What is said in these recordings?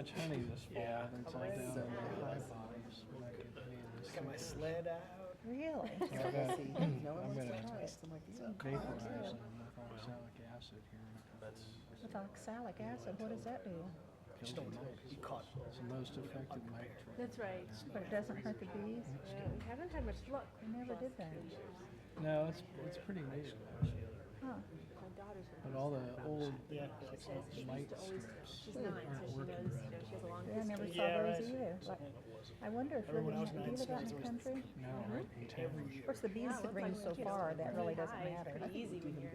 much honey this fall. Yeah. It's all down in the high bottoms. When I get Got my sled out. Really? I'm gonna Nice. vaporize them with oxalic acid here in a couple of weeks. With oxalic acid, what does that do? Just don't be caught. It's the most effective mite treatment. That's right. But it doesn't hurt the bees? Yeah, we haven't had much luck. I never did that. No, it's pretty neat. Huh. My daughter's been But all the old Yeah. mite to always, strips she's 9, so aren't she working knows, right she has a long Yeah, I never history. saw Yeah, those right. either. Like, I wonder if Remember living when I was do you 9, live out in so the it was- country? now, right in town. Of course, the bees Yeah, could looks range like so it's far, that really doesn't high. It's matter. pretty easy when you're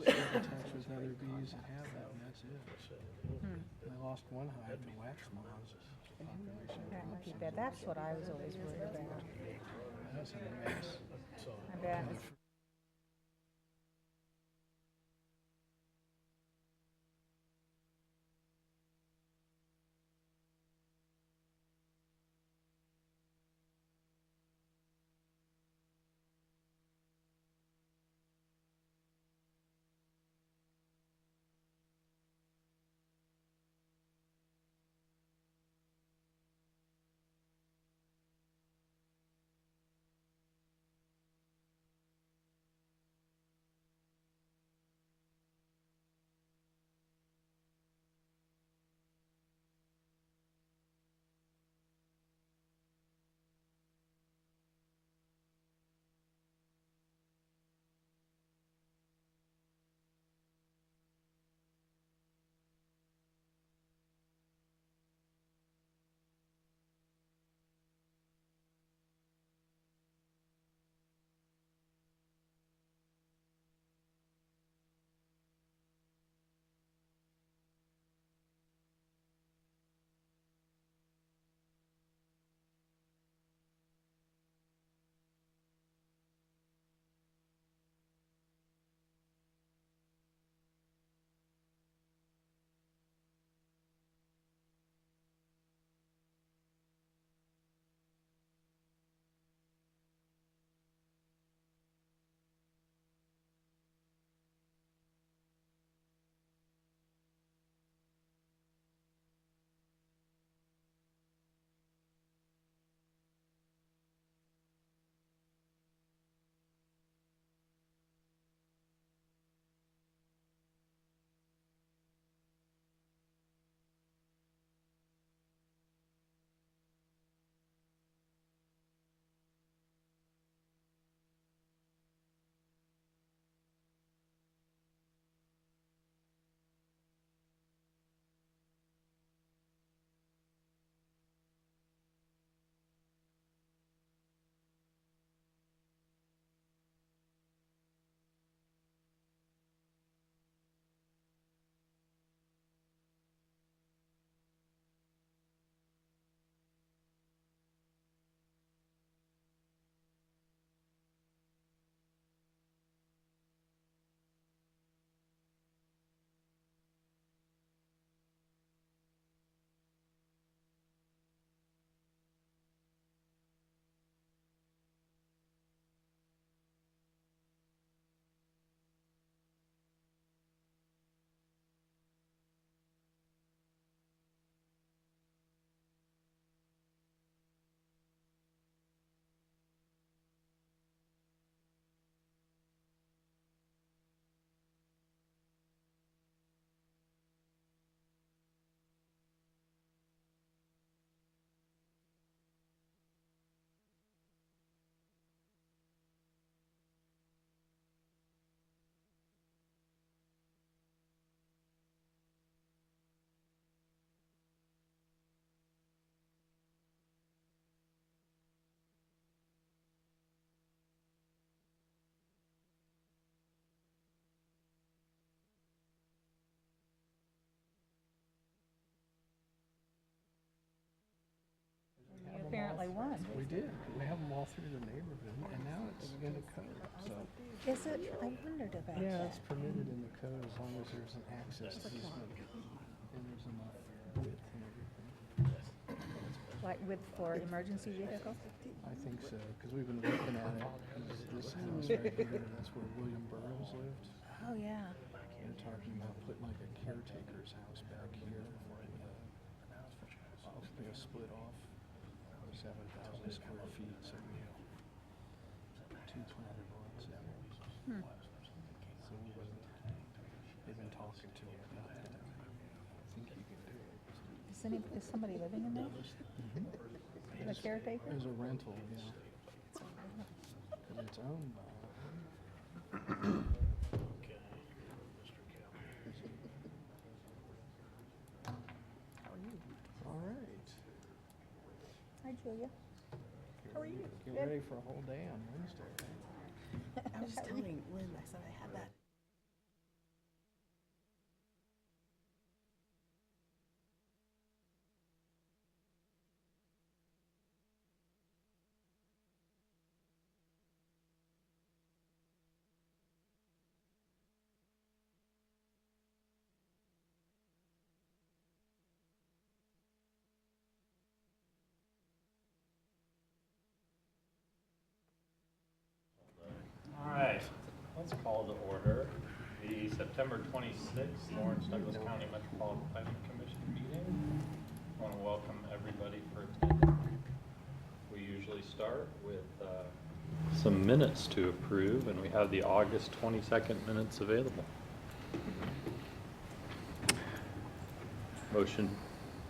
Stay in touch with other bees that have that, and that's it. I lost one hive to wax moths. Population Yeah, drops. too bad. That's what I was always worried about. That's a mess. I bet. You apparently won. We did. We have them all through the neighborhood, and now it's in the code. So Is it? I wondered about yeah, that. it's permitted in the code as long as there's an access easement and there's enough width and everything. Like with for emergency vehicles? I think so, because we've been looking at it. 'Cause this house right here, that's where William Burroughs lived. Oh, yeah. They're talking about putting like a caretaker's house back here. split off 7,000 square feet, so we have two planted lots in there. So they've been talking to him about that. I think you can do it. Is somebody living in there? The caretaker? There's a rental, yeah. And it's owned by. All right. Hi, Julia. How are you? Get ready for a whole day on Wednesday, right? I was just telling Lynn, I said I had that. All right, let's call to order the September 26th Lawrence Douglas County Metropolitan Planning Commission meeting. I want to welcome everybody for attending. We usually start with some minutes to approve, and we have the August 22nd minutes available. Motion.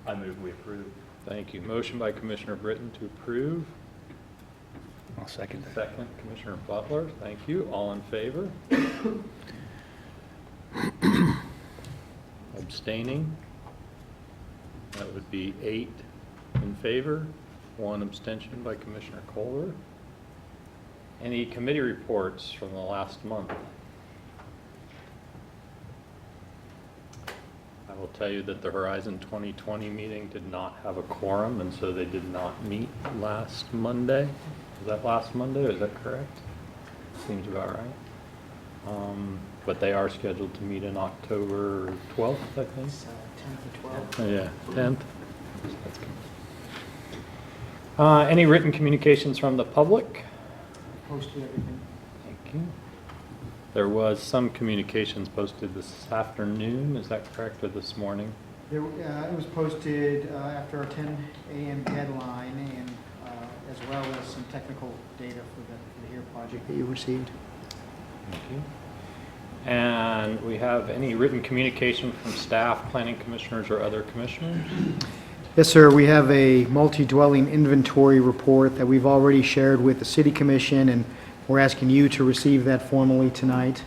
I move we approve. Thank you. Motion by Commissioner Britton to approve. I'll second that. Second, Commissioner Butler, thank you. All in favor? Abstaining? That would be 8 in favor, 1 abstention by Commissioner Kohler. Any committee reports from the last month? I will tell you that the Horizon 2020 meeting did not have a quorum, and so they did not meet last Monday. Was that last Monday, is that correct? Seems about right. But they are scheduled to meet in October 12th, I think. 10th and 12th. Yeah, 10th. That's good. Any written communications from the public? Posted everything. Thank you. There was some communications posted this afternoon, is that correct, or this morning? It was posted after our 10 a.m. deadline, and as well as some technical data for the HERE project that you received. Thank you. And we have any written communication from staff, planning commissioners, or other commissioners? Yes, sir. We have a multi-dwelling inventory report that we've already shared with the City Commission, and we're asking you to receive that formally tonight.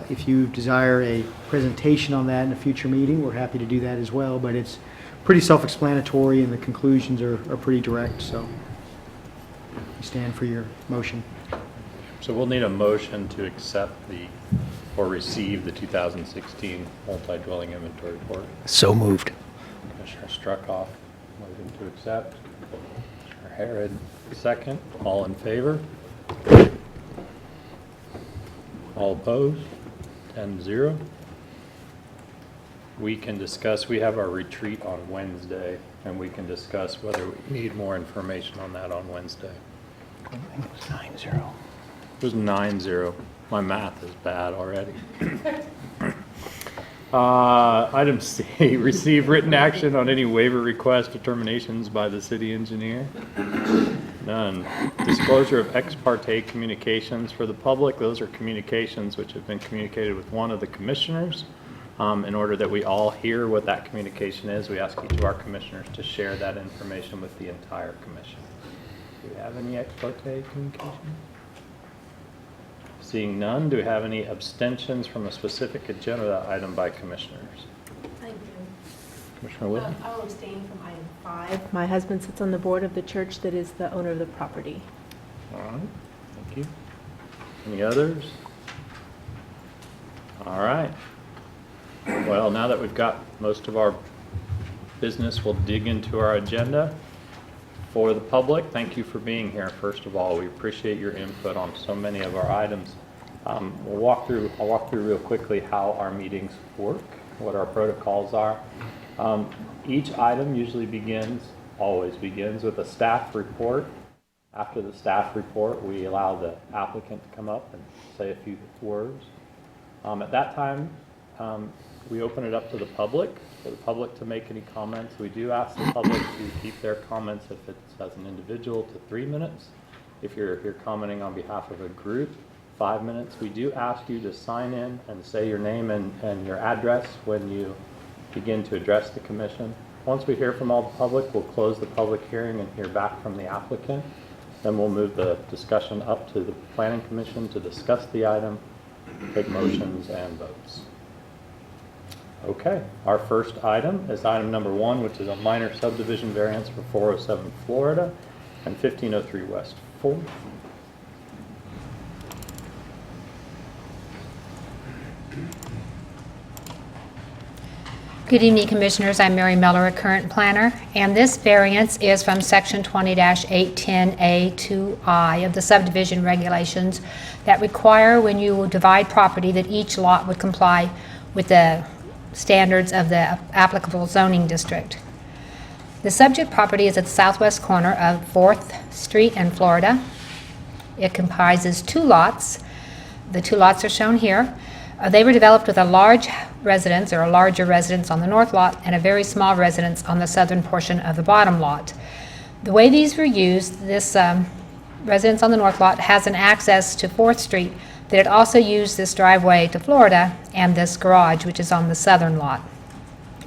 If you desire a presentation on that in a future meeting, we're happy to do that as well, but it's pretty self-explanatory and the conclusions are pretty direct, so we stand for your motion. So we'll need a motion to accept or receive the 2016 multi-dwelling inventory report. So moved. Commissioner Struckoff, motion to accept. Commissioner Harrod, second. All in favor? All opposed? 10-0. We can discuss, we have our retreat on Wednesday, and we can discuss whether we need more information on that on Wednesday. I think it was 9-0. It was 9-0. My math is bad already. Item C, receive written action on any waiver request determinations by the city engineer. None. Disclosure of ex parte communications for the public. Those are communications which have been communicated with one of the commissioners. In order that we all hear what that communication is, we ask each of our commissioners to share that information with the entire commission. Do we have any ex parte communication? Seeing none, do we have any abstentions from a specific agenda item by commissioners? I do. Commissioner Whitten? I will abstain from item 5. My husband sits on the board of the church that is the owner of the property. All right, thank you. Any others? All right. Well, now that we've got most of our business, we'll dig into our agenda. For the public, thank you for being here. First of all, we appreciate your input on so many of our items. I'll walk through real quickly how our meetings work, what our protocols are. Each item usually always begins with a staff report. After the staff report, we allow the applicant to come up and say a few words. At that time, we open it up to the public. for the public to make any comments. We do ask the public to keep their comments, if it's as an individual, to 3 minutes. If you're here commenting on behalf of a group, 5 minutes. We do ask you to sign in and say your name and your address when you begin to address the commission. Once we hear from all the public, we'll close the public hearing and hear back from the applicant. Then we'll move the discussion up to the planning commission to discuss the item, take motions and votes. Okay, our first item is item number 1, which is a minor subdivision variance for 407 Florida and 1503 West 4th. Good evening, Commissioners. I'm Mary Miller, a current planner, and this variance is from Section 20-810A2I of the subdivision regulations that require, when you divide property, that each lot would comply with the standards of the applicable zoning district. The subject property is at the southwest corner of 4th Street and Florida. It comprises 2 lots. The 2 lots are shown here. They were developed with a large residence, or a larger residence, on the north lot and a very small residence on the southern portion of the bottom lot. The way these were used, this residence on the north lot has an access to 4th Street, that it also used this driveway to Florida and this garage, which is on the southern lot.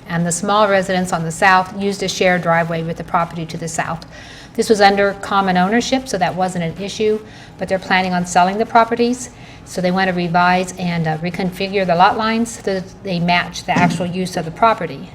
And the small residence on the south used a shared driveway with the property to the south. This was under common ownership, so that wasn't an issue, but they're planning on selling the properties. So they want to revise and reconfigure the lot lines so that they match the actual use of the property.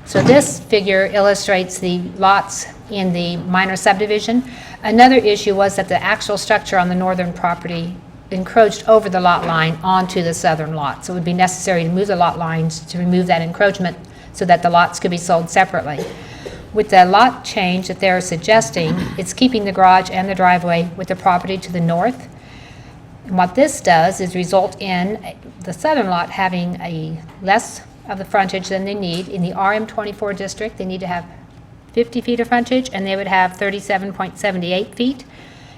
So this figure illustrates the lots in the minor subdivision. Another issue was that the actual structure on the northern property encroached over the lot line onto the southern lot. So it would be necessary to move the lot lines to remove that encroachment so that the lots could be sold separately. With the lot change that they're suggesting, it's keeping the garage and the driveway with the property to the north. And what this does is result in the southern lot having a less of the frontage than they need. In the RM24 district, they need to have 50 feet of frontage, and they would have 37.78 feet.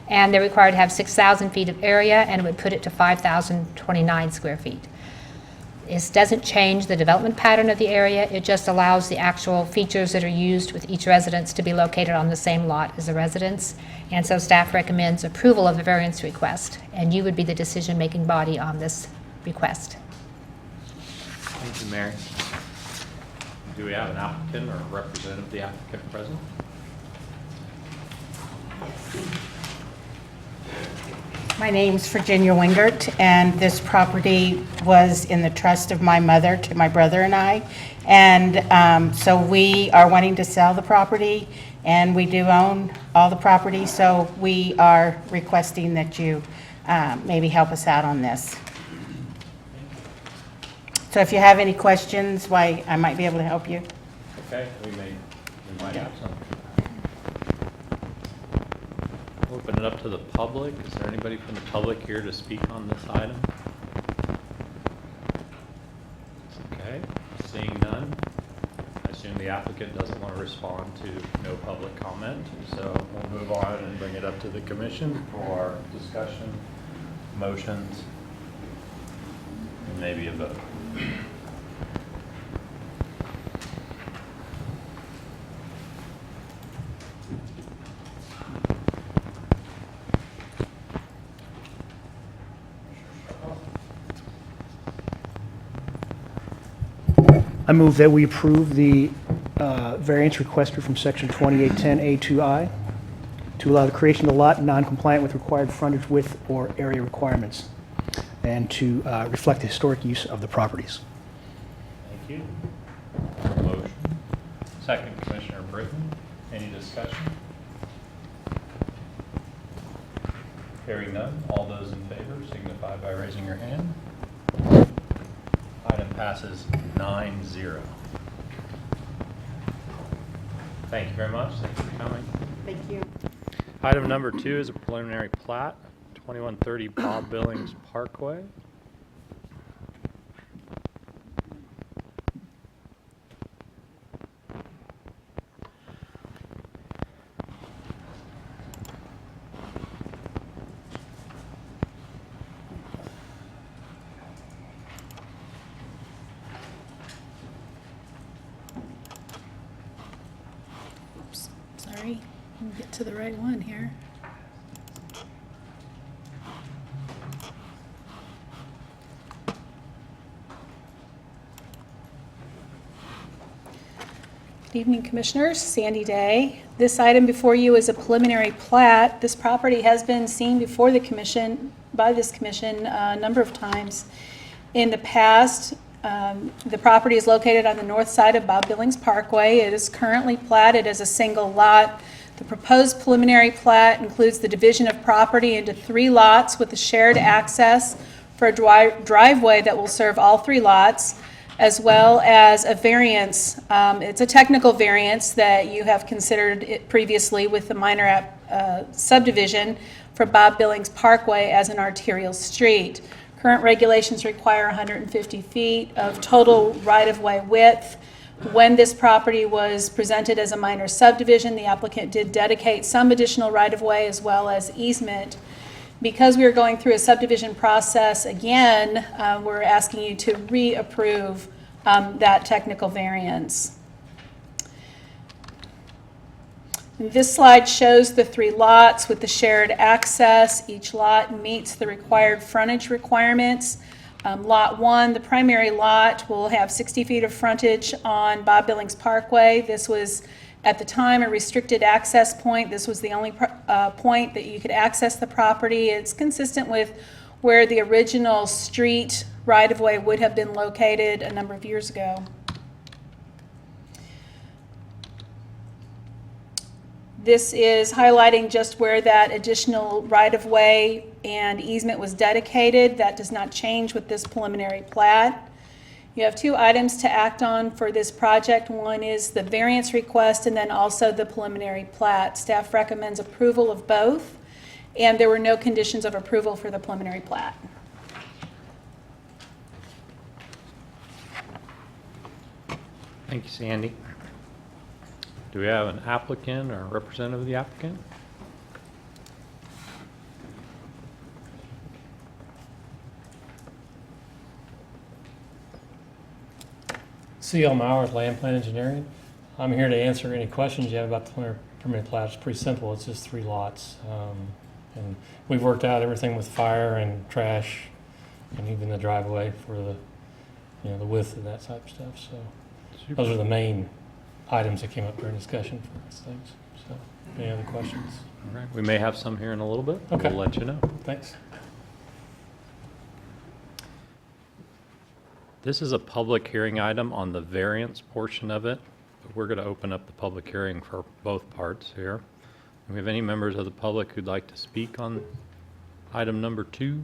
And they're required to have 6,000 feet of area, and it would put it to 5,029 square feet. This doesn't change the development pattern of the area. It just allows the actual features that are used with each residence to be located on the same lot as the residence. And so staff recommends approval of the variance request, and you would be the decision-making body on this request. Thank you, Mary. Do we have an applicant or a representative of the applicant present? My name's Virginia Wingert, and this property was in the trust of my mother to my brother and I. And so we are wanting to sell the property, and we do own all the property, so we are requesting that you maybe help us out on this. So if you have any questions, why I might be able to help you. Okay, we might have some. Open it up to the public. Is there anybody from the public here to speak on this item? Okay, seeing none. I assume the applicant doesn't want to respond to no public comment, so we'll move on and bring it up to the commission for discussion, motions, and maybe a vote. I move that we approve the variance requested from Section 2810A2I to allow the creation of a lot non-compliant with required frontage width or area requirements, and to reflect the historic use of the properties. Thank you. Motion. Second, Commissioner Britton. Any discussion? Hearing none, all those in favor signify by raising your hand. Item passes 9-0. Thank you very much. Thank you for coming. Thank you. Item number 2 is a preliminary plat, 2130 Bob Billings Parkway. Sorry, let me get to the right one here. Good evening, Commissioners. Sandy Day. This item before you is a preliminary plat. This property has been seen before the commission, by this commission, a number of times in the past. The property is located on the north side of Bob Billings Parkway. It is currently platted as a single lot. The proposed preliminary plat includes the division of property into 3 lots with a shared access for a driveway that will serve all 3 lots, as well as a variance. It's a technical variance that you have considered it previously with the minor subdivision for Bob Billings Parkway as an arterial street. Current regulations require 150 feet of total right-of-way width. When this property was presented as a minor subdivision, the applicant did dedicate some additional right-of-way as well as easement. Because we are going through a subdivision process again, we're asking you to reapprove that technical variance. This slide shows the 3 lots with the shared access. Each lot meets the required frontage requirements. Lot 1, the primary lot, will have 60 feet of frontage on Bob Billings Parkway. This was, at the time, a restricted access point. This was the only point that you could access the property. It's consistent with where the original street right-of-way would have been located a number of years ago. This is highlighting just where that additional right-of-way and easement was dedicated. That does not change with this preliminary plat. You have 2 items to act on for this project. One is the variance request and then also the preliminary plat. Staff recommends approval of both, and there were no conditions of approval for the preliminary plat. Thank you, Sandy. Do we have an applicant or a representative of the applicant? C.L. Mauer with Land Plan Engineering. I'm here to answer any questions you have about the preliminary plat. It's pretty simple. It's just 3 lots. And we've worked out everything with fire and trash and even the driveway for the, the width and that type of stuff. So those are the main items that came up during discussion for these things. So any other questions? All right, we may have some here in a little bit. Okay. We'll let you know. Thanks. This is a public hearing item on the variance portion of it. We're going to open up the public hearing for both parts here. Do we have any members of the public who'd like to speak on item number 2?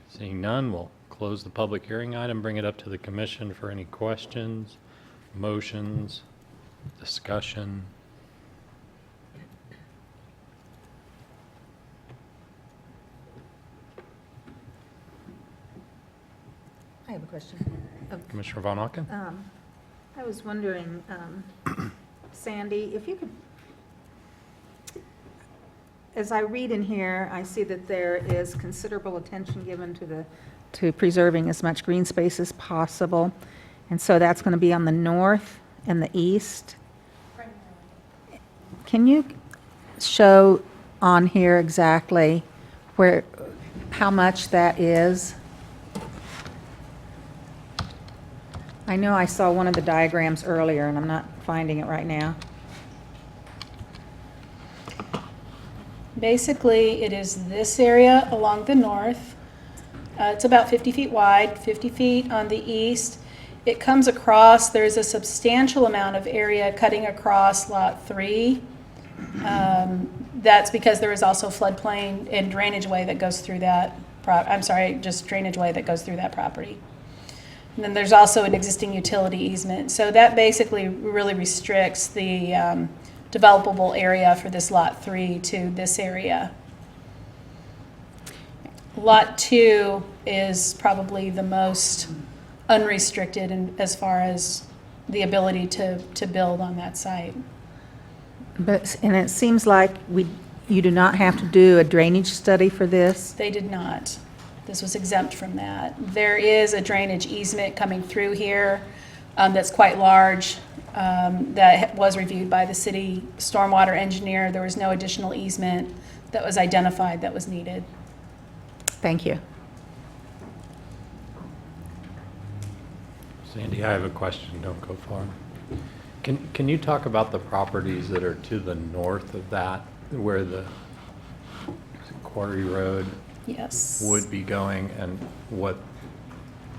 Seeing none, we'll close the public hearing item, bring it up to the commission for any questions, motions, discussion. I have a question. Commissioner Von Auken? I was wondering, Sandy, if you could, as I read in here, I see that there is considerable attention given to preserving as much green space as possible. And so that's going to be on the north and the east. Can you show on here exactly how much that is? I know I saw one of the diagrams earlier, and I'm not finding it right now. Basically, it is this area along the north. It's about 50 feet wide, 50 feet on the east. It comes across, there's a substantial amount of area cutting across Lot 3. That's because there is also floodplain and drainage way that goes through that, just drainage way that goes through that property. And then there's also an existing utility easement. So that basically really restricts the developable area for this Lot 3 to this area. Lot 2 is probably the most unrestricted as far as the ability to build on that site. And it seems like you do not have to do a drainage study for this? They did not. This was exempt from that. There is a drainage easement coming through here that's quite large. that was reviewed by the city stormwater engineer. There was no additional easement that was identified that was needed. Thank you. Sandy, I have a question. Don't go far. Can you talk about the properties that are to the north of that, where the Quarry Road Yes. would be going, and what,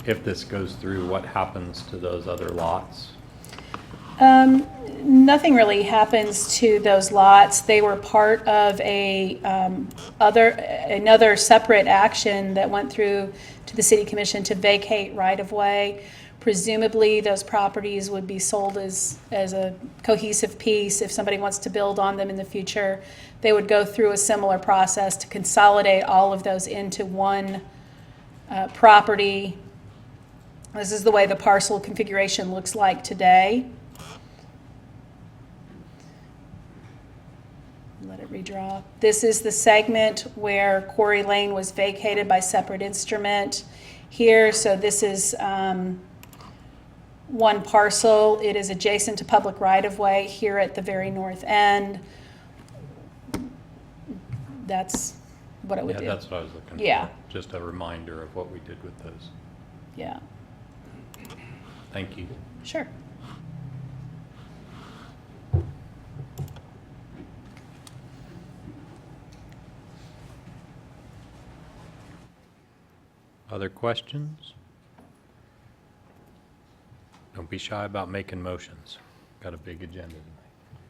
if this goes through, what happens to those other lots? Nothing really happens to those lots. They were part of another separate action that went through to the city commission to vacate right-of-way. Presumably, those properties would be sold as a cohesive piece. If somebody wants to build on them in the future, they would go through a similar process to consolidate all of those into one property. This is the way the parcel configuration looks like today. Let it redraw. This is the segment where Quarry Lane was vacated by separate instrument here. So this is one parcel. It is adjacent to public right-of-way here at the very north end. That's what it would do. Yeah, that's what I was looking for. Yeah. Just a reminder of what we did with those. Yeah, Thank you. sure. Other questions? Don't be shy about making motions. Got a big agenda tonight.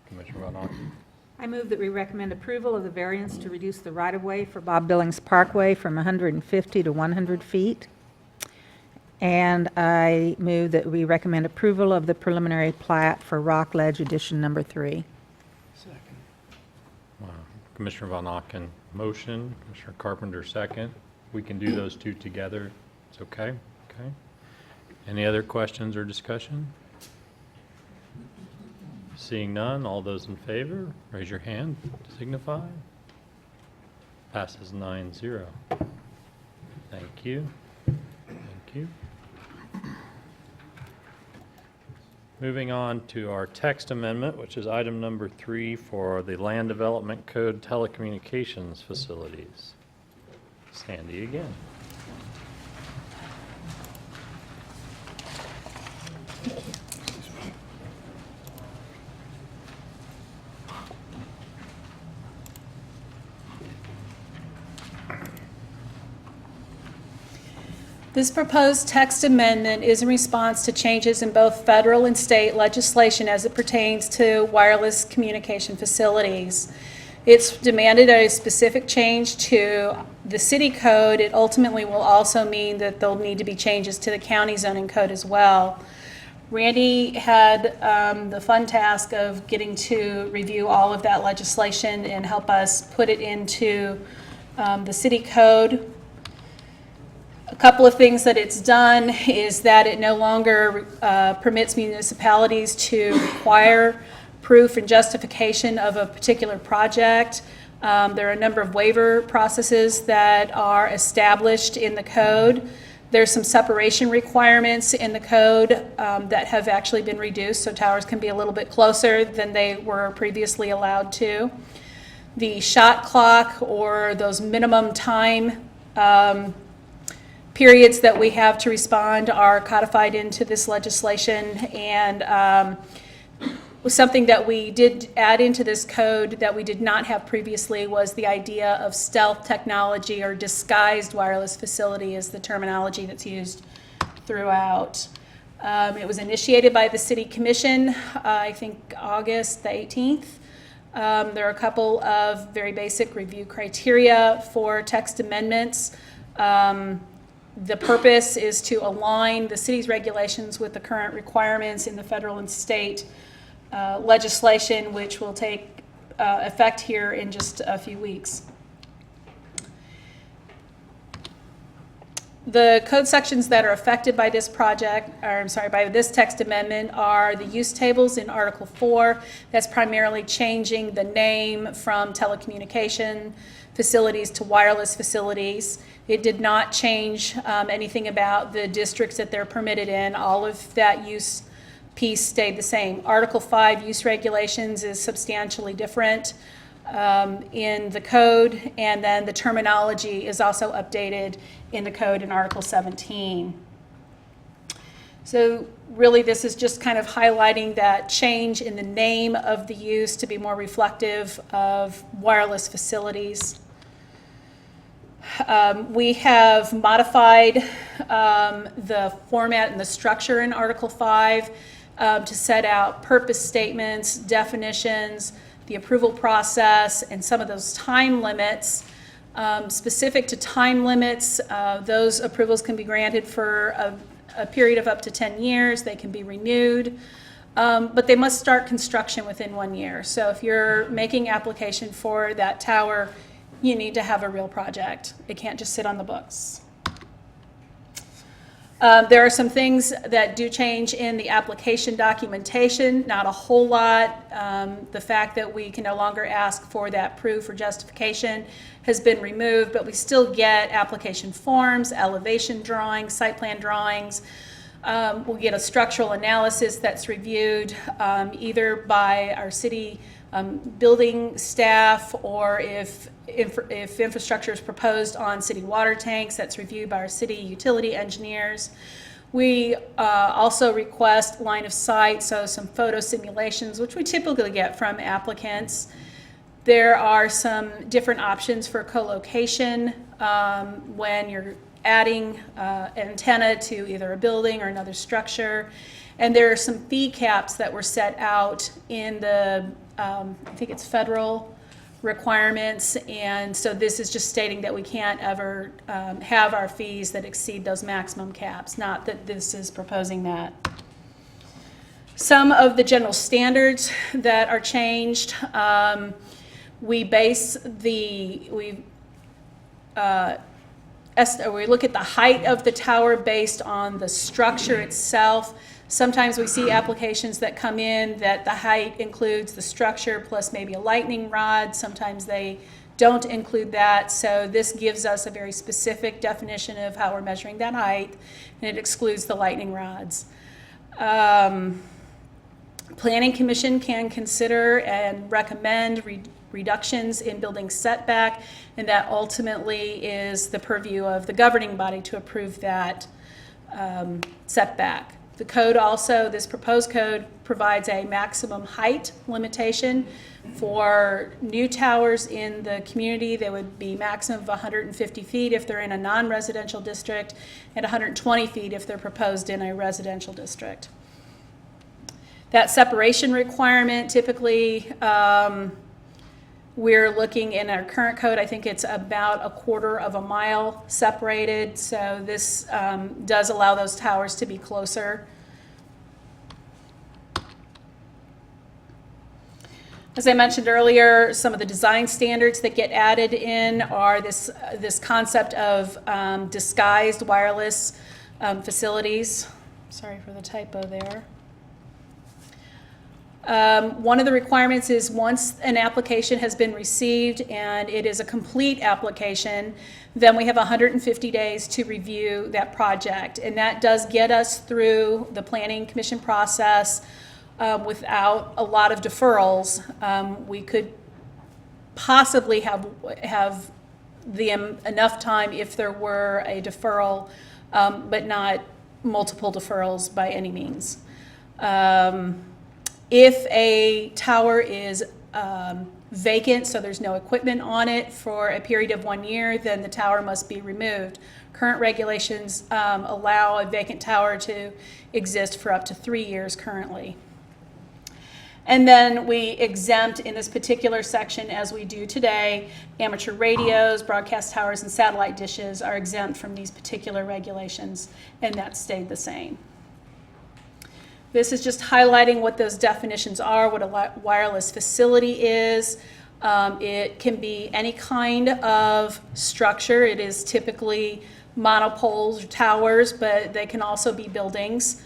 Commissioner Van Auken. I move that we recommend approval of the variance to reduce the right-of-way for Bob Billings Parkway from 150 to 100 feet. And I move that we recommend approval of the preliminary plat for Rock Ledge Edition Number 3. Second. Commissioner Van Auken, motion. Commissioner Carpenter, second. We can do those two together. It's okay? Okay. Any other questions or discussion? Seeing none, all those in favor, raise your hand, signify. Passes 9-0. Thank you. Thank you. Moving on to our text amendment, which is item number 3 for the Land Development Code telecommunications facilities. Sandy again. This proposed text amendment is in response to changes in both federal and state legislation as it pertains to wireless communication facilities. It's demanded a specific change to the city code. It ultimately will also mean that there'll need to be changes to the county zoning code as well. Randy had the fun task of getting to review all of that legislation and help us put it into the city code. A couple of things that it's done is that it no longer permits municipalities to require proof and justification of a particular project. There are a number of waiver processes that are established in the code. There's some separation requirements in the code that have actually been reduced, so towers can be a little bit closer than they were previously allowed to. The shot clock, or those minimum time periods that we have to respond, are codified into this legislation, and something that we did add into this code that we did not have previously was the idea of stealth technology, or disguised wireless facility is the terminology that's used throughout. It was initiated by the City Commission, I think August the 18th. There are a couple of very basic review criteria for text amendments. The purpose is to align the city's regulations with the current requirements in the federal and state legislation, which will take effect here in just a few weeks. The code sections that are affected by this by this text amendment are the use tables in Article 4. That's primarily changing the name from telecommunication facilities to wireless facilities. It did not change anything about the districts that they're permitted in. All of that use piece stayed the same. Article 5, use regulations, is substantially different in the code, and then the terminology is also updated in the code in Article 17. So really, this is just kind of highlighting that change in the name of the use to be more reflective of wireless facilities. We have modified the format and the structure in Article 5 to set out purpose statements, definitions, the approval process, and some of those time limits. Specific to time limits, those approvals can be granted for a period of up to 10 years. They can be renewed, but they must start construction within 1 year. So if you're making application for that tower, you need to have a real project. It can't just sit on the books. There are some things that do change in the application documentation, not a whole lot. The fact that we can no longer ask for that proof or justification has been removed, but we still get application forms, elevation drawings, site plan drawings. We'll get a structural analysis that's reviewed either by our city building staff, or if infrastructure is proposed on city water tanks, that's reviewed by our city utility engineers. We also request line of sight, so some photo simulations, which we typically get from applicants. There are some different options for co-location when you're adding antenna to either a building or another structure. And there are some fee caps that were set out in the, I think it's federal requirements, and so this is just stating that we can't ever have our fees that exceed those maximum caps, not that this is proposing that. Some of the general standards that are changed, we base we look at the height of the tower based on the structure itself. Sometimes we see applications that come in that the height includes the structure plus maybe a lightning rod. Sometimes they don't include that. So this gives us a very specific definition of how we're measuring that height, and it excludes the lightning rods. Planning Commission can consider and recommend reductions in building setback, and that ultimately is the purview of the governing body to approve that setback. The code also, this proposed code, provides a maximum height limitation for new towers in the community. They would be maximum of 150 feet if they're in a non-residential district, and 120 feet if they're proposed in a residential district. That separation requirement, typically, we're looking in our current code, I think it's about 1/4 mile separated, so this does allow those towers to be closer. As I mentioned earlier, some of the design standards that get added in are this concept of disguised wireless facilities. Sorry for the typo there. One of the requirements is once an application has been received and it is a complete application, then we have 150 days to review that project. And that does get us through the Planning Commission process without a lot of deferrals. We could possibly have enough time if there were a deferral, but not multiple deferrals by any means. If a tower is vacant, so there's no equipment on it for a period of 1 year, then the tower must be removed. Current regulations allow a vacant tower to exist for up to 3 years currently. And then we exempt in this particular section, as we do today, amateur radios, broadcast towers, and satellite dishes are exempt from these particular regulations, and that stayed the same. This is just highlighting what those definitions are, what a wireless facility is. It can be any kind of structure. It is typically monopoles or towers, but they can also be buildings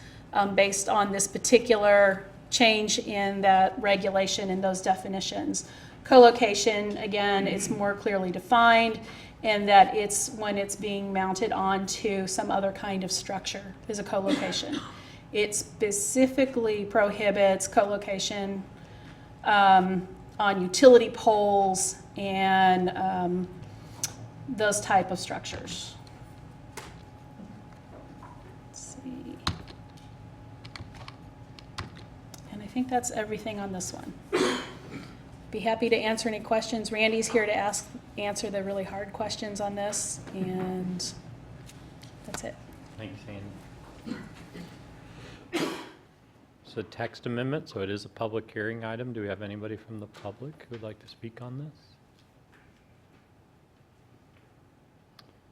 based on this particular change in that regulation and those definitions. Co-location, again, it's more clearly defined, and that it's when it's being mounted onto some other kind of structure is a co-location. It specifically prohibits co-location on utility poles and those type of structures. Let's see. And I think that's everything on this one. Be happy to answer any questions. Randy's here to answer the really hard questions on this, and that's it. Thanks, Sandy. It's a text amendment, so it is a public hearing item. Do we have anybody from the public who would like to speak on this?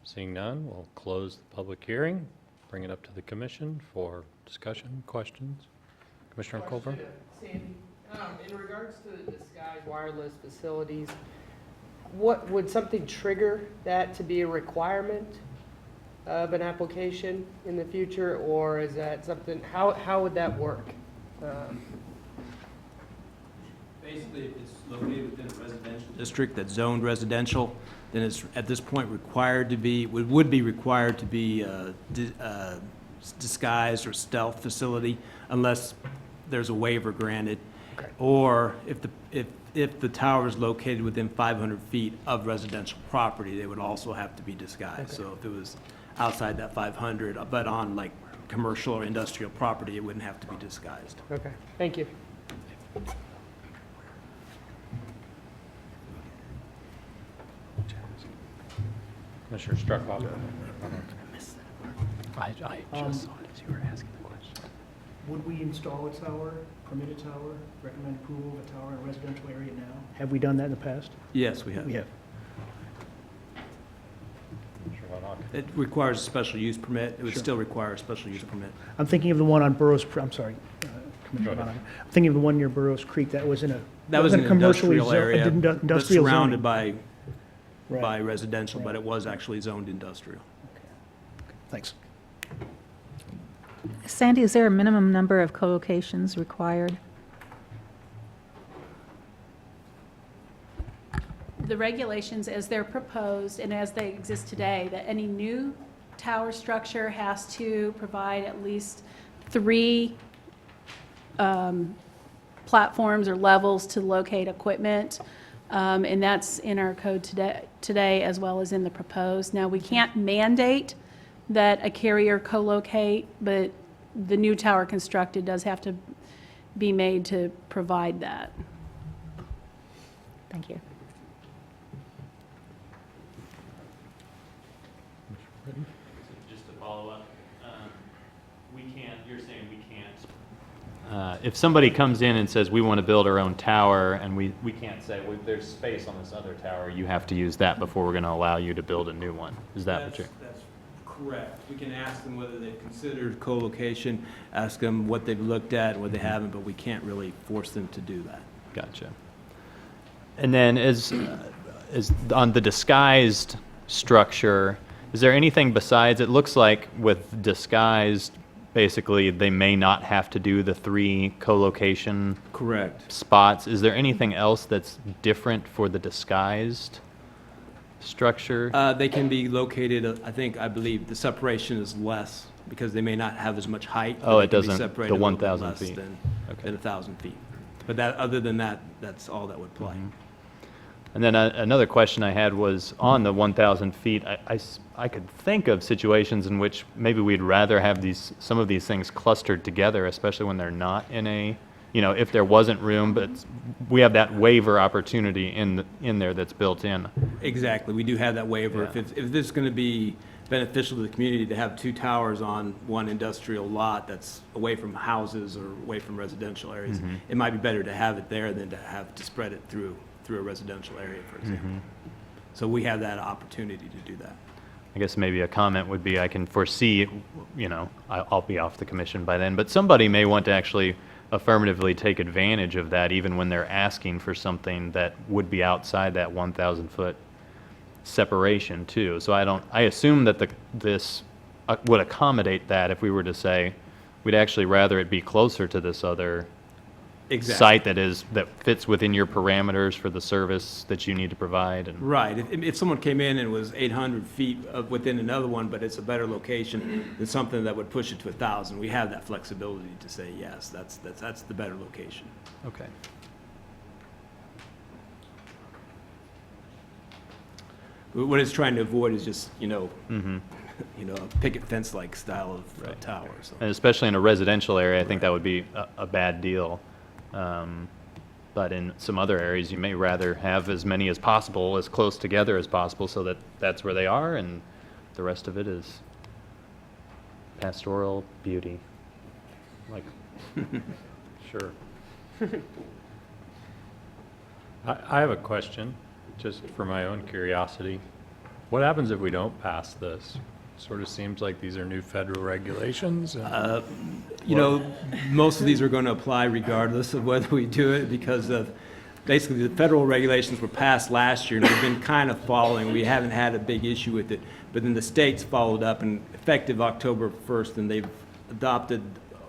Seeing none, we'll close the public hearing, bring it up to the commission for discussion, questions. Commissioner Culver? Sandy, in regards to the disguised wireless facilities, what would something trigger that to be a requirement of an application in the future, or is that something, how would that work? Basically, if it's located within a residential district that's zoned residential, then it's at this point required to be, would be required to be a disguised or stealth facility unless there's a waiver granted. Or if the tower is located within 500 feet of residential property, they would also have to be disguised. So if it was outside that 500, but on like commercial or industrial property, it wouldn't have to be disguised. Okay, thank you. Commissioner Struckhoff? I just saw it as you were asking the question. Would we install a tower, permit a tower, recommend approval of a tower in a residential area now? Have we done that in the past? Yes, we have. We have. Commissioner Von Hawk? It requires a special use permit. It would Sure. still require a special use permit. I'm thinking of the one on Burroughs, I'm sorry, Commissioner Go ahead. Bonner. I'm thinking of the one near Burroughs Creek that was in a. That was an commercially industrial zo- area, but Industrial surrounded zoning. by Right. residential, but Right. it was actually zoned industrial. Thanks. Sandy, is there a minimum number of co-locations required? The regulations as they're proposed and as they exist today, that any new tower structure has to provide at least 3 platforms or levels to locate equipment. And that's in our code today as well as in the proposed. Now, we can't mandate that a carrier co-locate, but the new tower constructed does have to be made to provide that. Thank you. Just to follow up, we can't, you're saying we can't. If somebody comes in and says, we want to build our own tower, and we can't say, well, there's space on this other tower, you have to use that before we're going to allow you to build a new one. Is that what you're? That's correct. We can ask them whether they've considered co-location, ask them what they've looked at and what they haven't, but we can't really force them to do that. Gotcha. And then as on the disguised structure, is there anything besides, it looks like with disguised, basically they may not have to do the 3 co-location Correct. spots. Is there anything else that's different for the disguised structure? They can be located, I believe the separation is less because they may not have as much height. Oh, but it they can be doesn't, separated the a little bit 1,000 less feet. Than 1,000 feet. But that, other than that, that's all that would apply. Mhm. And then another question I had was on the 1,000 feet, I could think of situations in which maybe we'd rather have some of these things clustered together, especially when they're not in a, if there wasn't room, but we have that waiver opportunity in there that's built in. Exactly. We do have that waiver. Yeah. If this is going to be beneficial to the community to have 2 towers on one industrial lot that's away from houses or away from residential areas, Mhm. it might be better to have it there than to spread it through a residential area, for example. Mhm. So we have that opportunity to do that. I guess maybe a comment would be I can foresee, I'll be off the commission by then, but somebody may want to actually affirmatively take advantage of that even when they're asking for something that would be outside that 1,000-foot separation too. So I assume that this would accommodate that if we were to say we'd actually rather it be closer to this other site that fits within your parameters for the service that you need to provide. And Right. If someone came in and was 800 feet within another one, but it's a better location than something that would push it to 1,000, we have that flexibility to say, yes, that's the better location. okay. What it's trying to avoid is just, Mm-hmm. a picket fence-like style of Right. tower, so. And especially in a residential area, I think that would be a bad deal. But in some other areas, you may rather have as many as possible, as close together as possible, so that that's where they are, and the rest of it is pastoral beauty. Like, sure. I have a question, just for my own curiosity. What happens if we don't pass this? Sort of seems like these are new federal regulations. Most of these are going to apply regardless of whether we do it, because of, basically, the federal regulations were passed last year, and we've been kind of following. We haven't had a big issue with it, but then the states followed up, and effective October 1st, and they've adopted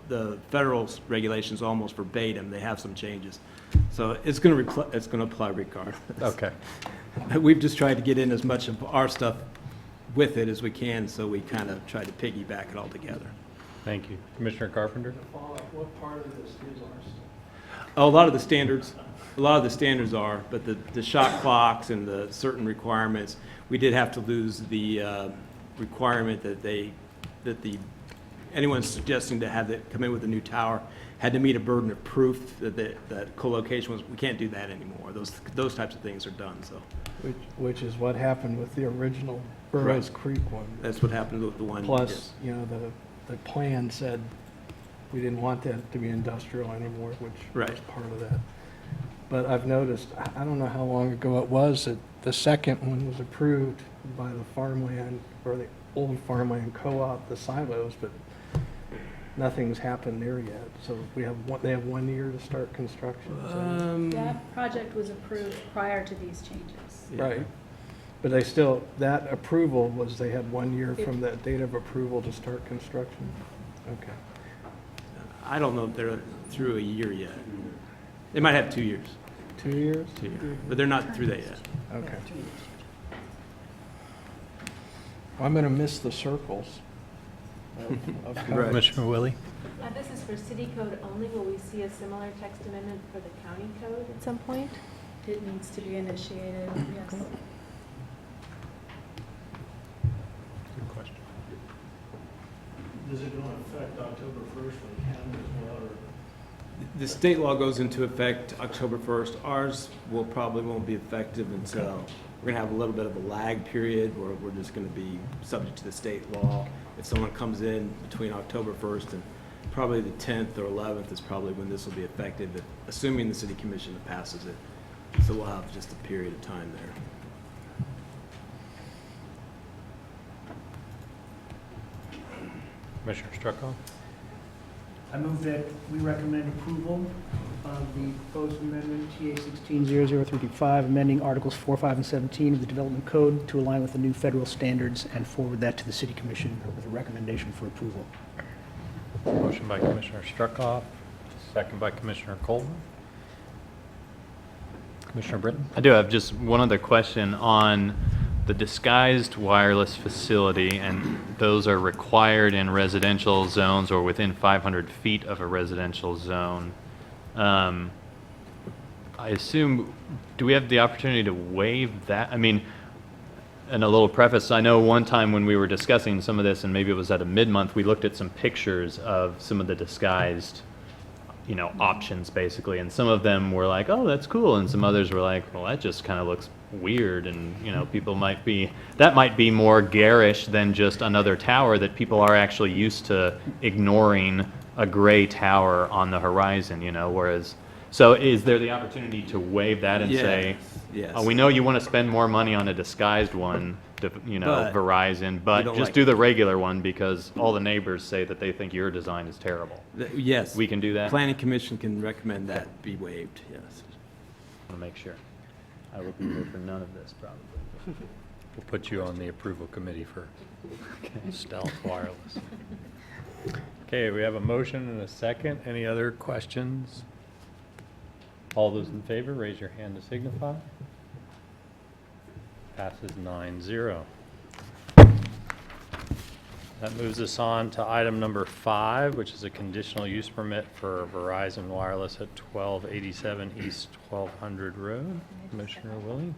the federal regulations almost verbatim. They have some changes. So it's going to apply regardless. Okay. We've just tried to get in as much of our stuff with it as we can, so we kind of try to piggyback it all together. Thank you. Commissioner Carpenter? What part of this is ours? Oh, a lot of the standards are, but the shot clocks and the certain requirements, we did have to lose the requirement that anyone suggesting to have it come in with a new tower had to meet a burden of proof that co-location was, we can't do that anymore. Those types of things are done, so. Which is what happened with the original Burroughs Right. Creek one. That's what happened with the one. Plus, the plan said we didn't want that to be industrial anymore, which Right. was part of that. But I've noticed, I don't know how long ago it was, that the second one was approved by the farmland, or the old farmland co-op, the silos, but nothing's happened there yet. So they have 1 year to start construction. so- That project was approved prior to these changes. Yeah. Right. But that approval was, they had 1 year from that date of approval to start construction? Okay. I don't know if they're through a year yet. They might have 2 years. 2 years? 2 years, but they're not through that yet. Okay. I'm going to miss the circles of Right. coverage. Commissioner Willie? This is for city code only. Will we see a similar text amendment for the county code at some point? It needs to be initiated, yes. Good question. Does it go into effect October 1st for the county as well, or? The state law goes into effect October 1st. Ours won't be effective until, we're going to have a little bit of a lag period where we're just going to be subject to the state law. If someone comes in between October 1st and probably the 10th or 11th is probably when this will be effective, assuming the city commission passes it. So we'll have just a period of time there. Commissioner Struckoff? I move that we recommend approval of the proposed amendment TA 16-00335, amending Articles 4, 5, and 17 of the Development Code to align with the new federal standards, and forward that to the City Commission with a recommendation for approval. Motion by Commissioner Struckoff, second by Commissioner Coleman. Commissioner Britton? I do have just one other question on the disguised wireless facility, and those are required in residential zones or within 500 feet of a residential zone. I assume, do we have the opportunity to waive that? I mean, and a little preface, I know one time when we were discussing some of this, and maybe it was at a mid-month, we looked at some pictures of some of the disguised options basically, and some of them were like, oh, that's cool, and some others were like, well, that just kind of looks weird, and people might be more garish than just another tower, that people are actually used to ignoring a gray tower on the horizon, whereas, so is there the opportunity to waive that and say, Yes. oh, we know you want to spend more money on a disguised one, But Verizon, but don't just like do it. the regular one because all the neighbors say that they think your design is terrible. Yes. We can do that? Planning Commission can recommend that be waived, yes. I want to make sure. I will be here for none of this, probably. We'll put you on the approval committee for Stealth Wireless. Okay, we have a motion and a second. Any other questions? All those in favor, raise your hand to signify. Passes 9-0. That moves us on to item number 5, which is a conditional use permit for Verizon Wireless at 1287 East 1200 Road. Commissioner Willie?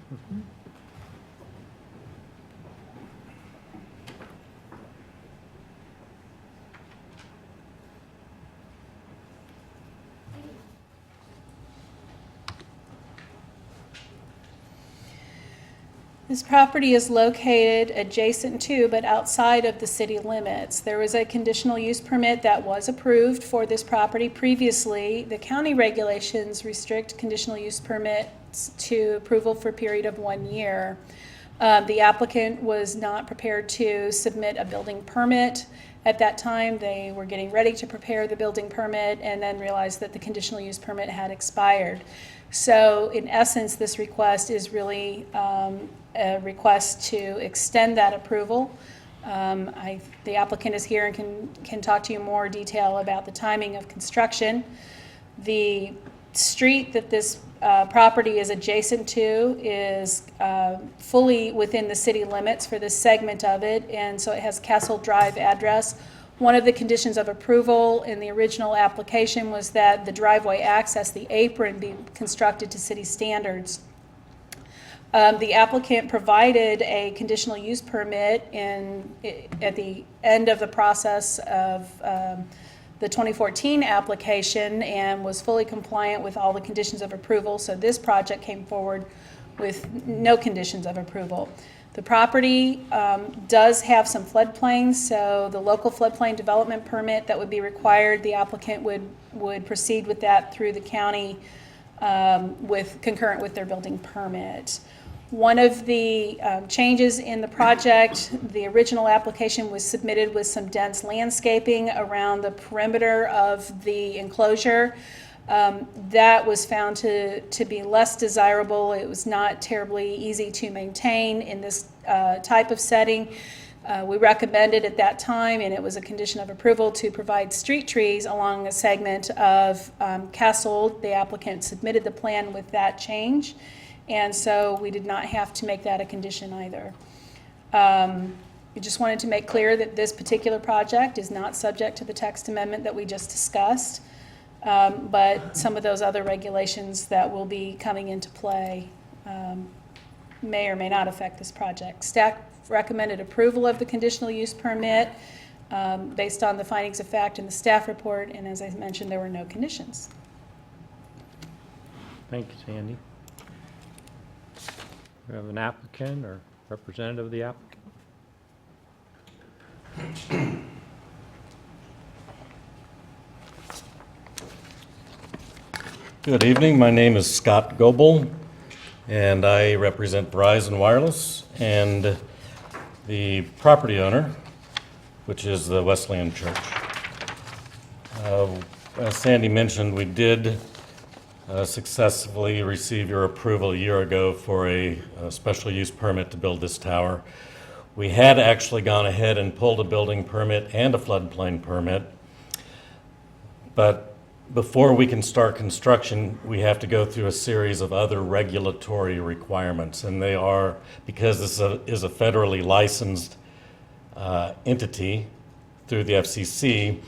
This property is located adjacent to, but outside of the city limits. There was a conditional use permit that was approved for this property previously. The county regulations restrict conditional use permits to approval for a period of 1 year. The applicant was not prepared to submit a building permit at that time. They were getting ready to prepare the building permit and then realized that the conditional use permit had expired. So in essence, this request is really a request to extend that approval. The applicant is here and can talk to you more detail about the timing of construction. The street that this property is adjacent to is fully within the city limits for this segment of it, and so it has Castle Drive address. One of the conditions of approval in the original application was that the driveway access, the apron, be constructed to city standards. The applicant provided a conditional use permit at the end of the process of the 2014 application and was fully compliant with all the conditions of approval. So this project came forward with no conditions of approval. The property does have some floodplains, so the local floodplain development permit that would be required, the applicant would proceed with that through the county concurrent with their building permit. One of the changes in the project, the original application was submitted with some dense landscaping around the perimeter of the enclosure. That was found to be less desirable. It was not terribly easy to maintain in this type of setting. We recommended at that time, and it was a condition of approval, to provide street trees along a segment of Castle. The applicant submitted the plan with that change, and so we did not have to make that a condition either. We just wanted to make clear that this particular project is not subject to the text amendment that we just discussed. But some of those other regulations that will be coming into play may or may not affect this project. Staff recommended approval of the conditional use permit based on the findings of fact in the staff report, and as I mentioned, there were no conditions. Thank you, Sandy. We have an applicant or representative of the applicant. Good evening. My name is Scott Goebel, and I represent Verizon Wireless and the property owner, which is the Wesleyan Church. As Sandy mentioned, we did successfully receive your approval a year ago for a special use permit to build this tower. We had actually gone ahead and pulled a building permit and a floodplain permit, but before we can start construction, we have to go through a series of other regulatory requirements, and they are, because this is a federally licensed entity through the FCC,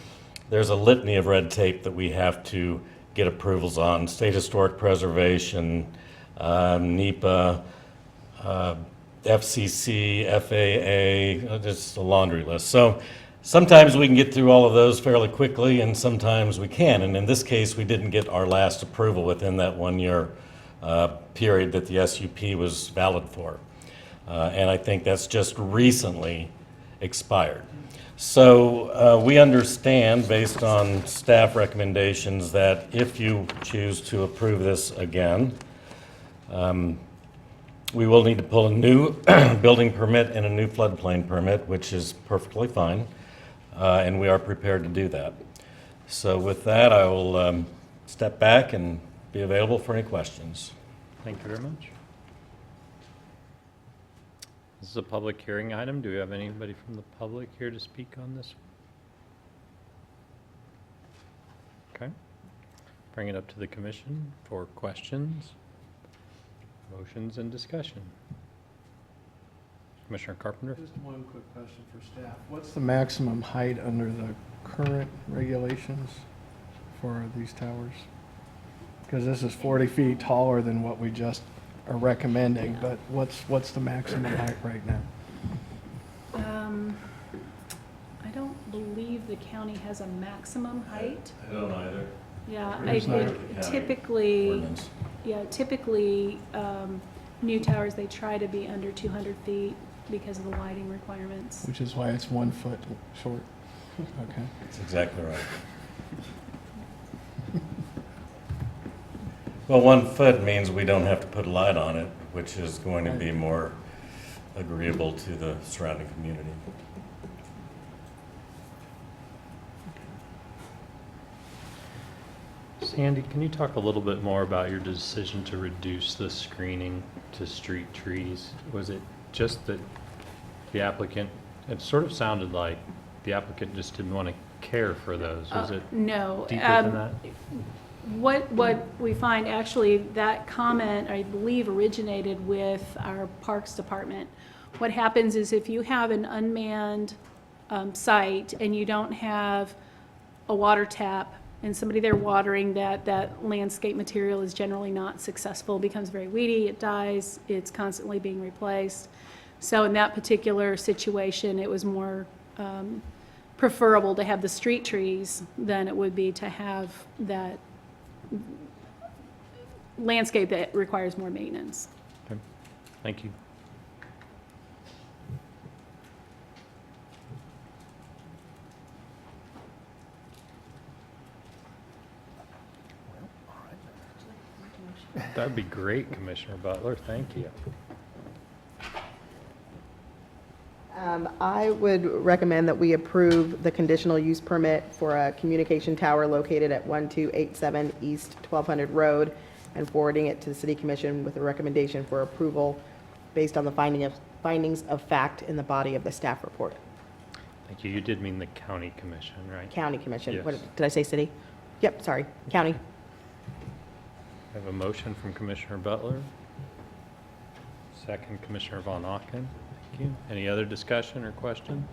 there's a litany of red tape that we have to get approvals on: state historic preservation, NEPA, FCC, FAA, just a laundry list. So sometimes we can get through all of those fairly quickly, and sometimes we can. And in this case, we didn't get our last approval within that 1 year period that the SUP was valid for. And I think that's just recently expired. So we understand, based on staff recommendations, that if you choose to approve this again, we will need to pull a new building permit and a new floodplain permit, which is perfectly fine. And we are prepared to do that. So with that, I will step back and be available for any questions. Thank you very much. This is a public hearing item. Do we have anybody from the public here to speak on this? Okay. bring it up to the commission for questions, motions, and discussion. Commissioner Carpenter? Just one quick question for staff. What's the maximum height under the current regulations for these towers? Because this is 40 feet taller than what we just are recommending, but what's the maximum height right now? I don't believe the county has a maximum height. I don't either. Yeah, I There's not. think typically, Ordinance. new towers, they try to be under 200 feet because of the lighting requirements. Which is why it's 1 foot short. Okay. That's exactly right. Well, 1 foot means we don't have to put a light on it, which is going to be more agreeable to the surrounding community. Sandy, can you talk a little bit more about your decision to reduce the screening to street trees? Was it just that the applicant, it sort of sounded like the applicant just didn't want to care for those. Was it No. deeper than that? What we find, actually, that comment, I believe, originated with our Parks Department. What happens is if you have an unmanned site and you don't have a water tap and somebody there watering, that landscape material is generally not successful, becomes very weedy, it dies, it's constantly being replaced. So in that particular situation, it was more preferable to have the street trees than it would be to have that landscape that requires more maintenance. Okay. Thank you. That'd be great, Commissioner Butler. Thank you. I would recommend that we approve the conditional use permit for a communication tower located at 1287 East 1200 Road and forwarding it to the City Commission with a recommendation for approval based on the findings of fact in the body of the staff report. Thank you. You did mean the county commission, right? County Commission. Yes. What, did I say city? Yep, sorry, county. I have a motion from Commissioner Butler. Second, Commissioner Von Auken. Thank you. Any other discussion or question?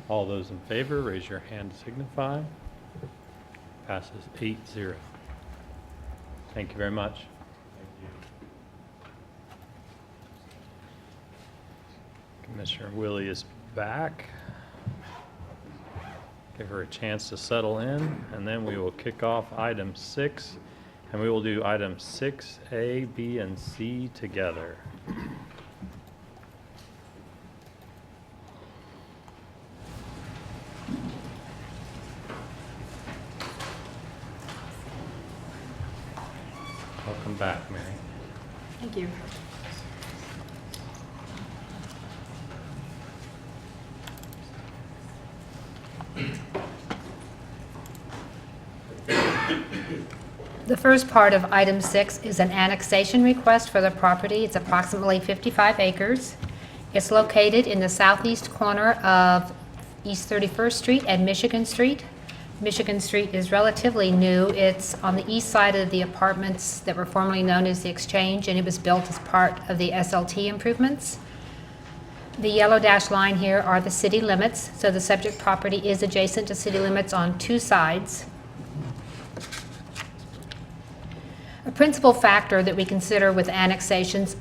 All those in favor, raise your hand to signify. Passes 8-0. Thank you very much. Commissioner Willie is back. Give her a chance to settle in, and then we will kick off item 6, and we will do items 6A, B, and C together. Welcome back, Mary. Thank you. The first part of item 6 is an annexation request for the property. It's approximately 55 acres. It's located in the southeast corner of East 31st Street and Michigan Street. Michigan Street is relatively new. It's on the east side of the apartments that were formerly known as the Exchange, and it was built as part of the SLT improvements. The yellow dashed line here are the city limits, so the subject property is adjacent to city limits on two sides. A principal factor that we consider with annexations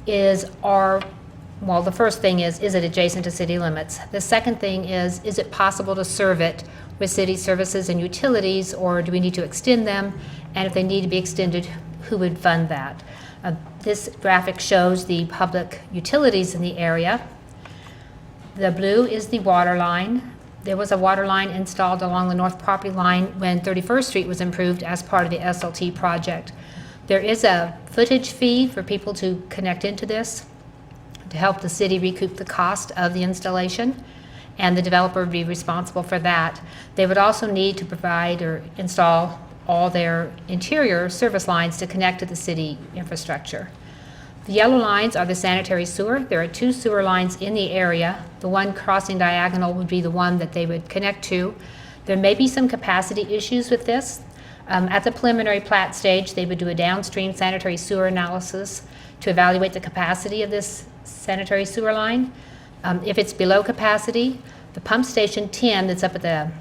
is the first thing is it adjacent to city limits? The second thing is it possible to serve it with city services and utilities, or do we need to extend them? And if they need to be extended, who would fund that? This graphic shows the public utilities in the area. The blue is the water line. There was a water line installed along the north property line when 31st Street was improved as part of the SLT project. There is a footage fee for people to connect into this to help the city recoup the cost of the installation, and the developer would be responsible for that. They would also need to provide or install all their interior service lines to connect to the city infrastructure. The yellow lines are the sanitary sewer. There are two sewer lines in the area. The one crossing diagonal would be the one that they would connect to. There may be some capacity issues with this. At the preliminary plat stage, they would do a downstream sanitary sewer analysis to evaluate the capacity of this sanitary sewer line. If it's below capacity, the pump station 10 that's up at the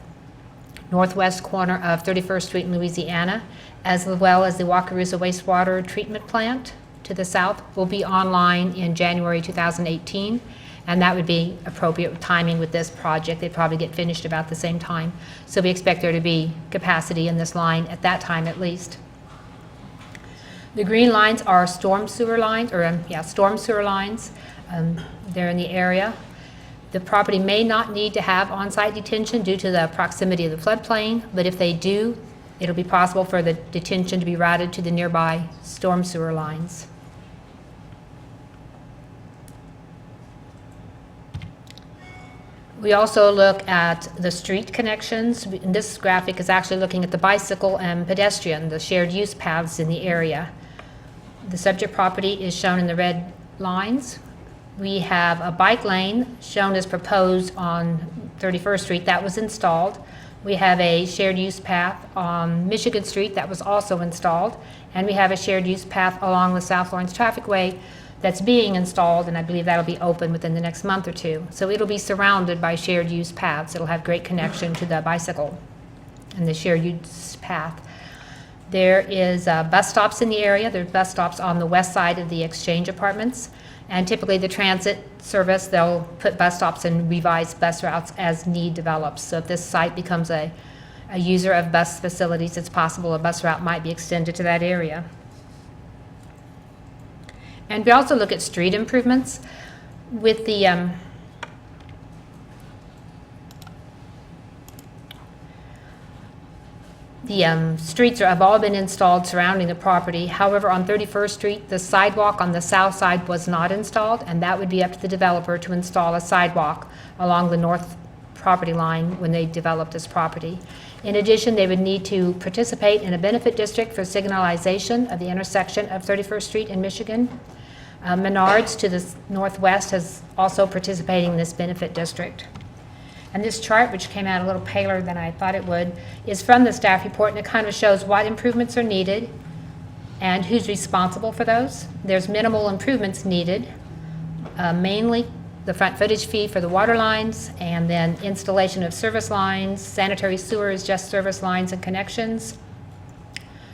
northwest corner of 31st Street in Louisiana, as well as the Wakarusa wastewater treatment plant to the south, will be online in January 2018, and that would be appropriate timing with this project. They'd probably get finished about the same time. So we expect there to be capacity in this line at that time at least. The green lines are storm sewer lines, storm sewer lines. They're in the area. The property may not need to have on-site detention due to the proximity of the floodplain, but if they do, it'll be possible for the detention to be routed to the nearby storm sewer lines. We also look at the street connections. And this graphic is actually looking at the bicycle and pedestrian, the shared use paths in the area. The subject property is shown in the red lines. We have a bike lane shown as proposed on 31st Street that was installed. We have a shared use path on Michigan Street that was also installed. And we have a shared use path along the South Lawrence Trafficway that's being installed, and I believe that'll be open within the next month or two. So it'll be surrounded by shared use paths. It'll have great connection to the bicycle and the shared use path. There is bus stops in the area. There's bus stops on the west side of the Exchange Apartments. And typically the transit service, they'll put bus stops and revise bus routes as need develops. So if this site becomes a user of bus facilities, it's possible a bus route might be extended to that area. And we also look at street improvements with the streets have all been installed surrounding the property. However, on 31st Street, the sidewalk on the south side was not installed, and that would be up to the developer to install a sidewalk along the north property line when they develop this property. In addition, they would need to participate in a benefit district for signalization of the intersection of 31st Street in Michigan. Menards to the northwest is also participating in this benefit district. And this chart, which came out a little paler than I thought it would, is from the staff report, and it kind of shows what improvements are needed and who's responsible for those. There's minimal improvements needed, mainly the front footage fee for the water lines, and then installation of service lines. Sanitary sewer is just service lines and connections.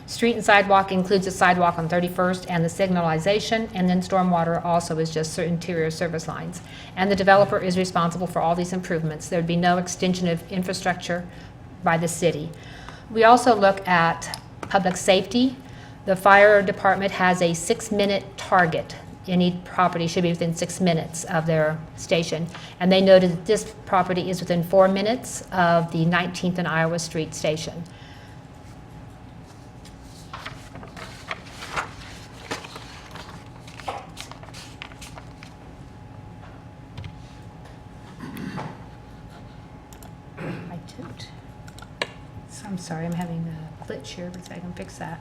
Street and sidewalk includes a sidewalk on 31st and the signalization, and then stormwater also is just interior service lines. And the developer is responsible for all these improvements. There would be no extension of infrastructure by the city. We also look at public safety. The fire department has a 6-minute target. Any property should be within 6 minutes of their station. And they noted that this property is within 4 minutes of the 19th and Iowa Street station. I'm sorry, I'm having a glitch here, but I can fix that.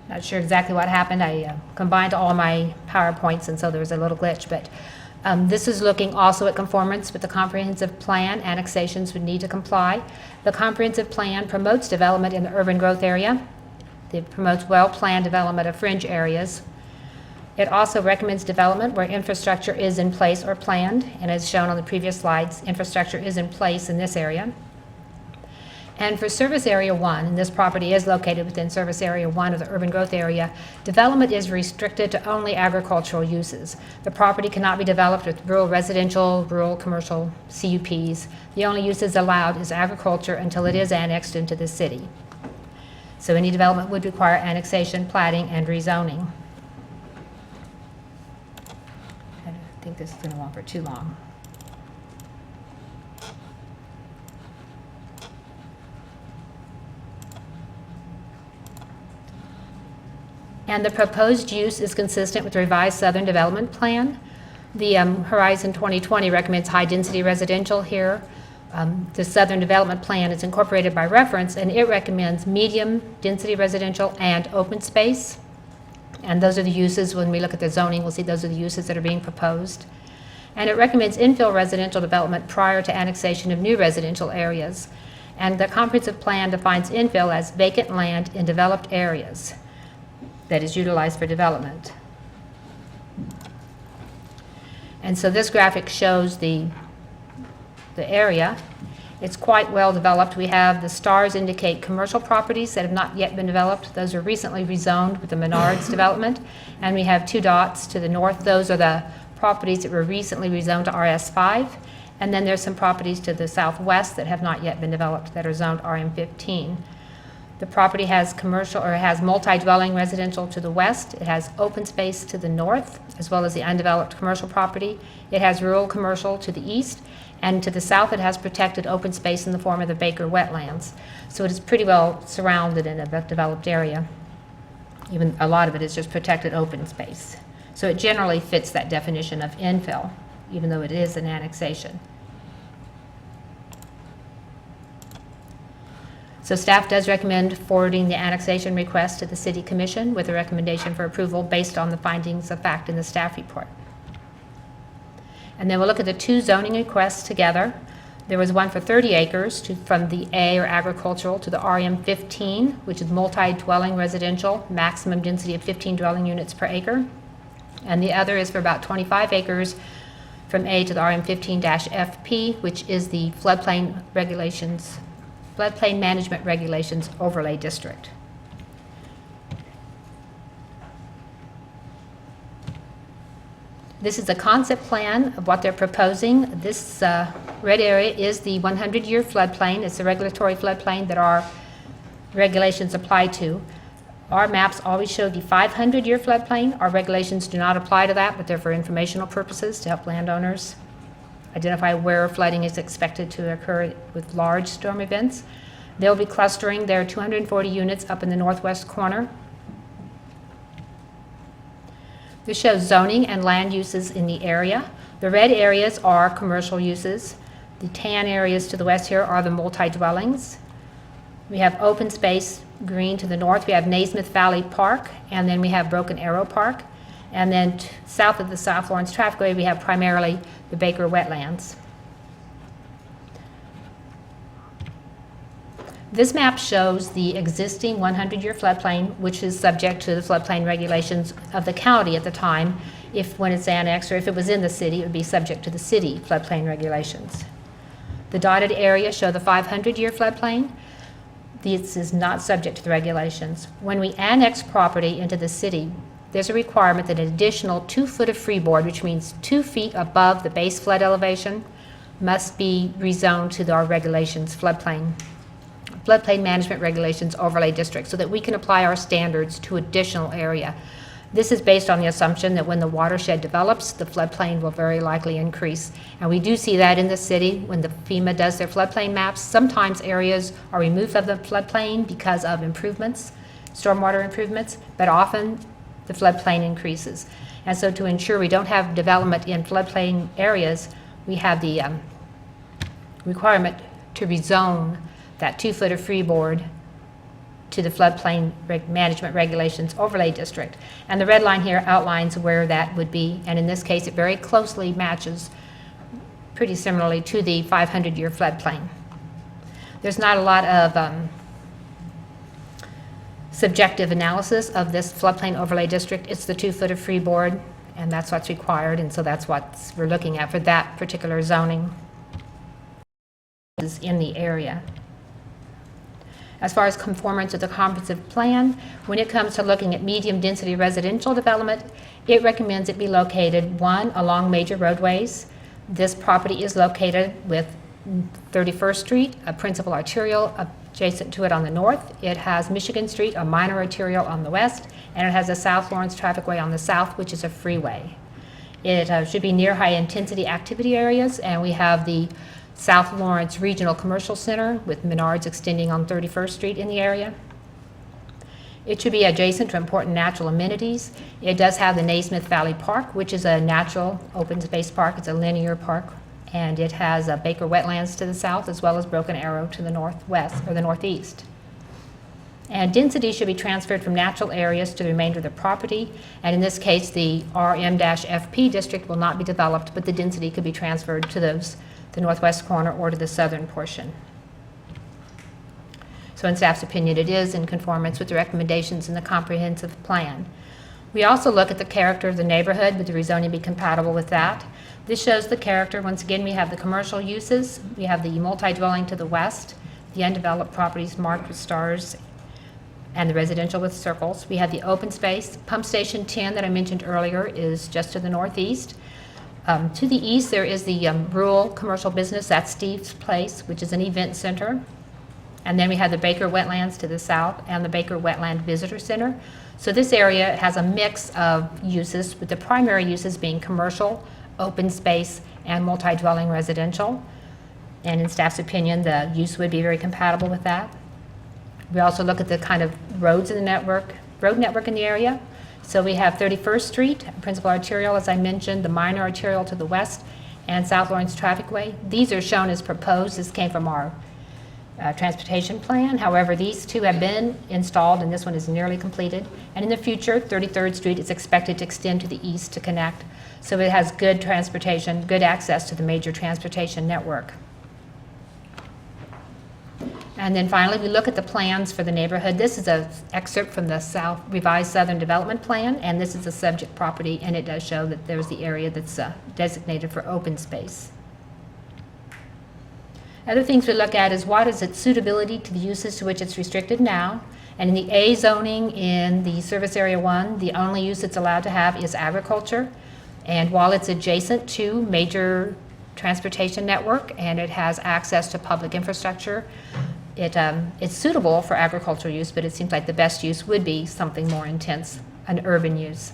Not sure exactly what happened. I combined all my PowerPoints, and so there was a little glitch. But this is looking also at conformance with the comprehensive plan. Annexations would need to comply. The comprehensive plan promotes development in the urban growth area. It promotes well-planned development of fringe areas. It also recommends development where infrastructure is in place or planned. And as shown on the previous slides, infrastructure is in place in this area. And for Service Area 1, and this property is located within Service Area 1 of the urban growth area, development is restricted to only agricultural uses. The property cannot be developed with rural residential, rural commercial CUPs. The only uses allowed is agriculture until it is annexed into the city. So any development would require annexation, platting, and rezoning. this is going to go on for too long. And the proposed use is consistent with the revised Southern Development Plan. The Horizon 2020 recommends high-density residential here. The Southern Development Plan is incorporated by reference, and it recommends medium-density residential and open space. And those are the uses, when we look at the zoning, we'll see those are the uses that are being proposed. And it recommends infill residential development prior to annexation of new residential areas. And the comprehensive plan defines infill as vacant land in developed areas that is utilized for development. And so this graphic shows the area. It's quite well developed. We have the stars indicate commercial properties that have not yet been developed. Those are recently rezoned with the Menards development. And we have 2 dots to the north. Those are the properties that were recently rezoned to RS5. And then there's some properties to the southwest that have not yet been developed that are zoned RM15. The property has commercial, or has multi-dwelling residential to the west. It has open space to the north, as well as the undeveloped commercial property. It has rural commercial to the east, and to the south it has protected open space in the form of the Baker wetlands. So it is pretty well surrounded in a developed area. Even a lot of it is just protected open space. So it generally fits that definition of infill, even though it is an annexation. So staff does recommend forwarding the annexation request to the City Commission with a recommendation for approval based on the findings of fact in the staff report. And then we'll look at the 2 zoning requests together. There was one for 30 acres from the A, or agricultural, to the RM15, which is multi-dwelling residential, maximum density of 15 dwelling units per acre. And the other is for about 25 acres from A to the RM15-FP, which is the floodplain management regulations overlay district. This is a concept plan of what they're proposing. This red area is the 100-year floodplain. It's the regulatory floodplain that our regulations apply to. Our maps always show the 500-year floodplain. Our regulations do not apply to that, but they're for informational purposes to help landowners identify where flooding is expected to occur with large storm events. They'll be clustering their 240 units up in the northwest corner. This shows zoning and land uses in the area. The red areas are commercial uses. The tan areas to the west here are the multi-dwellings. We have open space, green to the north. We have Naismith Valley Park, and then we have Broken Arrow Park. And then south of the South Lawrence Trafficway, we have primarily the Baker wetlands. This map shows the existing 100-year floodplain, which is subject to the floodplain regulations of the county at the time. When it's annexed, or if it was in the city, it would be subject to the city floodplain regulations. The dotted areas show the 500-year floodplain. This is not subject to the regulations. When we annex property into the city, there's a requirement that an additional 2 foot of freeboard, which means 2 feet above the base flood elevation, must be rezoned to our regulations, floodplain management regulations overlay district, so that we can apply our standards to additional area. This is based on the assumption that when the watershed develops, the floodplain will very likely increase. And we do see that in the city when the FEMA does their floodplain maps. Sometimes areas are removed from the floodplain because of improvements, stormwater improvements, but often the floodplain increases. And so to ensure we don't have development in floodplain areas, we have the requirement to rezone that 2 foot of freeboard to the floodplain management regulations overlay district. And the red line here outlines where that would be, and in this case it very closely matches pretty similarly to the 500-year floodplain. There's not a lot of subjective analysis of this floodplain overlay district. It's the 2 foot of freeboard, and that's what's required, and so that's what we're looking at for that particular zoning is in the area. As far as conformance with the comprehensive plan, when it comes to looking at medium density residential development, it recommends it be located, 1, along major roadways. This property is located with 31st Street, a principal arterial adjacent to it on the north. It has Michigan Street, a minor arterial on the west, and it has a South Lawrence Trafficway on the south, which is a freeway. It should be near high-intensity activity areas, and we have the South Lawrence Regional Commercial Center with Menards extending on 31st Street in the area. It should be adjacent to important natural amenities. It does have the Naismith Valley Park, which is a natural open space park. It's a linear park, and it has Baker Wetlands to the south as well as Broken Arrow to the northwest or the northeast. And density should be transferred from natural areas to the remainder of the property. And in this case, the RM-FP district will not be developed, but the density could be transferred to the northwest corner or to the southern portion. So in staff's opinion, it is in conformance with the recommendations in the comprehensive plan. We also look at the character of the neighborhood. Would the rezoning be compatible with that? This shows the character. Once again, we have the commercial uses. We have the multi-dwelling to the west, the undeveloped properties marked with stars, and the residential with circles. We have the open space. Pump Station 10 that I mentioned earlier is just to the northeast. To the east, there is the rural commercial business. That's Steve's Place, which is an event center. And then we have the Baker Wetlands to the south and the Baker Wetland Visitor Center. So this area has a mix of uses, with the primary uses being commercial, open space, and multi-dwelling residential. And in staff's opinion, the use would be very compatible with that. We also look at the kind of roads in the network, road network in the area. So we have 31st Street, principal arterial, as I mentioned, the minor arterial to the west, and South Lawrence Trafficway. These are shown as proposed. This came from our transportation plan. However, these two have been installed, and this one is nearly completed. And in the future, 33rd Street is expected to extend to the east to connect. So it has good transportation, good access to the major transportation network. And then finally, we look at the plans for the neighborhood. This is an excerpt from the revised Southern Development Plan, and this is the subject property, and it does show that there's the area that's designated for open space. Other things we look at is what is its suitability to the uses to which it's restricted now. And in the A zoning in the Service Area 1, the only use it's allowed to have is agriculture. And while it's adjacent to major transportation network and it has access to public infrastructure, it's suitable for agricultural use, but it seems like the best use would be something more intense, an urban use.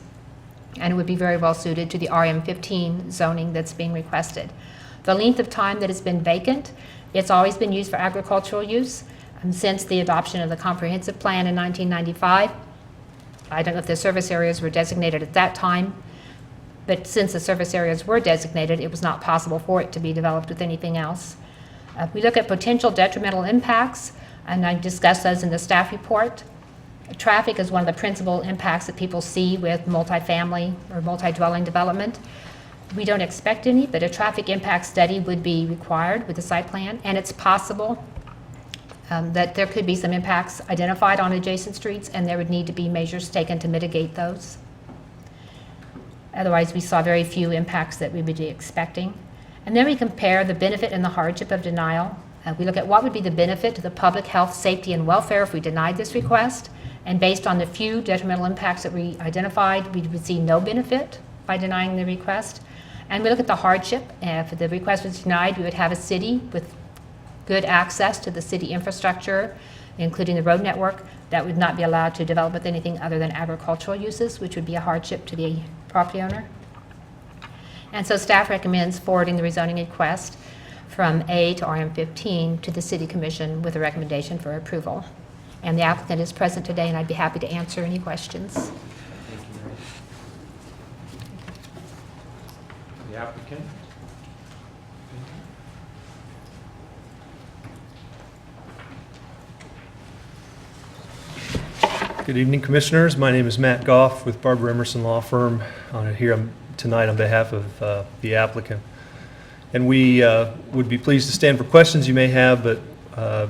And it would be very well suited to the RM15 zoning that's being requested. The length of time that it's been vacant, it's always been used for agricultural use since the adoption of the comprehensive plan in 1995. I don't know if the service areas were designated at that time, but since the service areas were designated, it was not possible for it to be developed with anything else. We look at potential detrimental impacts, and I discussed those in the staff report. Traffic is one of the principal impacts that people see with multifamily or multi-dwelling development. We don't expect any, but a traffic impact study would be required with the site plan, and it's possible that there could be some impacts identified on adjacent streets, and there would need to be measures taken to mitigate those. Otherwise, we saw very few impacts that we would be expecting. And then we compare the benefit and the hardship of denial. We look at what would be the benefit to the public health, safety, and welfare if we denied this request. And based on the few detrimental impacts that we identified, we would see no benefit by denying the request. And we look at the hardship. If the request was denied, we would have a city with good access to the city infrastructure, including the road network, that would not be allowed to develop with anything other than agricultural uses, which would be a hardship to the property owner. And so staff recommends forwarding the rezoning request from A to RM15 to the City Commission with a recommendation for approval. And the applicant is present today, and I'd be happy to answer any questions. The applicant? Good evening, Commissioners. My name is Matt Goff with Barber Emerson Law Firm. Here tonight on behalf of the applicant. And we would be pleased to stand for questions you may have, but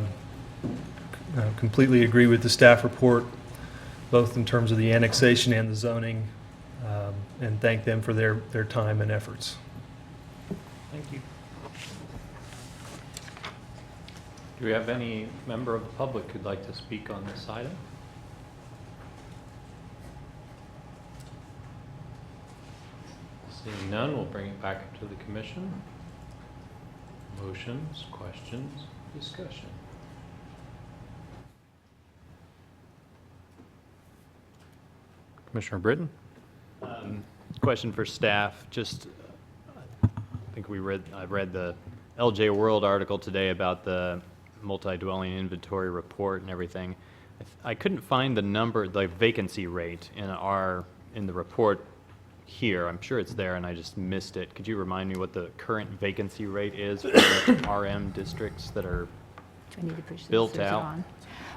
completely agree with the staff report, both in terms of the annexation and the zoning, and thank them for their time and efforts. Thank you. Do we have any member of the public who'd like to speak on this item? Seeing none, we'll bring it back up to the commission. Motions, questions, discussion. Commissioner Britton? question for staff. Just, I think I've read the LJ World article today about the multi-dwelling inventory report and everything. I couldn't find the number, the vacancy rate in the report here. I'm sure it's there and I just missed it. Could you remind me what the current vacancy rate is for the RM districts that are Do I need to push this? built Or is it out? on?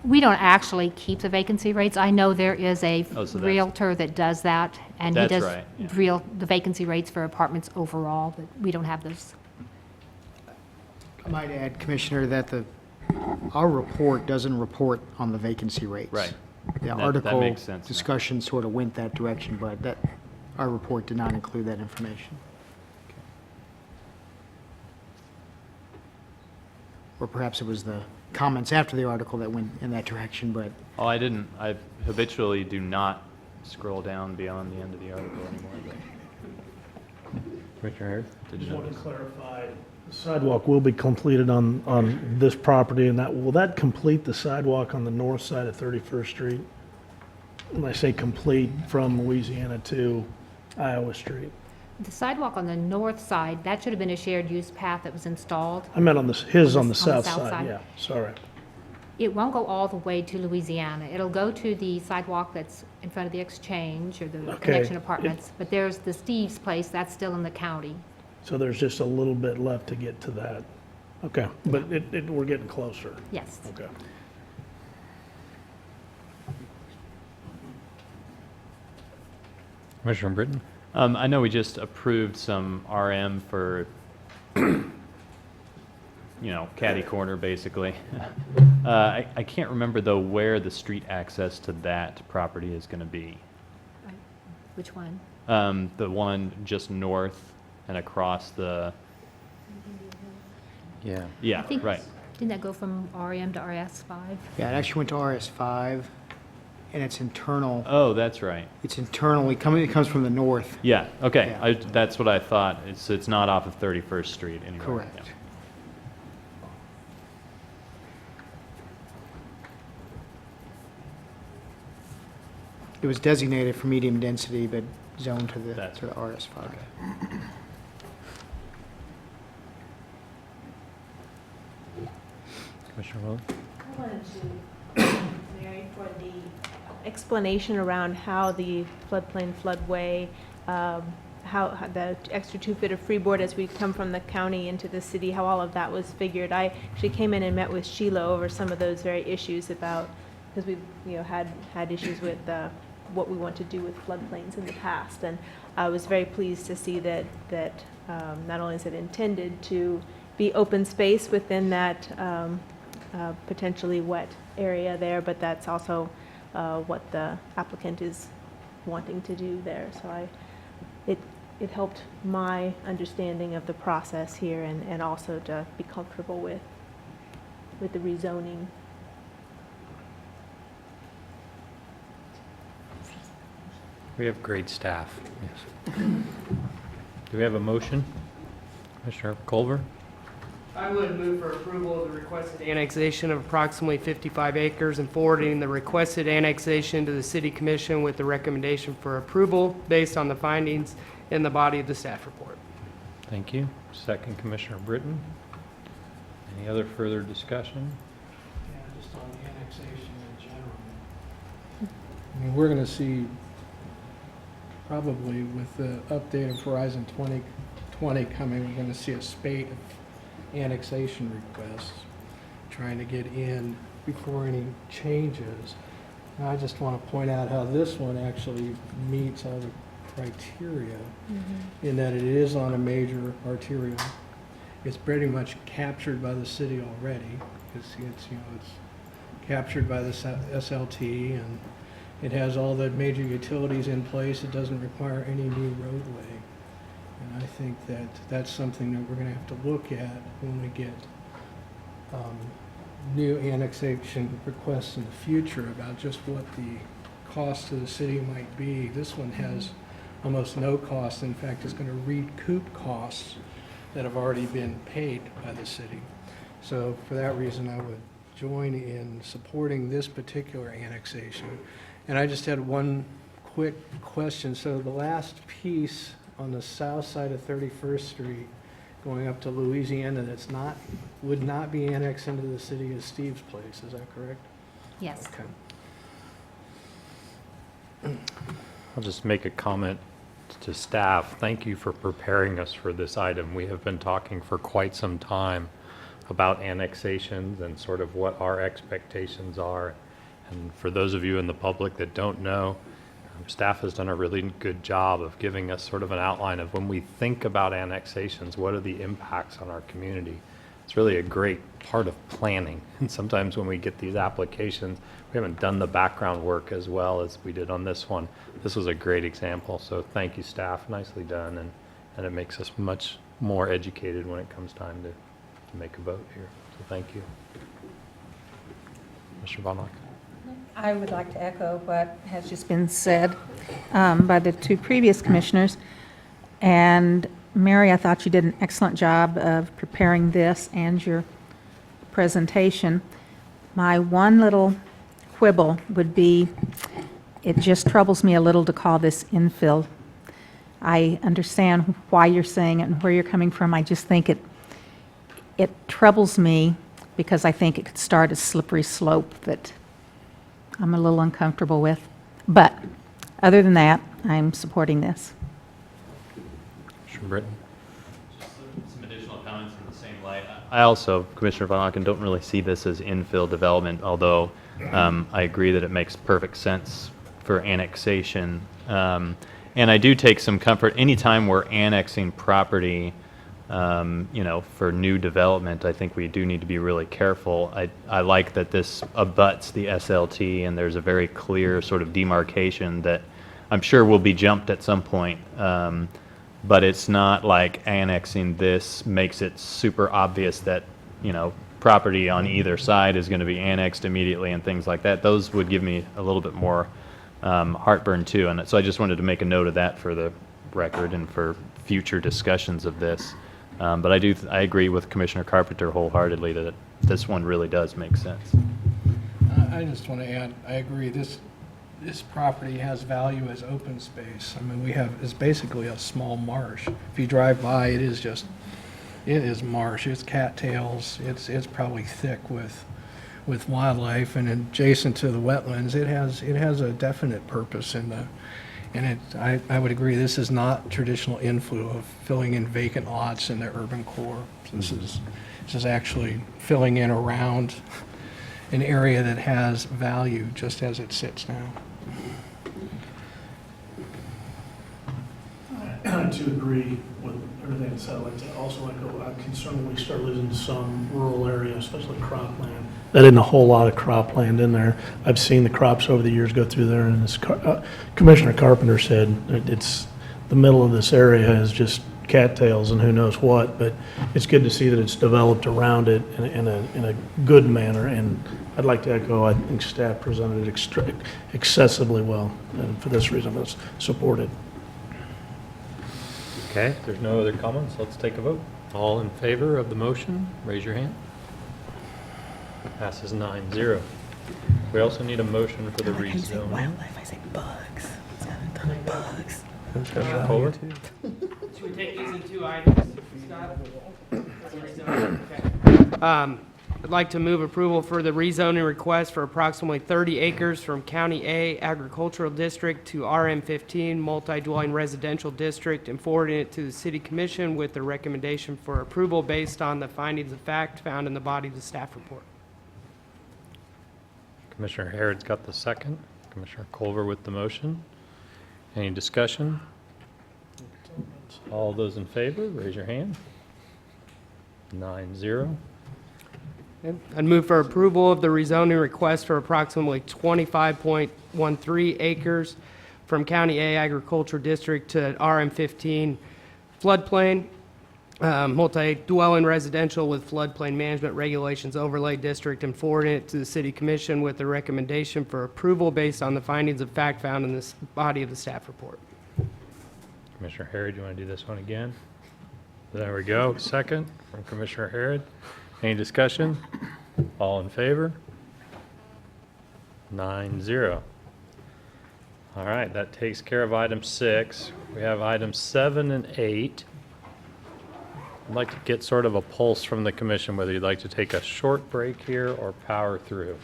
We don't actually keep the vacancy rates. I know there is a Oh, so that's- realtor that does that, and he That's does right, yeah. the vacancy rates for apartments overall, but we don't have those. I might add, Commissioner, that our report doesn't report on the vacancy rates. Right. The That article makes sense now. discussion sort of went that direction, but our report did not include that information. Or perhaps it was the comments after the article that went in that direction, but Oh, I habitually do not scroll down beyond the end of the article anymore, but. Commissioner Harris? Did you Just want notice? to clarify, the sidewalk will be completed on this property, and will that complete the sidewalk on the north side of 31st Street? When I say complete, from Louisiana to Iowa Street. The sidewalk on the north side, that should have been a shared use path that was installed. I meant on the south side, yeah, sorry. It won't go all the way to Louisiana. It'll go to the sidewalk that's in front of the Exchange or the Okay. Connection Apartments, but there's the Steve's place, that's still in the county. So there's just a little bit left to get to that. Okay, but we're getting closer. Yes. Okay. Commissioner Britton? I know we just approved some RM for, catty corner, basically. I can't remember, though, where the street access to that property is going to be. Which one? The one just north and across the... yeah. Yeah, I think- right. Didn't that go from REM to RS5? Yeah, it actually went to RS5, and it's internal. Oh, that's right. It's internally coming. It comes from the north. Yeah, okay. Yeah. That's what I thought. It's not off of 31st Street anymore. Correct. Yeah. It was designated for medium density, but zoned to the That's RS5. Commissioner Willis? I wanted to, Mary, for the explanation around how the floodplain floodway, how the extra 2 feet of freeboard as we come from the county into the city, how all of that was figured. I actually came in and met with Sheila over some of those very issues about, because we've had issues with what we want to do with floodplains in the past. And I was very pleased to see that not only is it intended to be open space within that potentially wet area there, but that's also what the applicant is wanting to do there. So it helped my understanding of the process here and also to be comfortable with the rezoning. We have great staff. Do we have a motion? Commissioner Culver? I would move for approval of the requested annexation of approximately 55 acres and forwarding the requested annexation to the City Commission with the recommendation for approval based on the findings in the body of the staff report. Thank you. Second, Commissioner Britton. Any other further discussion? Yeah, just on annexation in general. I mean, we're going to see, probably with the update of Horizon 2020 coming, we're going to see a spate of annexation requests, trying to get in before any changes. And I just want to point out how this one actually meets all the criteria in that it is on a major arterial. It's pretty much captured by the city already. It's captured by the SLT, and it has all the major utilities in place. It doesn't require any new roadway. And I think that that's something that we're going to have to look at when we get new annexation requests in the future about just what the cost to the city might be. This one has almost no cost. In fact, it's going to recoup costs that have already been paid by the city. So for that reason, I would join in supporting this particular annexation. And I just had one quick question. So the last piece on the south side of 31st Street going up to Louisiana that's not, would not be annexed into the city is Steve's place, is that correct? Yes. Okay. I'll just make a comment to staff. Thank you for preparing us for this item. We have been talking for quite some time about annexations and sort of what our expectations are. And for those of you in the public that don't know, staff has done a really good job of giving us sort of an outline of when we think about annexations, what are the impacts on our community. It's really a great part of planning. And sometimes when we get these applications, we haven't done the background work as well as we did on this one. This was a great example. So thank you, staff. Nicely done. And it makes us much more educated when it comes time to make a vote here. So thank you. Mr. Von Lock. I would like to echo what has just been said by the two previous commissioners. And Mary, I thought you did an excellent job of preparing this and your presentation. My one little quibble would be, it just troubles me a little to call this infill. I understand why you're saying it and where you're coming from. I just think it troubles me because I think it could start a slippery slope that I'm a little uncomfortable with. But other than that, I'm supporting this. Mr. Britton. Some additional comments in the same light. I also, Commissioner Von Auken, don't really see this as infill development, although I agree that it makes perfect sense for annexation. And I do take some comfort anytime we're annexing property, for new development. I think we do need to be really careful. I like that this abuts the SLT and there's a very clear sort of demarcation that I'm sure will be jumped at some point. But it's not like annexing this makes it super obvious that, property on either side is going to be annexed immediately and things like that. Those would give me a little bit more heartburn too. And so I just wanted to make a note of that for the record and for future discussions of this. But I agree with Commissioner Carpenter wholeheartedly that this one really does make sense. I just want to add, I agree, this property has value as open space. I mean, it's basically a small marsh. If you drive by, it is marsh, it's cattails, it's probably thick with wildlife, and adjacent to the wetlands, it has a definite purpose I would agree, this is not traditional inflow of filling in vacant lots in the urban core. This is actually filling in around an area that has value just as it sits now. I too agree with everything that's said. I'd like to also echo a concern when we start losing some rural area, especially cropland. That isn't a whole lot of cropland in there. I've seen the crops over the years go through there, and as Commissioner Carpenter said, it's the middle of this area is just cattails and who knows what, but it's good to see that it's developed around it in a good manner, and I'd like to echo, I think staff presented it excessively well, and for this reason, it's supported. Okay, if there's no other comments, let's take a vote. All in favor of the motion, raise your hand. Passes 9-0. We also need a motion for the rezone. Wildlife, I say bugs. It's got a ton of bugs. Commissioner Kohler? Should we take these in two items, Scott? Okay. I'd like to move approval for the rezoning request for approximately 30 acres from County A Agricultural District to RM15 Multi-Dwelling Residential District and forwarding it to the City Commission with the recommendation for approval based on the findings of fact found in the body of the staff report. Commissioner Harrod's got the second. Commissioner Culver with the motion. Any discussion? All those in favor, raise your hand. 9-0. I'd move for approval of the rezoning request for approximately 25.13 acres from County A Agriculture District to RM15 floodplain, multi-dwelling residential with floodplain management regulations overlay district, and forwarding it to the City Commission with the recommendation for approval based on the findings of fact found in this body of the staff report. Commissioner Harrod, you want to do this one again? There we go. Second from Commissioner Harrod. Any discussion? All in favor? 9-0. All right, that takes care of item 6. We have items 7 and 8. I'd like to get sort of a pulse from the commission, whether you'd like to take a short break here or power through.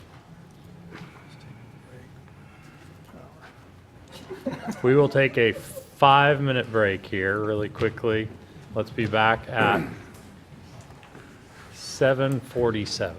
We will take a 5-minute break here really quickly. Let's be back at 7:47.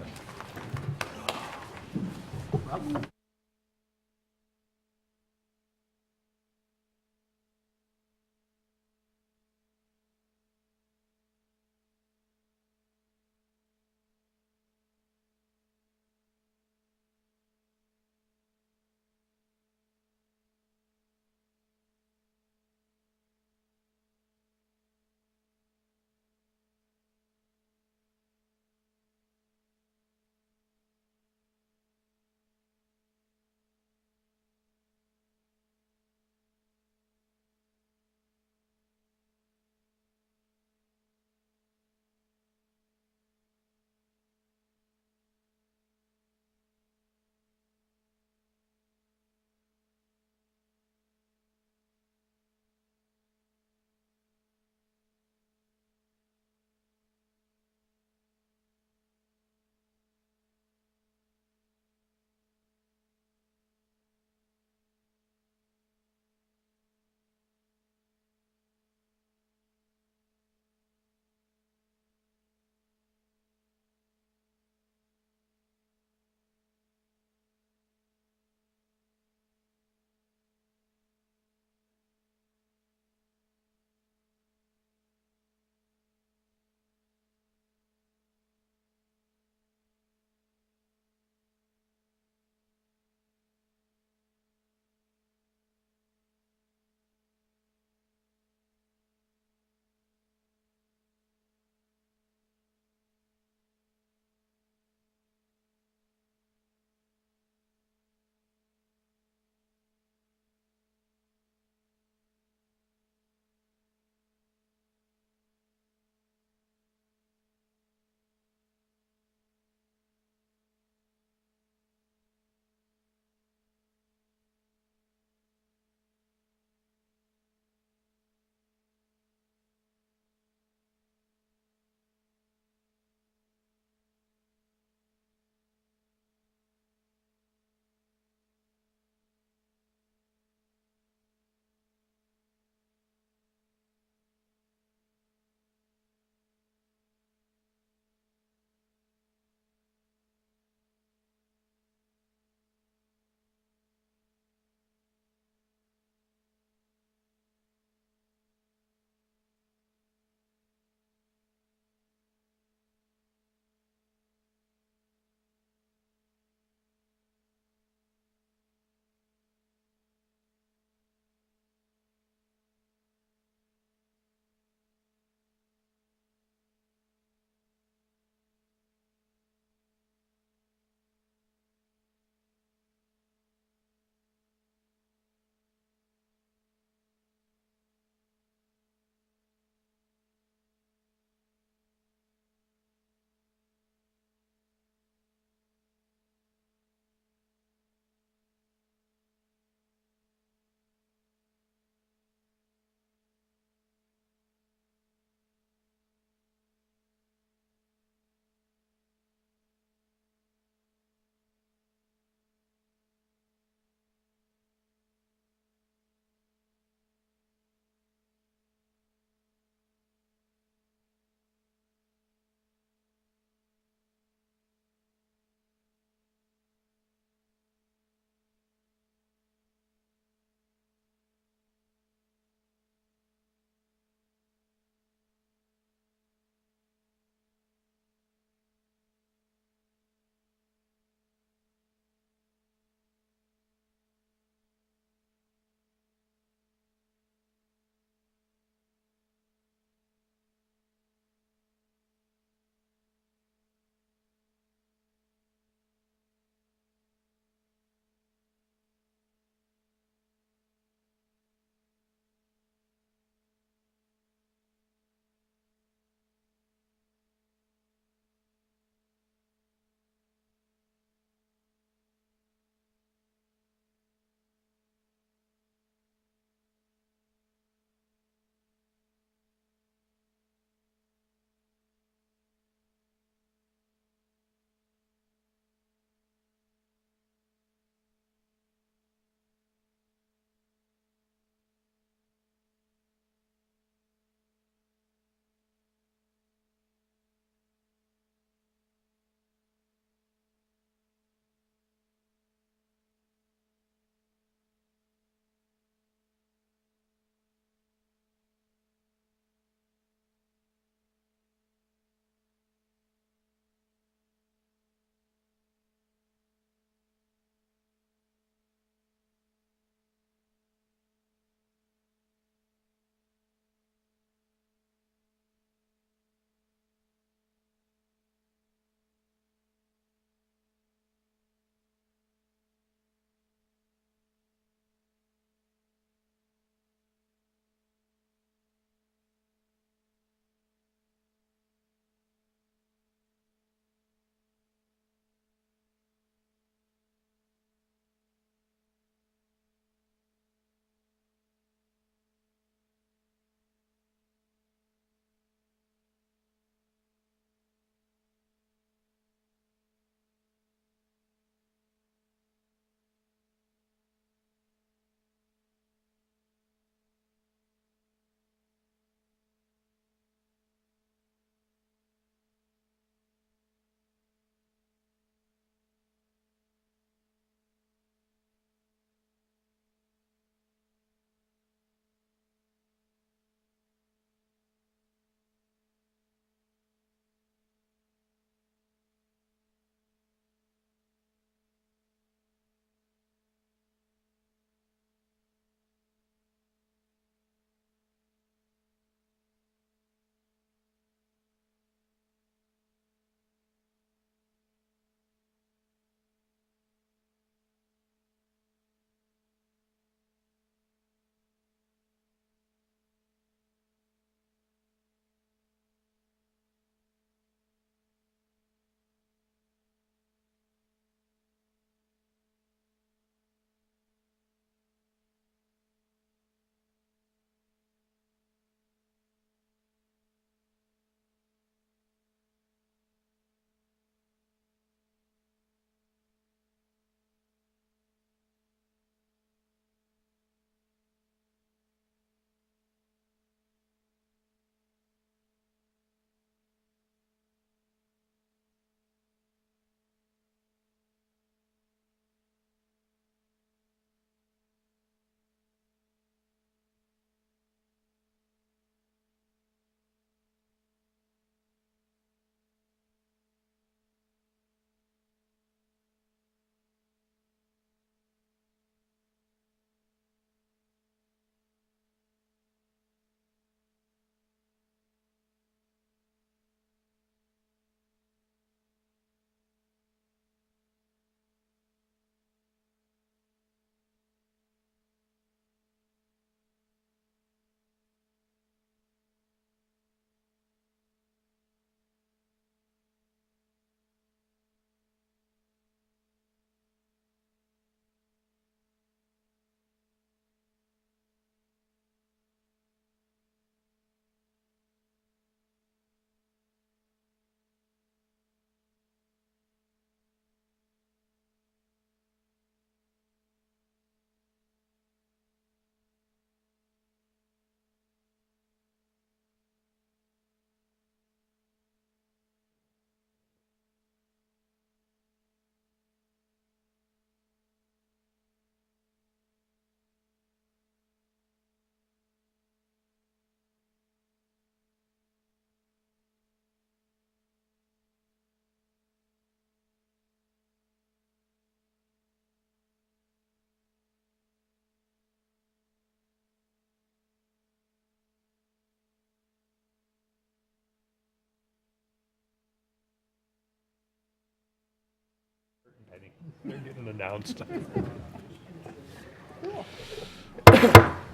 They're getting announced.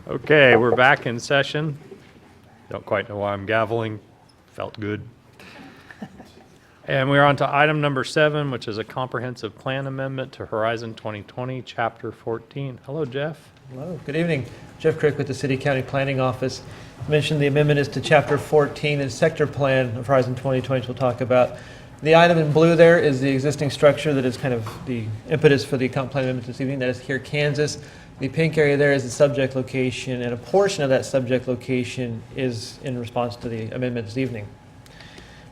Okay, we're back in session. Don't quite know why I'm gaveling. Felt good. And we're on to item number 7, which is a comprehensive plan amendment to Horizon 2020, Chapter 14. Hello, Jeff. Hello, good evening. Jeff Crick with the City County Planning Office. I mentioned the amendment is to Chapter 14 and Sector Plan of Horizon 2020, which we'll talk about. The item in blue there is the existing structure that is kind of the impetus for the comp plan amendment this evening. That is here, Kansas. The pink area there is the subject location, and a portion of that subject location is in response to the amendment this evening.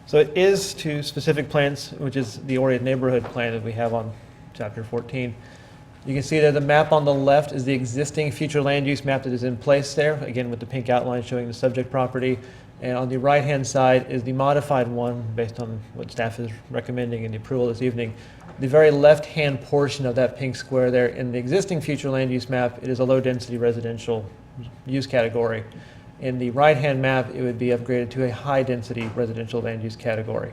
So it is to specific plans, which is the oriented neighborhood plan that we have on Chapter 14. You can see there the map on the left is the existing future land use map that is in place there, again with the pink outline showing the subject property. And on the right-hand side is the modified one based on what staff is recommending in the approval this evening. The very left-hand portion of that pink square there, in the existing future land use map, it is a low-density residential use category. In the right-hand map, it would be upgraded to a high-density residential land use category.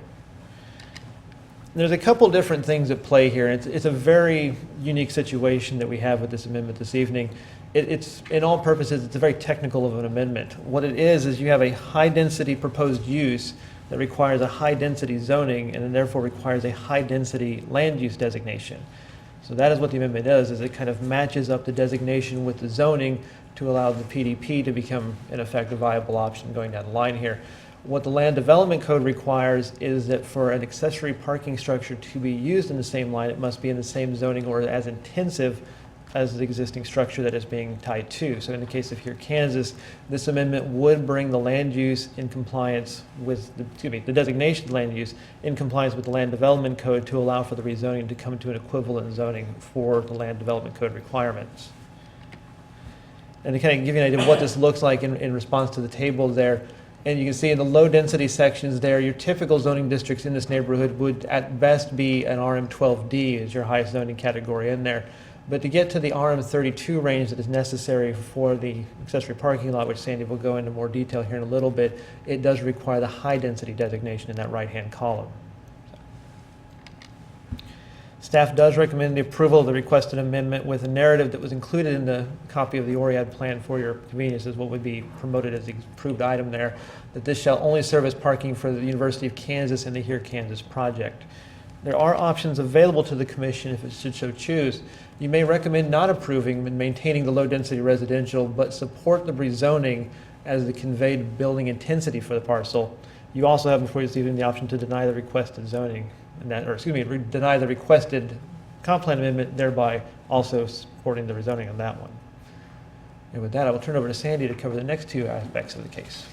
There's a couple different things at play here. It's a very unique situation that we have with this amendment this evening. It's, in all purposes, it's a very technical of an amendment. What it is you have a high-density proposed use that requires a high-density zoning and then therefore requires a high-density land use designation. So that is what the amendment does, is it kind of matches up the designation with the zoning to allow the PDP to become, in effect, a viable option going down the line here. What the Land Development Code requires is that for an accessory parking structure to be used in the same line, it must be in the same zoning or as intensive as the existing structure that is being tied to. So in the case of here, Kansas, this amendment would bring the land use in compliance with, the designation of land use in compliance with the Land Development Code to allow for the rezoning to come to an equivalent zoning for the Land Development Code requirements. And to kind of give you an idea of what this looks like in response to the table there, and you can see in the low density sections there, your typical zoning districts in this neighborhood would at best be an RM12D as your highest zoning category in there. But to get to the RM32 range that is necessary for the accessory parking lot, which Sandy will go into more detail here in a little bit, it does require the high density designation in that right-hand column. Staff does recommend the approval of the requested amendment with a narrative that was included in the copy of the ORIAD plan for your convenience as what would be promoted as the approved item there, that this shall only serve as parking for the University of Kansas and the Here Kansas project. There are options available to the Commission if it should so choose. You may recommend not approving and maintaining the low-density residential, but support the rezoning as the conveyed building intensity for the parcel. You also have before you this evening the option to deny the requested zoning, and that, or excuse me, deny the requested comp plan amendment, thereby also supporting the rezoning on that one. And with that, I will turn over to Sandy to cover the next two aspects of the case.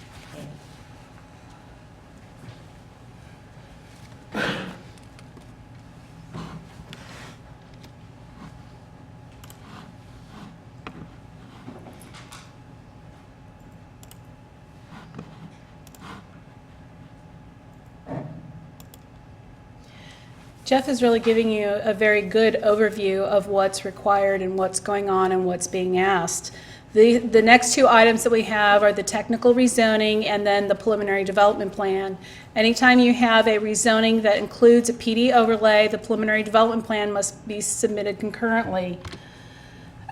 Jeff is really giving you a very good overview of what's required and what's going on and what's being asked. The next two items that we have are the technical rezoning and then the preliminary development plan. Anytime you have a rezoning that includes a PD overlay, the preliminary development plan must be submitted concurrently.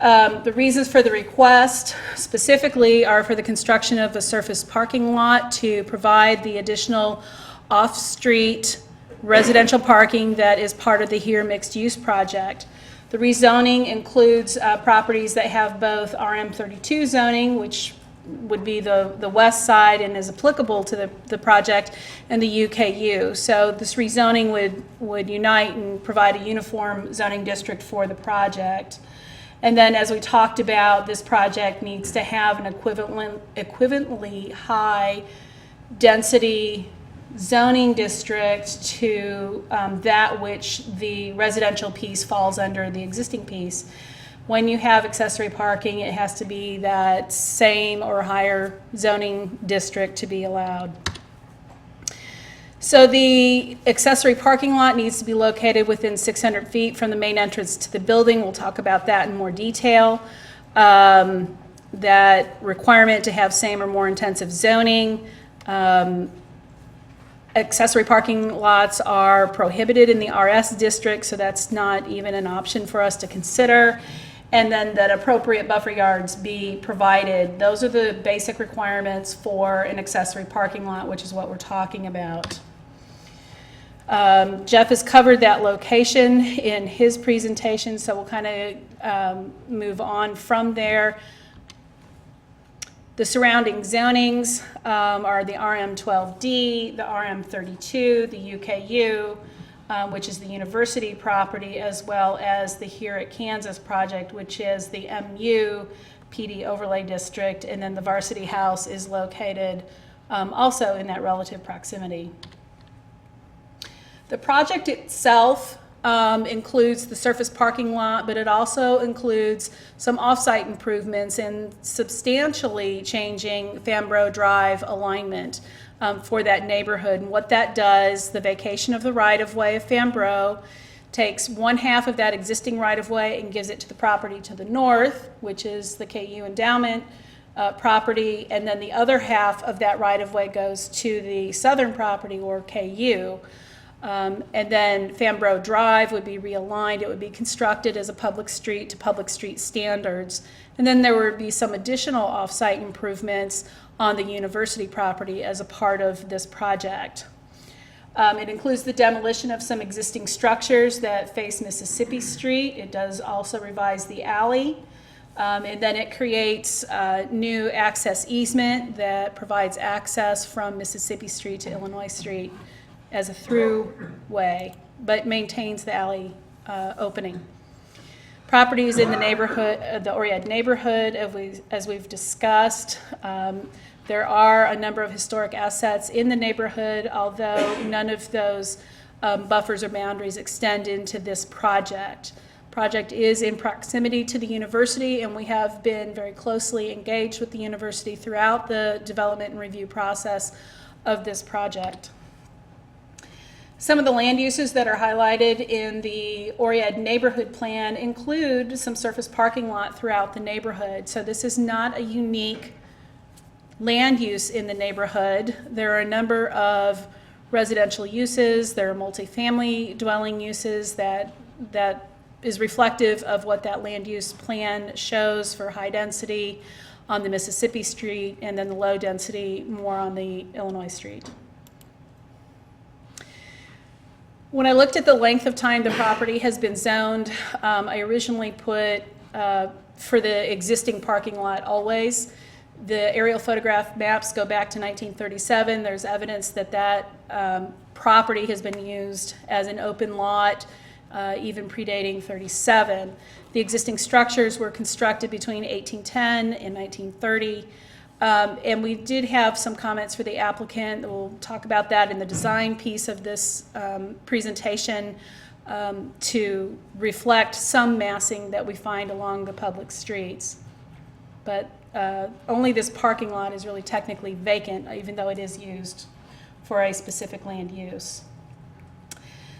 The reasons for the request specifically are for the construction of a surface parking lot to provide the additional off-street residential parking that is part of the Here Mixed Use project. The rezoning includes properties that have both RM32 zoning, which would be the west side and is applicable to the project, and the UKU. So this rezoning would unite and provide a uniform zoning district for the project. And then, as we talked about, this project needs to have an equivalently high density zoning district to that which the residential piece falls under the existing piece. When you have accessory parking, it has to be that same or higher zoning district to be allowed. So the accessory parking lot needs to be located within 600 feet from the main entrance to the building. We'll talk about that in more detail. That requirement to have same or more intensive zoning. Accessory parking lots are prohibited in the RS district, so that's not even an option for us to consider. And then that appropriate buffer yards be provided. Those are the basic requirements for an accessory parking lot, which is what we're talking about. Jeff has covered that location in his presentation, so we'll kind of move on from there. The surrounding zonings are the RM12D, the RM32, the UKU, which is the university property, as well as the Here at Kansas project, which is the MU PD overlay district, and then the Varsity House is located also in that relative proximity. The project itself includes the surface parking lot, but it also includes some off-site improvements and substantially changing Fambro Drive alignment for that neighborhood. And what that does, the vacation of the right-of-way of Fambro takes one half of that existing right-of-way and gives it to the property to the north, which is the KU endowment property, and then the other half of that right-of-way goes to the southern property, or KU. And then Fambro Drive would be realigned. It would be constructed as a public street to public street standards. And then there would be some additional off-site improvements on the university property as a part of this project. It includes the demolition of some existing structures that face Mississippi Street. It does also revise the alley. And then it creates new access easement that provides access from Mississippi Street to Illinois Street as a throughway, but maintains the alley opening. Properties in the neighborhood, the Oriad neighborhood, as we've discussed. There are a number of historic assets in the neighborhood, although none of those buffers or boundaries extend into this project. Project is in proximity to the university, and we have been very closely engaged with the university throughout the development and review process of this project. Some of the land uses that are highlighted in the Oriad neighborhood plan include some surface parking lot throughout the neighborhood. So this is not a unique land use in the neighborhood. There are a number of residential uses. There are multifamily dwelling uses that is reflective of what that land use plan shows for high density on the Mississippi Street, and then the low density more on the Illinois Street. When I looked at the length of time the property has been zoned, I originally put for the existing parking lot always. The aerial photograph maps go back to 1937. There's evidence that that property has been used as an open lot, even predating 37. The existing structures were constructed between 1810 and 1930. And we did have some comments for the applicant. We'll talk about that in the design piece of this presentation to reflect some massing that we find along the public streets. But only this parking lot is really technically vacant, even though it is used for a specific land use.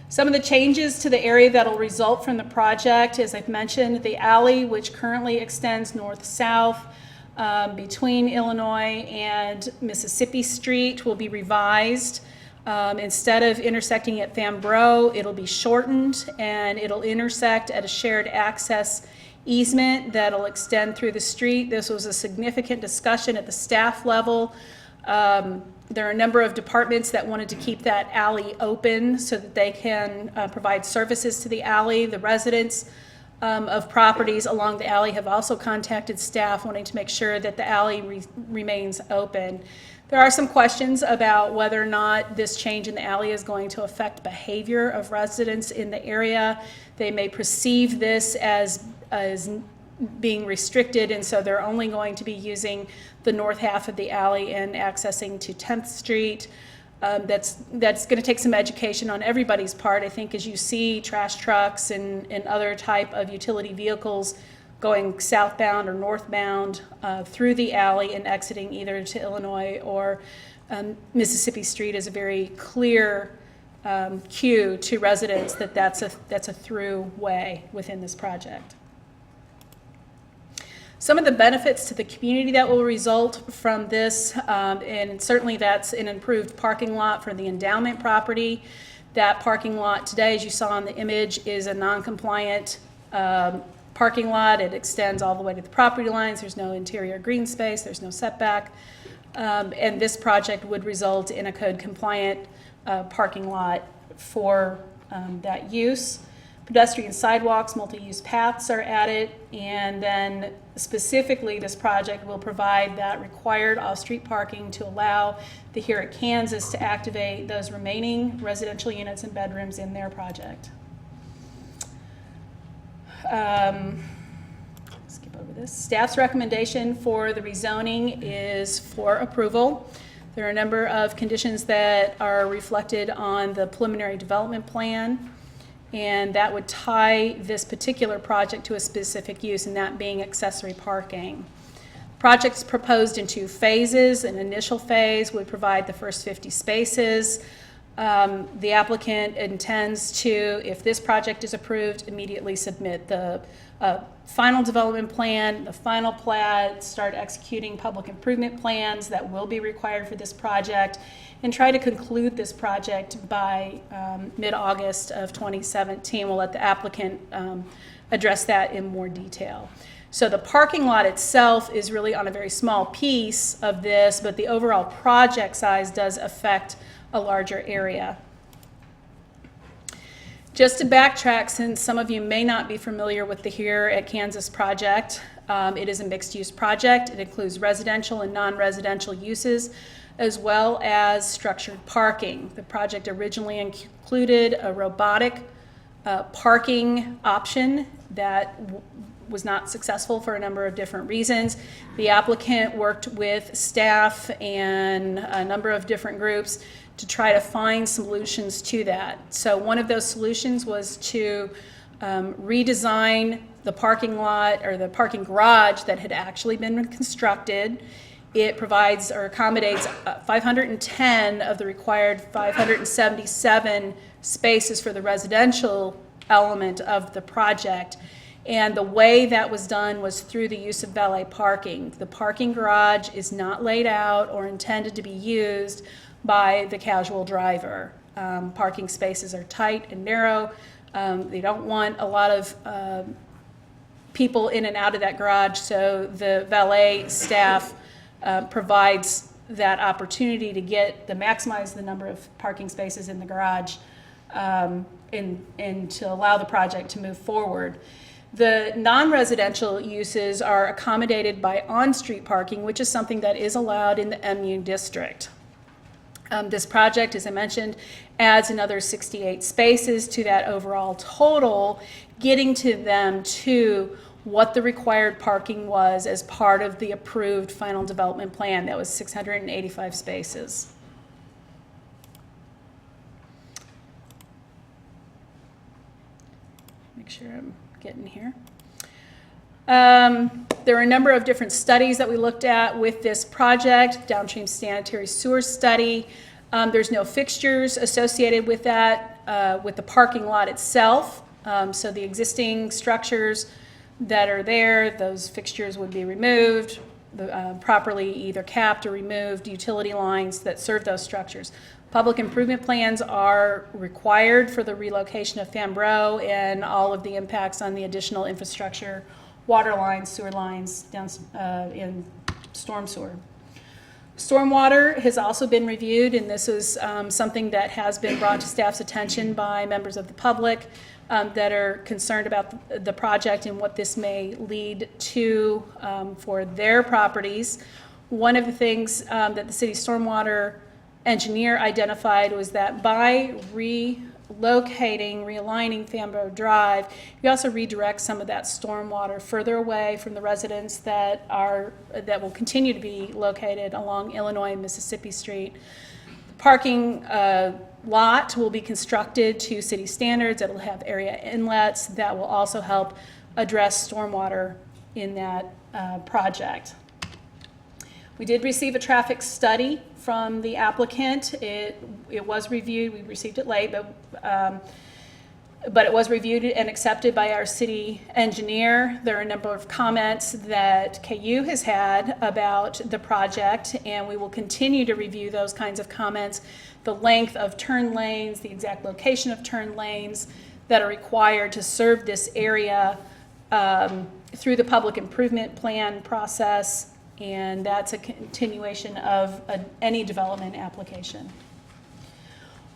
Some of the changes to the area that will result from the project, as I've mentioned, the alley, which currently extends north-south, between Illinois and Mississippi Street, will be revised. Instead of intersecting at Fambro, it'll be shortened, and it'll intersect at a shared access easement that'll extend through the street. This was a significant discussion at the staff level. There are a number of departments that wanted to keep that alley open so that they can provide services to the alley. The residents of properties along the alley have also contacted staff wanting to make sure that the alley remains open. There are some questions about whether or not this change in the alley is going to affect behavior of residents in the area. They may perceive this as being restricted, and so they're only going to be using the north half of the alley and accessing to 10th Street. That's going to take some education on everybody's part. I think as you see trash trucks and other type of utility vehicles going southbound or northbound through the alley and exiting either to Illinois or Mississippi Street is a very clear cue to residents that that's a through way within this project. Some of the benefits to the community that will result from this, and certainly that's an improved parking lot for the endowment property. That parking lot today, as you saw in the image, is a non-compliant parking lot. It extends all the way to the property lines. There's no interior green space. There's no setback. And this project would result in a code-compliant parking lot for that use. Pedestrian sidewalks, multi-use paths are added, and then specifically this project will provide that required off-street parking to allow the Here at Kansas to activate those remaining residential units and bedrooms in their project. Skip over this. Staff's recommendation for the rezoning is for approval. There are a number of conditions that are reflected on the preliminary development plan, and that would tie this particular project to a specific use, and that being accessory parking. Project's proposed in 2 phases. An initial phase would provide the first 50 spaces. The applicant intends to, if this project is approved, immediately submit the final development plan, the final plat, start executing public improvement plans that will be required for this project, and try to conclude this project by mid-August of 2017. We'll let the applicant address that in more detail. So the parking lot itself is really on a very small piece of this, but the overall project size does affect a larger area. Just to backtrack, since some of you may not be familiar with the Here at Kansas project, it is a mixed-use project. It includes residential and non-residential uses, as well as structured parking. The project originally included a robotic parking option that was not successful for a number of different reasons. The applicant worked with staff and a number of different groups to try to find solutions to that. So one of those solutions was to redesign the parking lot or the parking garage that had actually been constructed. It provides or accommodates 510 of the required 577 spaces for the residential element of the project. And the way that was done was through the use of valet parking. The parking garage is not laid out or intended to be used by the casual driver. Parking spaces are tight and narrow. They don't want a lot of people in and out of that garage, so the valet staff provides that opportunity to maximize the number of parking spaces in the garage and to allow the project to move forward. The non-residential uses are accommodated by on-street parking, which is something that is allowed in the MU district. This project, as I mentioned, adds another 68 spaces to that overall total, getting to them to what the required parking was as part of the approved final development plan. That was 685 spaces. Make sure I'm getting here. There are a number of different studies that we looked at with this project. Downstream sanitary sewer study. There's no fixtures associated with that, with the parking lot itself. So the existing structures that are there, those fixtures would be removed, properly either capped or removed, utility lines that serve those structures. Public improvement plans are required for the relocation of Fambreau and all of the impacts on the additional infrastructure, water lines, sewer lines, down in storm sewer. Stormwater has also been reviewed, and this is something that has been brought to staff's attention by members of the public that are concerned about the project and what this may lead to for their properties. One of the things that the city stormwater engineer identified was that by realigning Fambreau Drive, you also redirect some of that stormwater further away from the residents that will continue to be located along Illinois and Mississippi Street. The parking lot will be constructed to city standards. It'll have area inlets that will also help address stormwater in that project. We did receive a traffic study from the applicant. It was reviewed. We received it late, but but it was reviewed and accepted by our city engineer. There are a number of comments that KU has had about the project, and we will continue to review those kinds of comments. The length of turn lanes, the exact location of turn lanes that are required to serve this area through the public improvement plan process, and that's a continuation of any development application.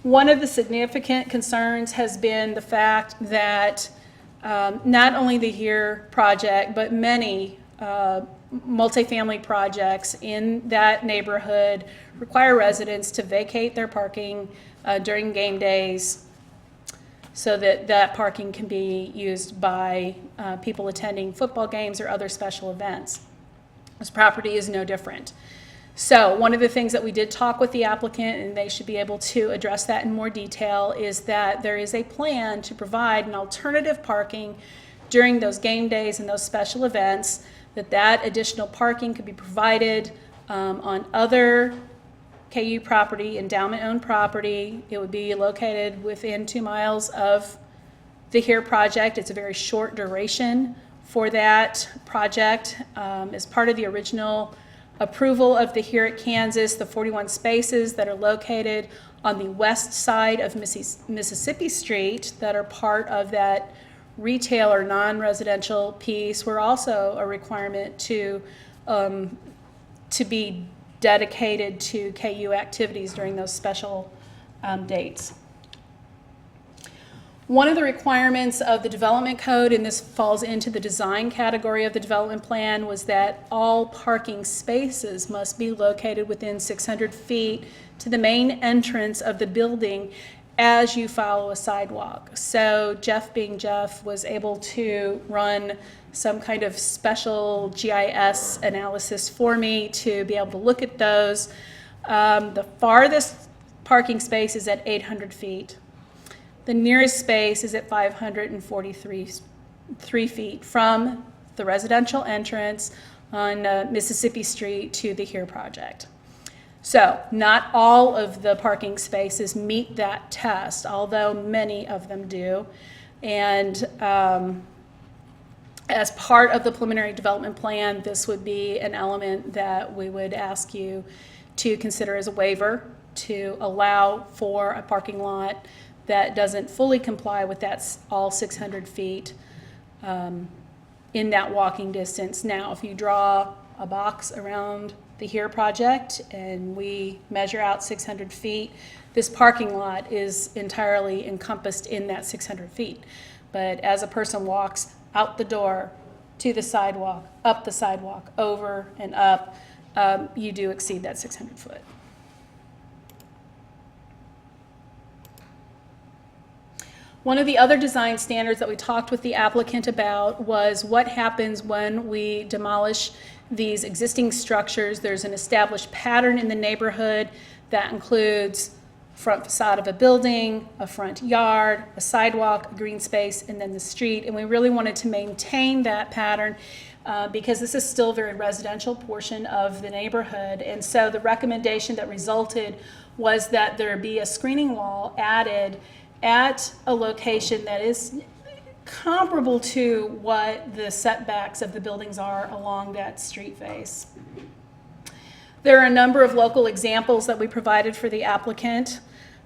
One of the significant concerns has been the fact that not only the HERE project, but many multifamily projects in that neighborhood require residents to vacate their parking during game days so that that parking can be used by people attending football games or other special events. This property is no different. So one of the things that we did talk with the applicant, and they should be able to address that in more detail, is that there is a plan to provide an alternative parking during those game days and those special events, that additional parking could be provided on other KU property, endowment-owned property. It would be located within 2 miles of the HERE project. It's a very short duration for that project. As part of the original approval of the HERE at Kansas, the 41 spaces that are located on the west side of Mississippi Street that are part of that retail or non-residential piece were also a requirement to be dedicated to KU activities during those special dates. One of the requirements of the development code, and this falls into the design category of the development plan, was that all parking spaces must be located within 600 feet to the main entrance of the building as you follow a sidewalk. So Jeff, being Jeff, was able to run some kind of special GIS analysis for me to be able to look at those. The farthest parking space is at 800 feet. The nearest space is at 543 feet from the residential entrance on Mississippi Street to the HERE project. So not all of the parking spaces meet that test, although many of them do. And as part of the preliminary development plan, this would be an element that we would ask you to consider as a waiver to allow for a parking lot that doesn't fully comply with that all 600 feet in that walking distance. Now, if you draw a box around the HERE project and we measure out 600 feet, this parking lot is entirely encompassed in that 600 feet. But as a person walks out the door, to the sidewalk, up the sidewalk, over and up, you do exceed that 600 foot. One of the other design standards that we talked with the applicant about was what happens when we demolish these existing structures. There's an established pattern in the neighborhood that includes front facade of a building, a front yard, a sidewalk, a green space, and then the street. And we really wanted to maintain that pattern because this is still a very residential portion of the neighborhood. And so the recommendation that resulted was that there be a screening wall added at a location that is comparable to what the setbacks of the buildings are along that street face. There are a number of local examples that we provided for the applicant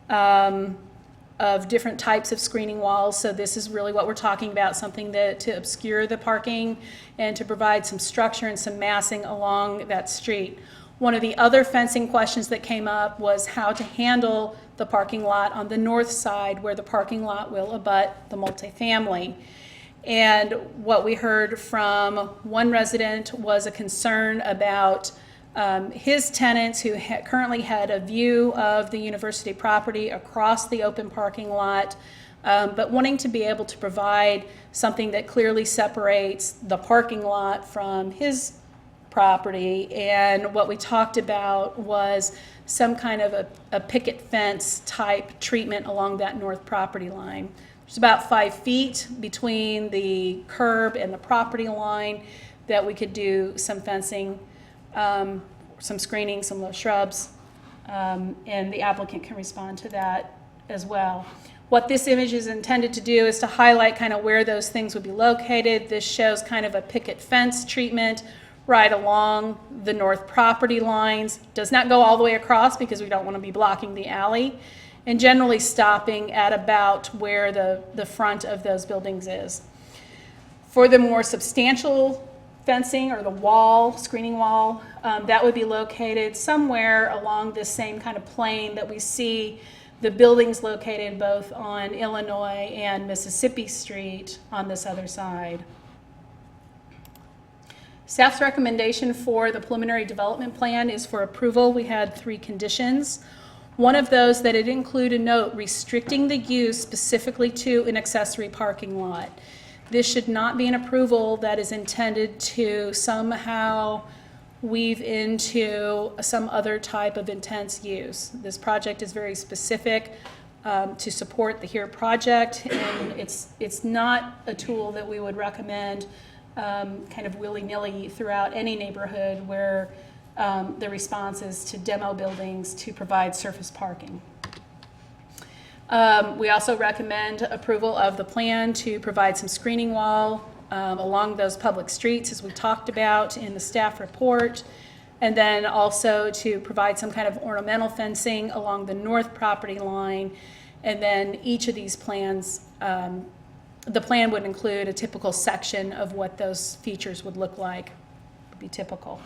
of different types of screening walls. So this is really what we're talking about, something that to obscure the parking and to provide some structure and some massing along that street. One of the other fencing questions that came up was how to handle the parking lot on the north side where the parking lot will abut the multifamily. And what we heard from one resident was a concern about his tenants who currently had a view of the university property across the open parking lot, but wanting to be able to provide something that clearly separates the parking lot from his property. And what we talked about was some kind of a picket fence type treatment along that north property line. There's about 5 feet between the curb and the property line that we could do some fencing, some screening, some low shrubs, and the applicant can respond to that as well. What this image is intended to do is to highlight kind of where those things would be located. This shows kind of a picket fence treatment right along the north property lines. Does not go all the way across because we don't want to be blocking the alley, and generally stopping at about where the front of those buildings is. For the more substantial fencing or the wall, screening wall, that would be located somewhere along this same kind of plane that we see the buildings located both on Illinois and Mississippi Street on this other side. Staff's recommendation for the preliminary development plan is for approval. We had 3 conditions. One of those that it include a note restricting the use specifically to an accessory parking lot. This should not be an approval that is intended to somehow weave into some other type of intense use. This project is very specific to support the HERE project, and it's not a tool that we would recommend kind of willy-nilly throughout any neighborhood where the response is to demo buildings to provide surface parking. We also recommend approval of the plan to provide some screening wall along those public streets, as we talked about in the staff report, and then also to provide some kind of ornamental fencing along the north property line. And then each of these plans, the plan would include a typical section of what those features would look like, would be typical.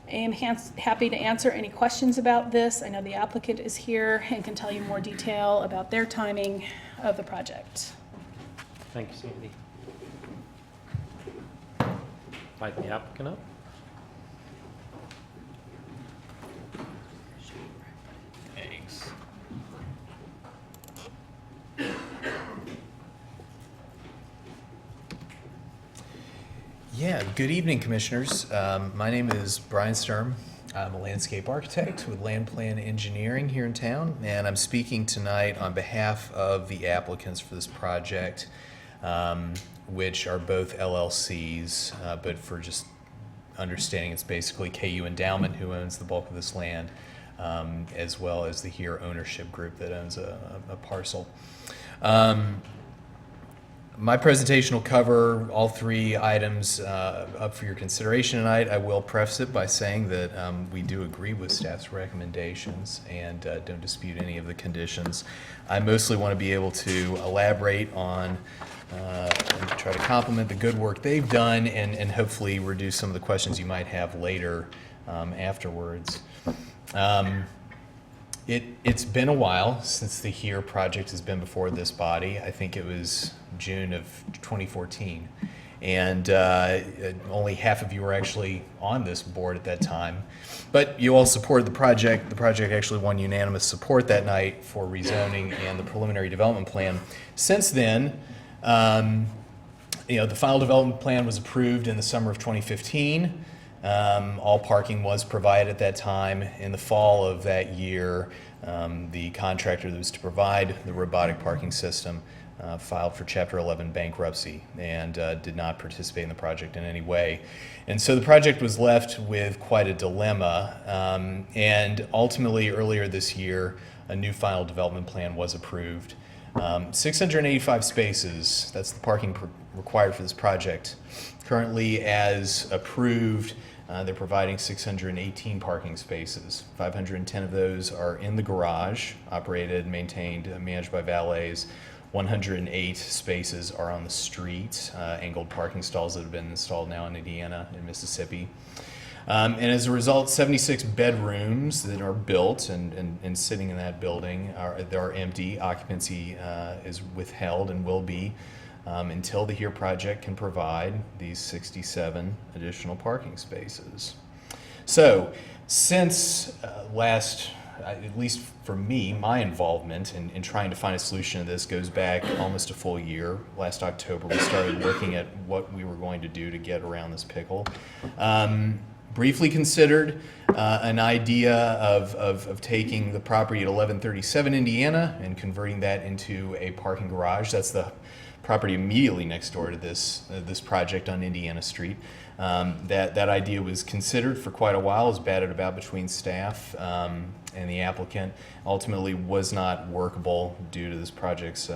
I am happy to answer any questions about this. I know the applicant is here and can tell you more detail about their timing of the project. Thank you, Sandy. Invite the applicant up. Thanks. Yeah, good evening, Commissioners. My name is Brian Sturm. I'm a landscape architect with Land Plan Engineering here in town, and I'm speaking tonight on behalf of the applicants for this project, which are both LLCs, but for just understanding, it's basically KU Endowment, who owns the bulk of this land, as well as the HERE ownership group that owns a parcel. My presentation will cover all 3 items up for your consideration tonight. I will preface it by saying that we do agree with staff's recommendations and don't dispute any of the conditions. I mostly want to be able to elaborate on and try to complement the good work they've done and hopefully reduce some of the questions you might have later afterwards. It's been a while since the HERE project has been before this body. I think it was June of 2014. And only half of you were actually on this board at that time. But you all supported the project. The project actually won unanimous support that night for rezoning and the preliminary development plan. Since then, the final development plan was approved in the summer of 2015. All parking was provided at that time. In the fall of that year, the contractor that was to provide the robotic parking system filed for Chapter 11 bankruptcy and did not participate in the project in any way. And so the project was left with quite a dilemma. And ultimately, earlier this year, a new final development plan was approved. 685 spaces, that's the parking required for this project. Currently, as approved, they're providing 618 parking spaces. 510 of those are in the garage, operated, maintained, managed by valets. 108 spaces are on the street, angled parking stalls that have been installed now in Indiana and Mississippi. And as a result, 76 bedrooms that are built and sitting in that building are empty. Occupancy is withheld and will be until the HERE project can provide these 67 additional parking spaces. So since at least for me, my involvement in trying to find a solution to this goes back almost a full year. Last October, we started looking at what we were going to do to get around this pickle. Briefly considered an idea of taking the property at 1137 Indiana and converting that into a parking garage. That's the property immediately next door to this project on Indiana Street. That idea was considered for quite a while, was batted about between staff and the applicant. Ultimately was not workable due to this project's,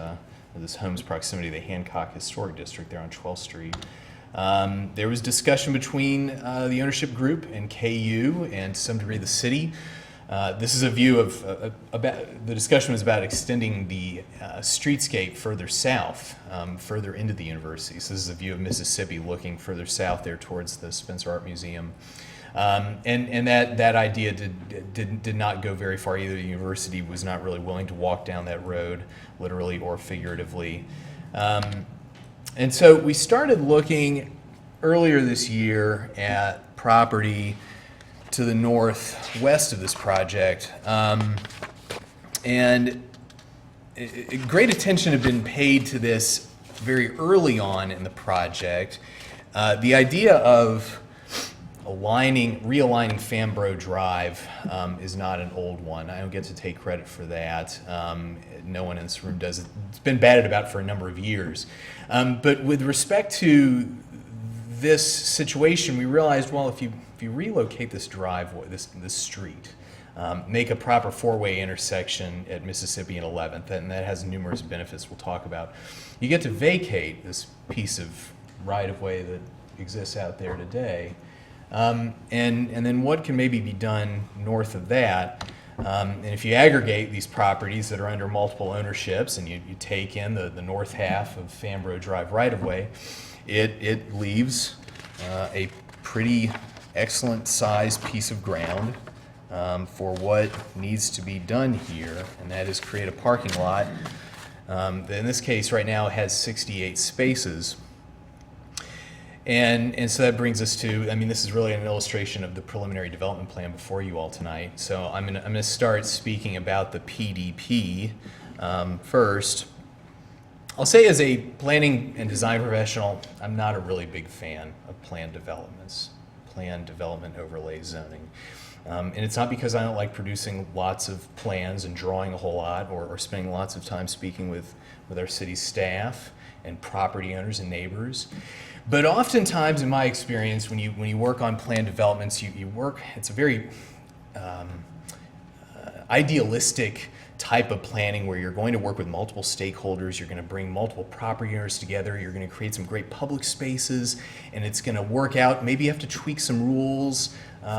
this home's proximity to the Hancock Historic District there on 12th Street. There was discussion between the ownership group and KU and to some degree the city. This is a view of, the discussion was about extending the streetscape further south, further into the university. So this is a view of Mississippi looking further south there towards the Spencer Art Museum. And that idea did not go very far either. The university was not really willing to walk down that road, literally or figuratively. And so we started looking earlier this year at property to the northwest of this project. And great attention had been paid to this very early on in the project. The idea of realigning Fambro Drive is not an old one. I don't get to take credit for that. No one in this room does. It's been batted about for a number of years. But with respect to this situation, we realized, well, if you relocate this driveway, this street, make a proper four-way intersection at Mississippi and 11th, and that has numerous benefits we'll talk about, you get to vacate this piece of right-of-way that exists out there today. And then what can maybe be done north of that? And if you aggregate these properties that are under multiple ownerships and you take in the north half of Fambro Drive right-of-way, it leaves a pretty excellent sized piece of ground for what needs to be done here, and that is create a parking lot. In this case, right now, it has 68 spaces. And so that brings us to, I mean, this is really an illustration of the preliminary development plan before you all tonight. So I'm gonna start speaking about the PDP first. I'll say as a planning and design professional, I'm not a really big fan of planned developments, planned development overlay zoning. And it's not because I don't like producing lots of plans and drawing a whole lot or spending lots of time speaking with our city staff and property owners and neighbors. But oftentimes, in my experience, when you work on planned developments, you work, it's a very idealistic type of planning where you're going to work with multiple stakeholders, you're going to bring multiple property owners together, you're going to create some great public spaces, and it's going to work out. Maybe you have to tweak some rules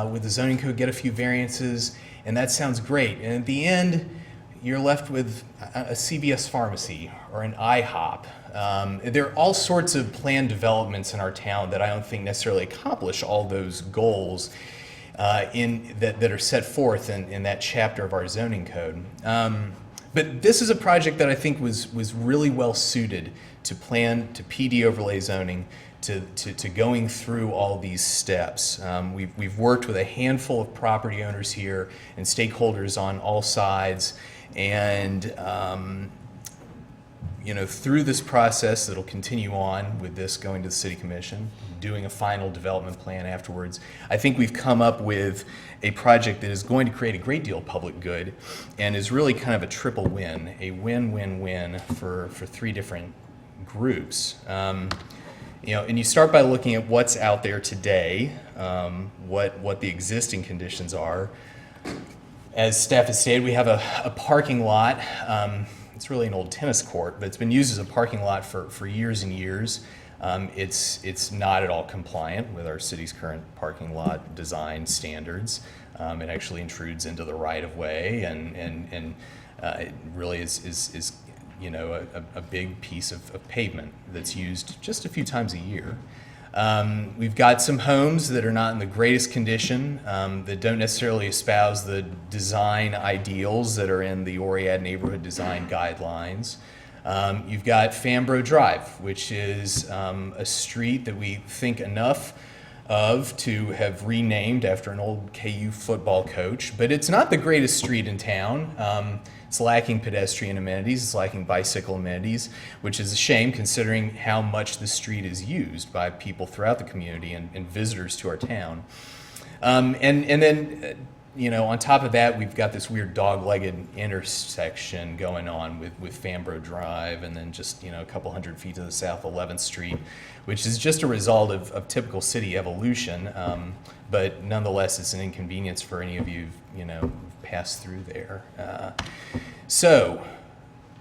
with the zoning code, get a few variances, and that sounds great. And at the end, you're left with a CVS pharmacy or an IHOP. There are all sorts of planned developments in our town that I don't think necessarily accomplish all those goals that are set forth in that chapter of our zoning code. But this is a project that I think was really well suited to PD overlay zoning, to going through all these steps. We've worked with a handful of property owners here and stakeholders on all sides, and through this process that'll continue on with this going to the City Commission, doing a final development plan afterwards, I think we've come up with a project that is going to create a great deal of public good and is really kind of a triple win, a win-win-win for three different groups. And you start by looking at what's out there today, what the existing conditions are. As staff has stated, we have a parking lot. It's really an old tennis court, but it's been used as a parking lot for years and years. It's not at all compliant with our city's current parking lot design standards. It actually intrudes into the right-of-way, and it really is a big piece of pavement that's used just a few times a year. We've got some homes that are not in the greatest condition, that don't necessarily espouse the design ideals that are in the Oriad neighborhood design guidelines. You've got Fambro Drive, which is a street that we think enough of to have renamed after an old KU football coach, but it's not the greatest street in town. It's lacking pedestrian amenities, it's lacking bicycle amenities, which is a shame considering how much the street is used by people throughout the community and visitors to our town. And then on top of that, we've got this weird dog-legged intersection going on with Fambro Drive, and then just, a couple hundred feet to the south, 11th Street, which is just a result of typical city evolution. But nonetheless, it's an inconvenience for any of you, who've passed through there. So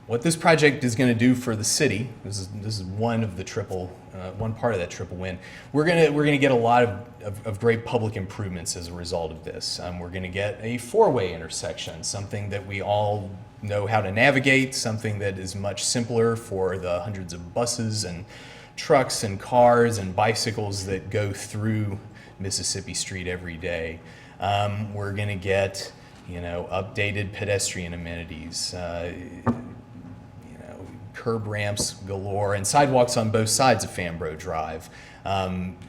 what this project is going to do for the city, this is one of the one part of that triple win. We're gonna get a lot of great public improvements as a result of this. We're gonna get a four-way intersection, something that we all know how to navigate, something that is much simpler for the hundreds of buses and trucks and cars and bicycles that go through Mississippi Street every day. We're gonna get, updated pedestrian amenities, curb ramps galore, and sidewalks on both sides of Fambro Drive.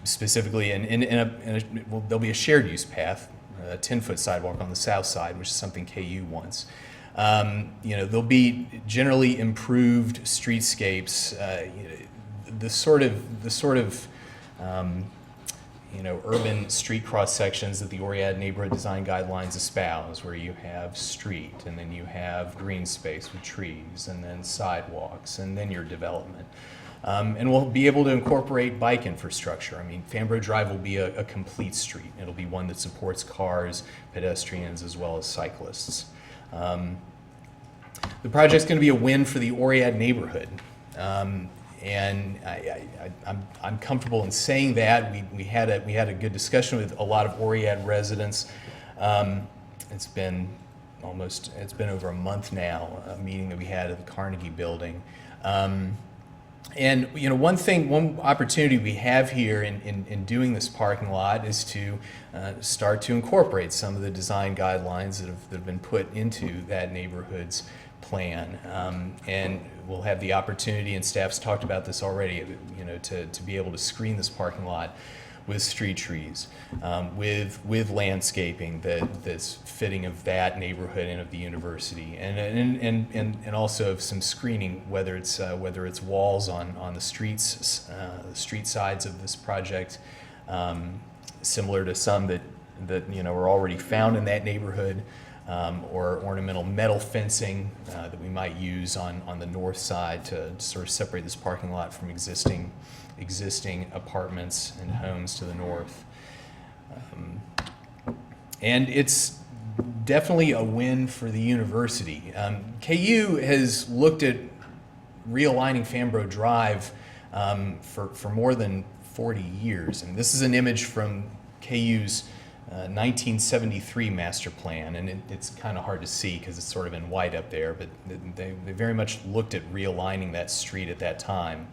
Specifically, there'll be a shared use path, a 10-foot sidewalk on the south side, which is something KU wants. There'll be generally improved streetscapes, the sort of urban street cross sections that the Oriad Neighborhood Design Guidelines espouse, where you have street, and then you have green space with trees, and then sidewalks, and then your development. And we'll be able to incorporate bike infrastructure. I mean, Fambro Drive will be a complete street. It'll be one that supports cars, pedestrians, as well as cyclists. The project's going to be a win for the Oriad neighborhood. And I'm comfortable in saying that. We had a good discussion with a lot of Oriad residents. It's been over a month now, a meeting that we had at the Carnegie Building. And one opportunity we have here in doing this parking lot is to start to incorporate some of the design guidelines that have been put into that neighborhood's plan. And we'll have the opportunity, and staff's talked about this already, to be able to screen this parking lot with street trees, with landscaping that's fitting of that neighborhood and of the university, and also of some screening, whether it's walls on the streets, the street sides of this project, similar to some that are already found in that neighborhood, or ornamental metal fencing that we might use on the north side to sort of separate this parking lot from existing apartments and homes to the north. And it's definitely a win for the university. KU has looked at realigning Fambro Drive for more than 40 years, and this is an image from KU's 1973 master plan, and it's kind of hard to see because it's sort of in white up there, but they very much looked at realigning that street at that time.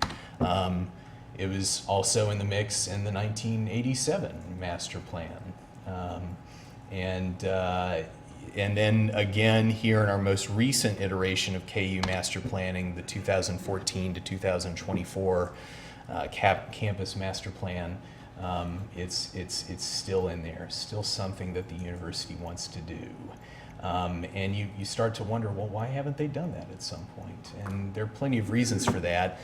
It was also in the mix in the 1987 master plan. And then again here in our most recent iteration of KU master planning, the 2014 to 2024 campus master plan, it's still in there, still something that the university wants to do. And you start to wonder, well, why haven't they done that at some point? And there are plenty of reasons for that.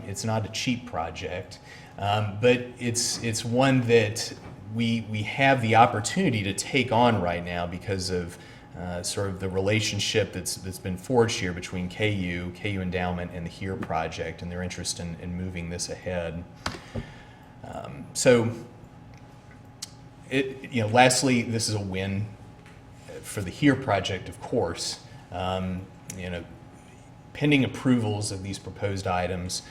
It's not a cheap project, but it's one that we have the opportunity to take on right now because of sort of the relationship that's been forged here between KU Endowment, and the HERE project, and their interest in moving this ahead. Lastly, this is a win for the HERE project, of course. Pending approvals of these proposed items,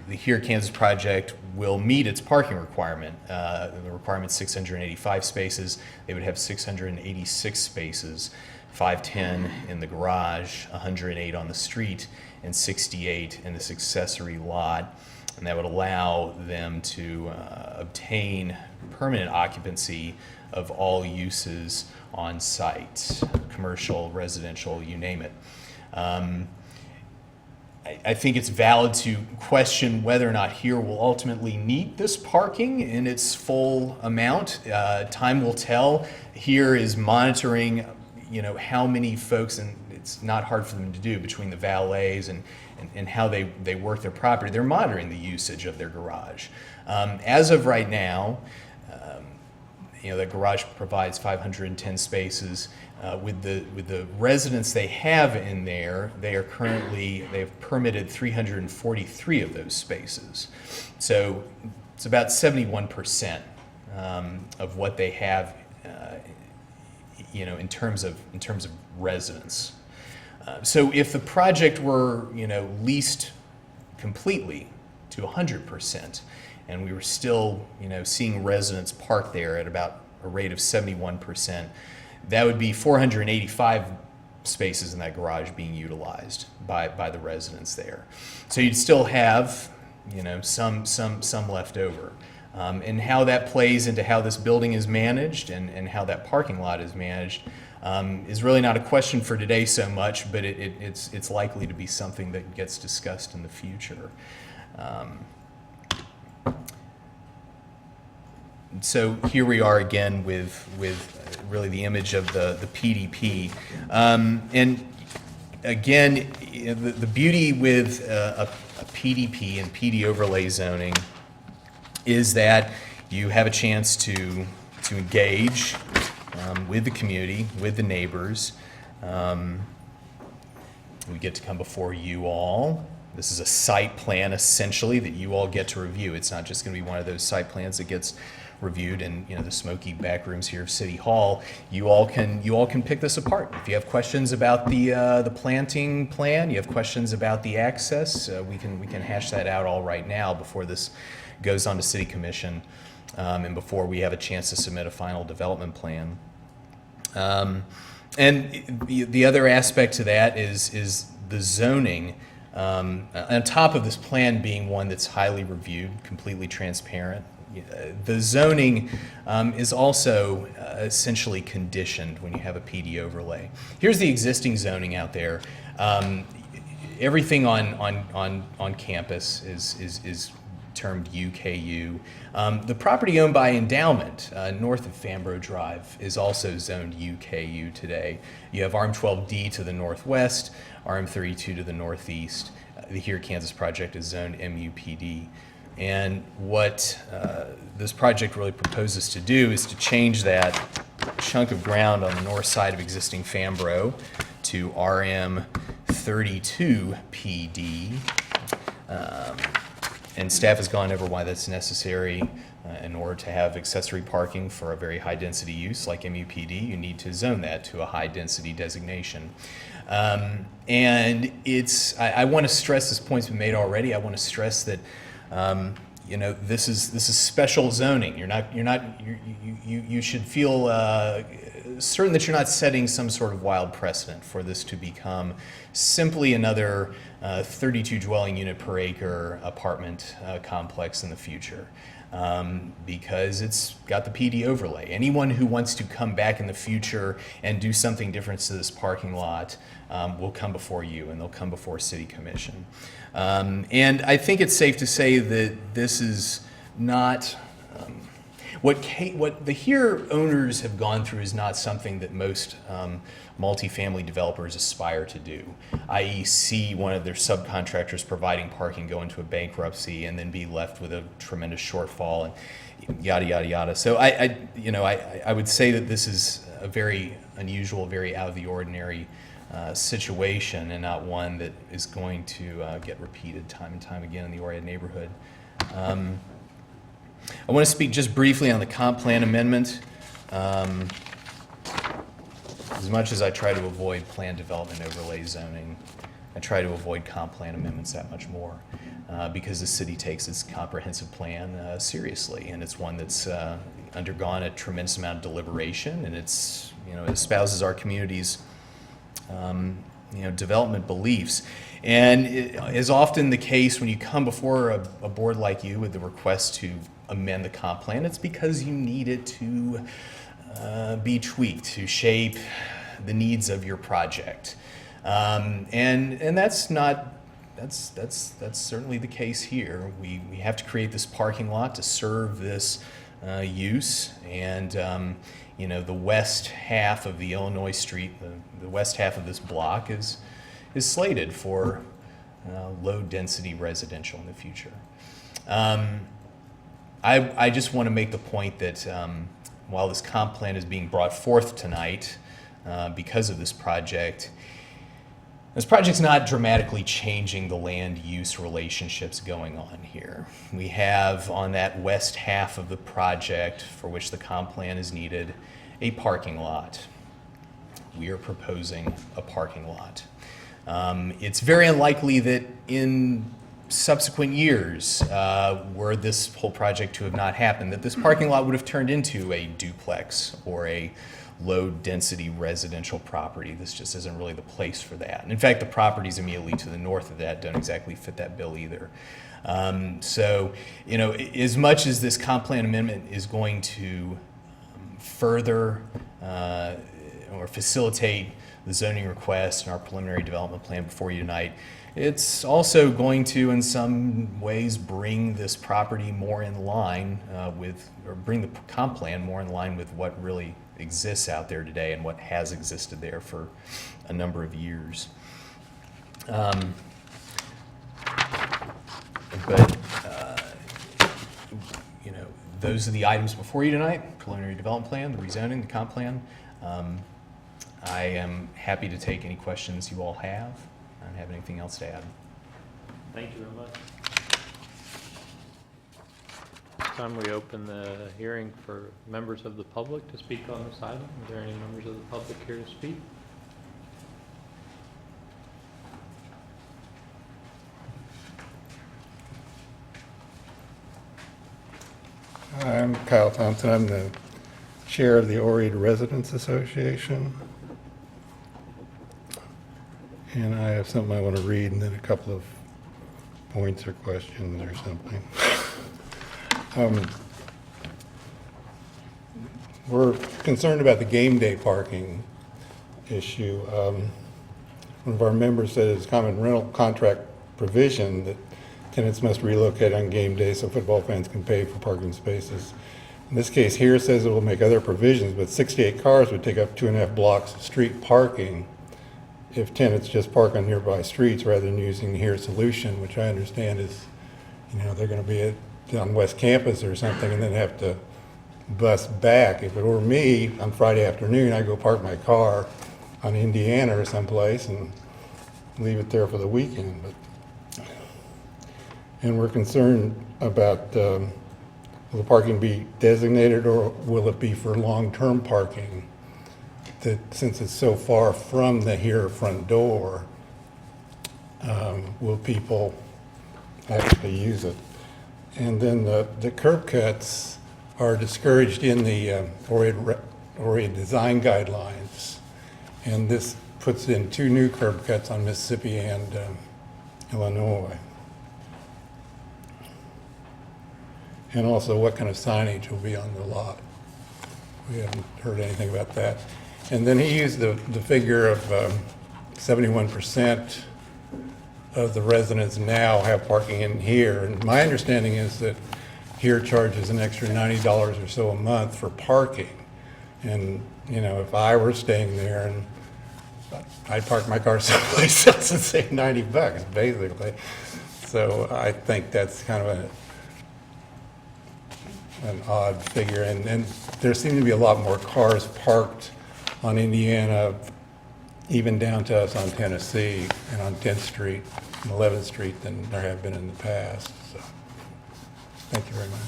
the HERE Kansas project will meet its parking requirement. The requirement's 685 spaces. They would have 686 spaces, 510 in the garage, 108 on the street, and 68 in this accessory lot. And that would allow them to obtain permanent occupancy of all uses on site, commercial, residential, you name it. I think it's valid to question whether or not HERE will ultimately need this parking in its full amount. Time will tell. HERE is monitoring, how many folks, and it's not hard for them to do, between the valets and how they work their property. They're monitoring the usage of their garage. As of right now, that garage provides 510 spaces. With the residents they have in there, they've permitted 343 of those spaces. So it's about 71% of what they have, in terms of residents. So if the project were, leased completely to 100%, and we were still, seeing residents park there at about a rate of 71%, that would be 485 spaces in that garage being utilized by the residents there. So you'd still have, some left over. And how that plays into how this building is managed and how that parking lot is managed is really not a question for today so much, but it's likely to be something that gets discussed in the future. So here we are again with really the image of the PDP. And again, the beauty with a PDP and PD overlay zoning is that you have a chance to engage with the community, with the neighbors. We get to come before you all. This is a site plan essentially that you all get to review. It's not just going to be one of those site plans that gets reviewed in the smoky back rooms here of City Hall. You all can pick this apart. If you have questions about the planting plan, you have questions about the access, we can hash that out all right now before this goes on to City Commission, and before we have a chance to submit a final development plan. And the other aspect to that is the zoning. On top of this plan being one that's highly reviewed, completely transparent, the zoning is also essentially conditioned when you have a PD overlay. Here's the existing zoning out there. Everything on campus is termed UKU. The property owned by Endowment north of Fambro Drive is also zoned UKU today. You have ARM 12D to the northwest, ARM 32 to the northeast. The Here Kansas project is zoned MUPD. And what this project really proposes to do is to change that chunk of ground on the north side of existing Fambro to RM 32 PD. And staff has gone over why that's necessary. In order to have accessory parking for a very high density use like MUPD, you need to zone that to a high density designation. And I want to stress, this point's been made already, I want to stress that this is special zoning. You should feel certain that you're not setting some sort of wild precedent for this to become simply another 32 dwelling unit per acre apartment complex in the future. Because it's got the PD overlay. Anyone who wants to come back in the future and do something different to this parking lot will come before you, and they'll come before City Commission. And I think it's safe to say that this is not what the Here owners have gone through is not something that most multifamily developers aspire to do, i.e. see one of their subcontractors providing parking go into a bankruptcy and then be left with a tremendous shortfall and yada, yada, yada. So I would say that this is a very unusual, very out of the ordinary situation, and not one that is going to get repeated time and time again in the Oriad neighborhood. I want to speak just briefly on the comp plan amendment. As much as I try to avoid plan development overlay zoning, I try to avoid comp plan amendments that much more because the city takes its comprehensive plan seriously, and it's one that's undergone a tremendous amount of deliberation, and it espouses our community's development beliefs. And it is often the case when you come before a board like you with the request to amend the comp plan, it's because you need it to be tweaked to shape the needs of your project. And that's certainly the case here. We have to create this parking lot to serve this use, and the west half of the Illinois street, the west half of this block is slated for low density residential in the future. I just want to make the point that while this comp plan is being brought forth tonight because of this project's not dramatically changing the land use relationships going on here. We have on that west half of the project for which the comp plan is needed, a parking lot. We are proposing a parking lot. It's very unlikely that in subsequent years, were this whole project to have not happened, that this parking lot would have turned into a duplex or a low-density residential property. This just isn't really the place for that. And in fact, the properties immediately to the north of that don't exactly fit that bill either. So, you know, as much as this comp plan amendment is going to further or facilitate the zoning request and our preliminary development plan before you tonight, it's also going to, in some ways, bring this property more in line or bring the comp plan more in line with what really exists out there today and what has existed there for a number of years. You know, those are the items before you tonight: preliminary development plan, the rezoning, the comp plan. I am happy to take any questions you all have. I don't have anything else to add. Thank you very much. This time we open the hearing for members of the public to speak on this item. Are there any members of the public here to speak? I'm Kyle Thompson. I'm the chair of the Oread Residents Association. And I have something I want to read and then a couple of points or questions or something. We're concerned about the game day parking issue. One of our members said it's common rental contract provision that tenants must relocate on game day so football fans can pay for parking spaces. In this case here, it says it will make other provisions, but 68 cars would take up 2.5 blocks of street parking if tenants just park on nearby streets rather than using the HERE solution, which I understand is, you know, they're going to be on West Campus or something and then have to bus back. If it were me, on Friday afternoon, I'd go park my car on Indiana or someplace and leave it there for the weekend. And we're concerned about will the parking be designated or will it be for long-term parking? That since it's so far from the HERE front door, will people actually use it? And then the curb cuts are discouraged in the Oread design guidelines. And this puts in 2 new curb cuts on Mississippi and Illinois. And also what kind of signage will be on the lot. We haven't heard anything about that. And then he used the figure of 71% of the residents now have parking in HERE. And my understanding is that HERE charges an extra $90 or so a month for parking. And, you know, if I were staying there and I'd park my car someplace else and save $90 basically. So I think that's kind of an odd figure. And there seem to be a lot more cars parked on Indiana, even down to us on Tennessee and on 10th Street and 11th Street than there have been in the past. So, thank you very much.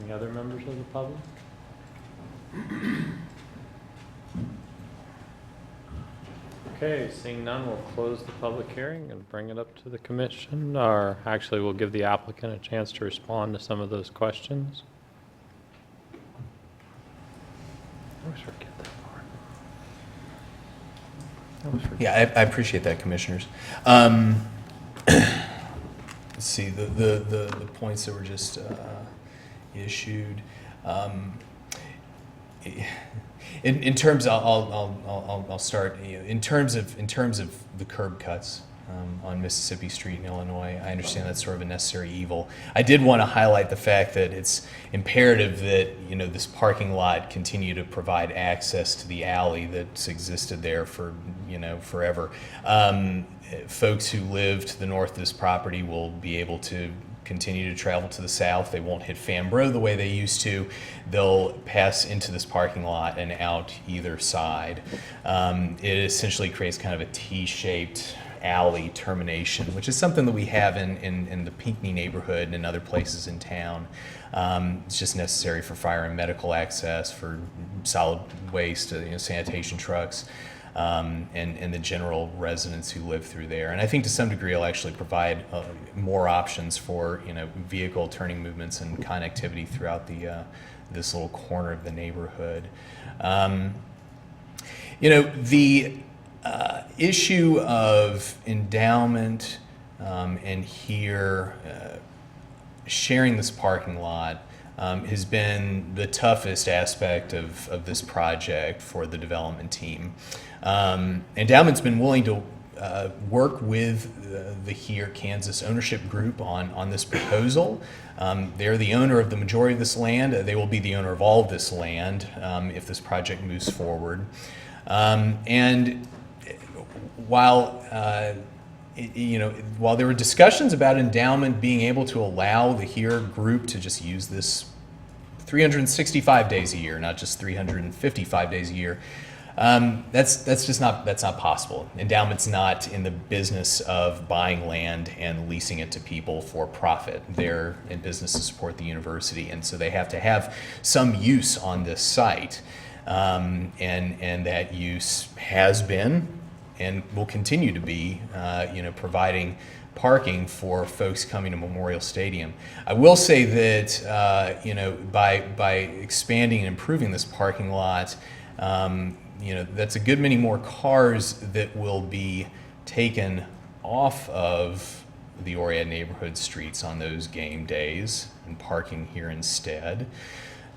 Any other members of the public? Okay, seeing none, we'll close the public hearing and bring it up to the commission, or actually we'll give the applicant a chance to respond to some of those questions. I always forget that part. Yeah, I appreciate that, commissioners. Let's see, the points that were just issued. In terms, I'll start. In terms of the curb cuts on Mississippi Street in Illinois, I understand that's sort of a necessary evil. I did want to highlight the fact that it's imperative that, you know, this parking lot continue to provide access to the alley that's existed there for, you know, forever. Folks who live to the north of this property will be able to continue to travel to the south. They won't hit Fambro the way they used to. They'll pass into this parking lot and out either side. It essentially creates kind of a T-shaped alley termination, which is something that we have in the Pinckney neighborhood and other places in town. It's just necessary for fire and medical access, for solid waste, sanitation trucks, and the general residents who live through there. And I think to some degree it'll actually provide more options for vehicle turning movements and connectivity throughout this little corner of the neighborhood. The issue of endowment and here sharing this parking lot has been the toughest aspect of this project for the development team. Endowment's been willing to work with the Here Kansas ownership group on this proposal. They're the owner of the majority of this land. They will be the owner of all of this land if this project moves forward. And while while there were discussions about endowment being able to allow the Here group to just use this 365 days a year, not just 355 days a year, that's not possible. Endowment's not in the business of buying land and leasing it to people for profit. They're in business to support the university, and so they have to have some use on this site, and that use has been and will continue to be, providing parking for folks coming to Memorial Stadium. I will say that, by expanding and improving this parking lot, that's a good many more cars that will be taken off of the Oriad neighborhood streets on those game days and parking here instead.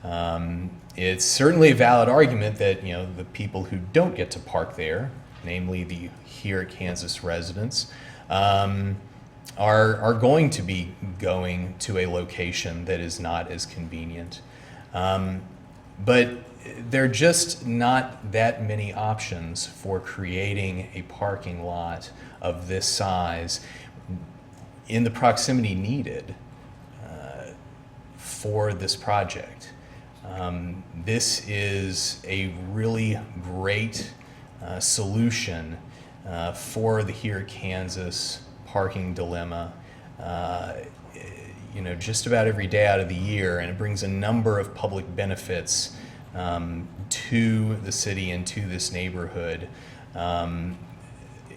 It's certainly a valid argument that, the people who don't get to park there, namely the Here Kansas residents, are going to be going to a location that is not as convenient. But there are just not that many options for creating a parking lot of this size in the proximity needed for this project. This is a really great solution for the Here Kansas parking dilemma, just about every day out of the year, and it brings a number of public benefits to the city and to this neighborhood.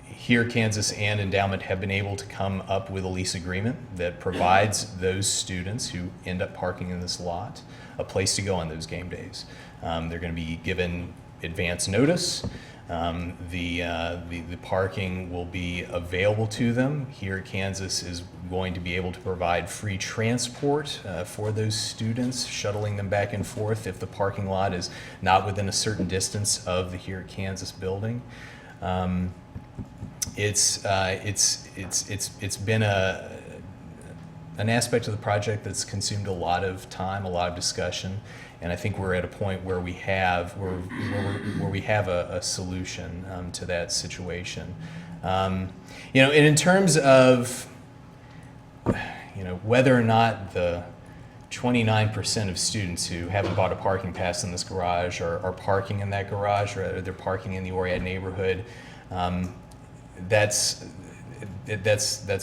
Here Kansas and Endowment have been able to come up with a lease agreement that provides those students who end up parking in this lot a place to go on those game days. They're going to be given advance notice. The parking will be available to them. Here Kansas is going to be able to provide free transport for those students, shuttling them back and forth if the parking lot is not within a certain distance of the Here Kansas building. It's been an aspect of the project that's consumed a lot of time, a lot of discussion, and I think we're at a point where we have a solution to that situation. And in terms of whether or not the 29% of students who haven't bought a parking pass in this garage are parking in that garage, or they're parking in the Oriad neighborhood, that's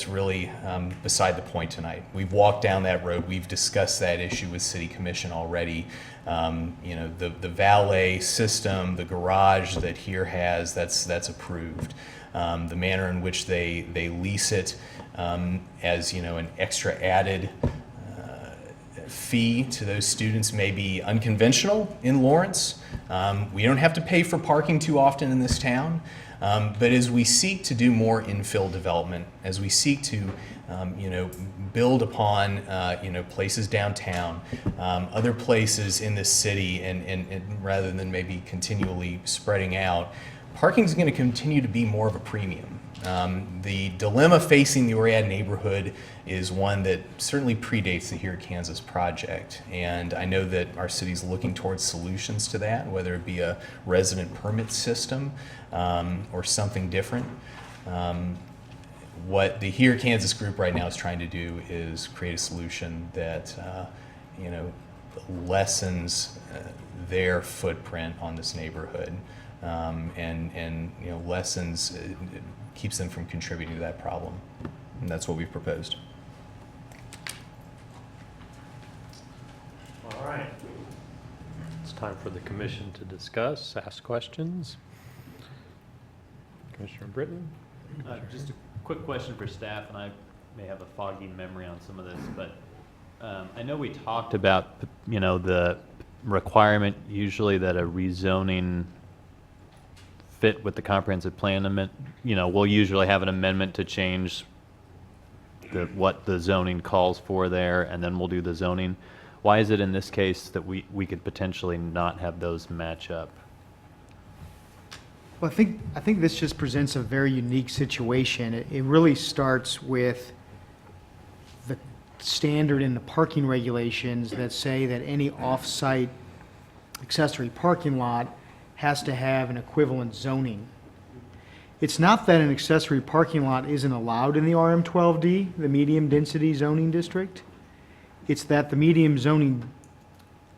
really beside the point tonight. We've walked down that road. We've discussed that issue with City Commission already. The valet system, the garage that Here has, that's approved. The manner in which they lease it as an extra added fee to those students may be unconventional in Lawrence. We don't have to pay for parking too often in this town. But as we seek to do more infill development, as we seek to, build upon, places downtown, other places in this city, and rather than maybe continually spreading out, parking is going to continue to be more of a premium. The dilemma facing the Oriad neighborhood is one that certainly predates the Here Kansas project, and I know that our city's looking towards solutions to that, whether it be a resident permit system or something different. what the Here Kansas group right now is trying to do is create a solution that lessens their footprint on this neighborhood, and lessens, keeps them from contributing to that problem, and that's what we've proposed. All right. It's time for the commission to discuss, ask questions. Commissioner Britton? Just a quick question for staff, and I may have a foggy memory on some of this, but I know we talked about, the requirement usually that a rezoning fit with the comprehensive plan amendment. We'll usually have an amendment to change what the zoning calls for there, and then we'll do the zoning. Why is it in this case that we could potentially not have those match up? Well, I think this just presents a very unique situation. It really starts with the standard in the parking regulations that say that any off-site accessory parking lot has to have an equivalent zoning. It's not that an accessory parking lot isn't allowed in the RM12D, the medium density zoning district. It's that the medium zoning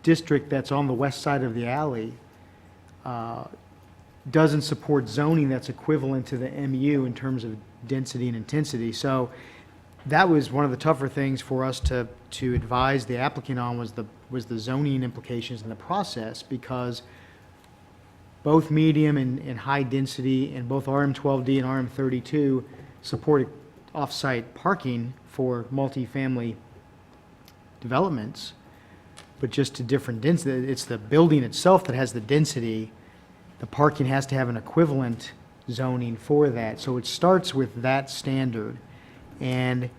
district that's on the west side of the alley doesn't support zoning that's equivalent to the MU in terms of density and intensity. So that was one of the tougher things for us to advise the applicant on, was the zoning implications in the process, because both medium and high density and both RM12D and RM32 support off-site parking for multifamily developments, but just to different density. It's the building itself that has the density. The parking has to have an equivalent zoning for that. So it starts with that standard. And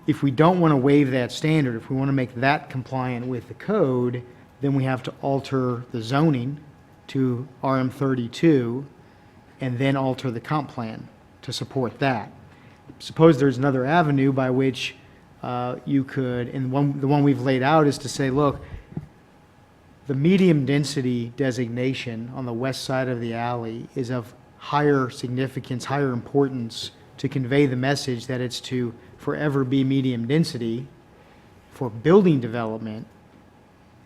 if we don't want to waive that standard, if we want to make that compliant with the code, then we have to alter the zoning to RM32 and then alter the comp plan to support that. Suppose there's another avenue by which you could, and the one we've laid out is to say, look, the medium density designation on the west side of the alley is of higher significance, higher importance to convey the message that it's to forever be medium density for building development,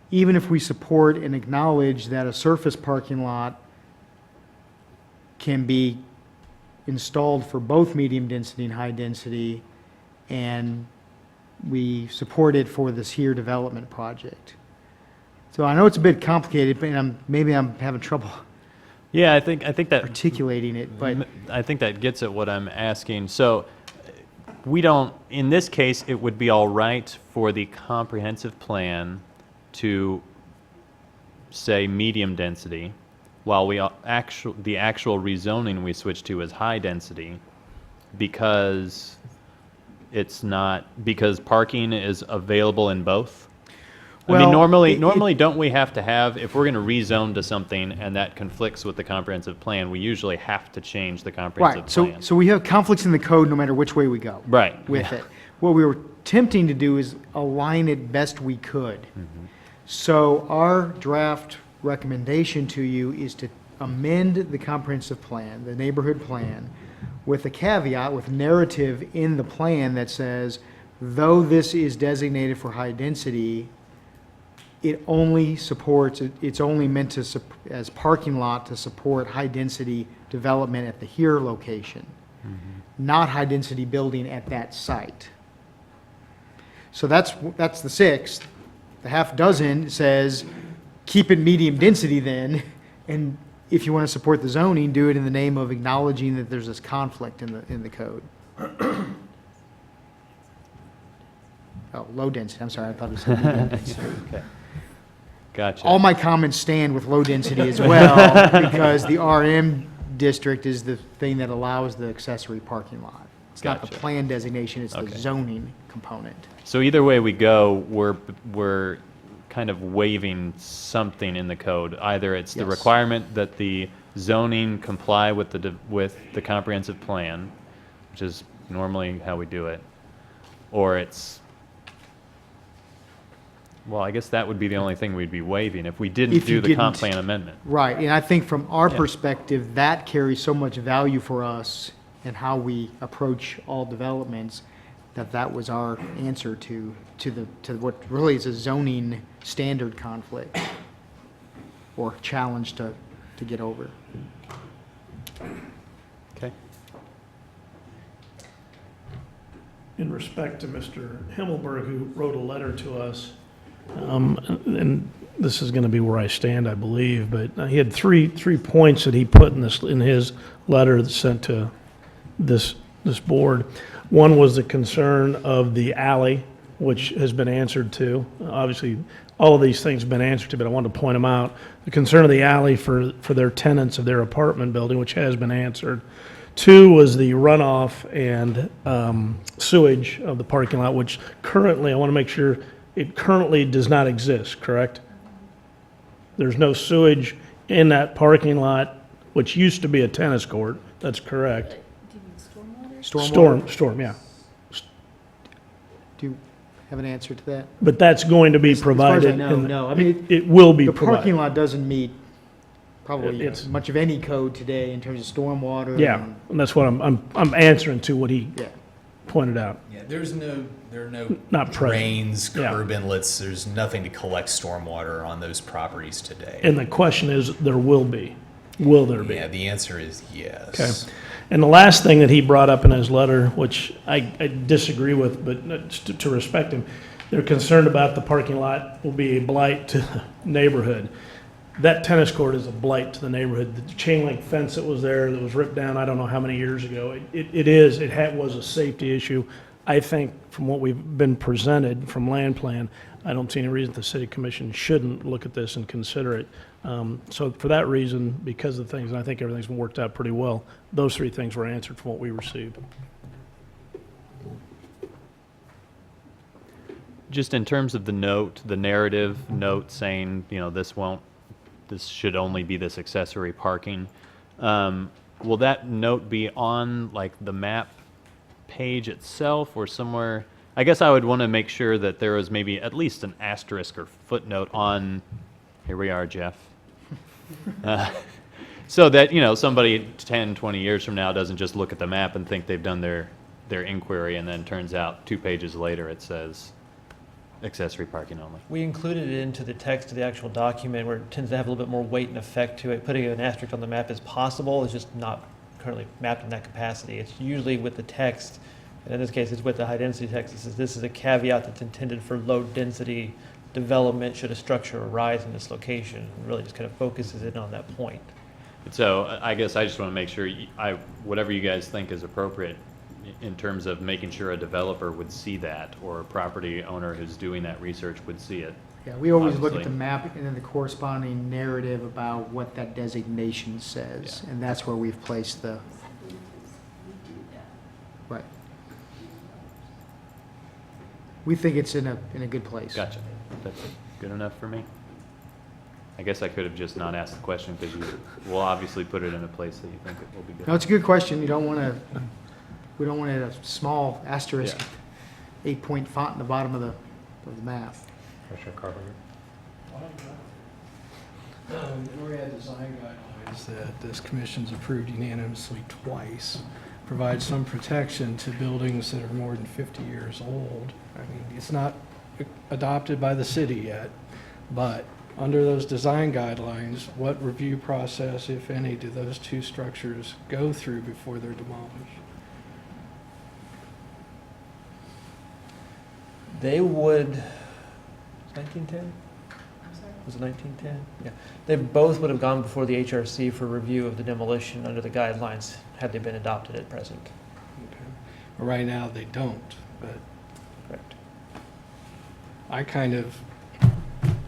even if we support and acknowledge that a surface parking lot can be installed for both medium density and high density, and we support it for this here development project. So I know it's a bit complicated, but maybe I'm having trouble. Yeah, I think that articulating it, but I think that gets at what I'm asking. So we don't, in this case, it would be all right for the comprehensive plan to say medium density, while the actual rezoning we switch to is high density, because because parking is available in both. I mean, normally don't we have to have, if we're going to rezone to something and that conflicts with the comprehensive plan, we usually have to change the comprehensive plan. So we have conflicts in the code no matter which way we go. Right. With it. What we were attempting to do is align it best we could. Mm-hmm. So our draft recommendation to you is to amend the comprehensive plan, the neighborhood plan, with a caveat, with narrative in the plan that says, though this is designated for high density, it only supports, it's only meant to, as parking lot, to support high-density development at the here location, not high-density building at that site. So that's the sixth. The half dozen says, keep it medium density then, and if you want to support the zoning, do it in the name of acknowledging that there's this conflict in the code. Oh, low density, I'm sorry, I thought it said medium density. Okay. Gotcha. All my comments stand with low density as well, because the RM district is the thing that allows the accessory parking lot. It's not the plan designation, it's the zoning component. So either way we go, we're kind of waiving something in the code. Either it's the requirement that the zoning comply with the comprehensive plan, which is normally how we do it, or it's, well, I guess that would be the only thing we'd be waiving if we didn't do the comp plan amendment. Right, and I think from our perspective, that carries so much value for us and how we approach all developments, that was our answer to what really is a zoning standard conflict or challenge to get over. Okay. In respect to Mr. Himmelberg, who wrote a letter to us, and this is going to be where I stand, I believe, but he had three points that he put in his letter that sent to this board. One was the concern of the alley, which has been answered to. Obviously, all of these things have been answered to, but I wanted to point them out. The concern of the alley for their tenants of their apartment building, which has been answered. Two was the runoff and sewage of the parking lot, which currently, I want to make sure, it currently does not exist, correct? There's no sewage in that parking lot, which used to be a tennis court. That's correct. Storm, yeah. Do you have an answer to that? But that's going to be provided. As far as I know, no. I mean, it will be the provided. parking lot doesn't meet probably It's- much of any code today in terms of stormwater. Yeah, and that's what I'm answering to what he Yeah. pointed out. Yeah, there are no Not present. drains, Yeah. curb inlets. There's nothing to collect stormwater on those properties today. And the question is, there will be. Will there be? Yeah, the answer is yes. Okay. And the last thing that he brought up in his letter, which I disagree with, but to respect him, they're concerned about the parking lot will be a blight to the neighborhood. That tennis court is a blight to the neighborhood. The chain link fence that was there, that was ripped down, I don't know how many years ago, it was a safety issue. I think from what we've been presented from land plan, I don't see any reason the city commission shouldn't look at this and consider it. So for that reason, because of the things, and I think everything's been worked out pretty well, those three things were answered from what we received. Just in terms of the note, the narrative note saying, this should only be this accessory parking, will that note be on like the map page itself or somewhere? I guess I would want to make sure that there was maybe at least an asterisk or footnote on, here we are, Jeff. So that, somebody 10, 20 years from now doesn't just look at the map and think they've done their inquiry and then turns out 2 pages later it says accessory parking only. We included it into the text of the actual document where it tends to have a little bit more weight and effect to it. Putting an asterisk on the map is possible, it's just not currently mapped in that capacity. It's usually with the text, and in this case it's with the high density text. It says this is a caveat that's intended for low density development should a structure arise in this location. It really just kind of focuses in on that point. So I guess I just want to make sure, whatever you guys think is appropriate in terms of making sure a developer would see that or a property owner who's doing that research would see it. Yeah, we always look at obviously. the map and then the corresponding narrative about what that designation says, and that's where we've placed the. Right. We think it's in a good place. Gotcha. That's good enough for me. I guess I could have just not asked the question because you will obviously put it in a place that you think it will be good. No, it's a good question. You don't want to. We don't want a small asterisk, 8-point font in the bottom of the map. Commissioner Carpenter? NORAD design guidelines that this commission's approved unanimously twice provide some protection to buildings that are more than 50 years old. I mean, it's not adopted by the city yet, but under those design guidelines, what review process, if any, do those two structures go through before they're demolished? They would, 1910? Was it 1910? Yeah. They both would have gone before the HRC for review of the demolition under the guidelines had they been adopted at present. Okay. Right now, they don't, but Correct.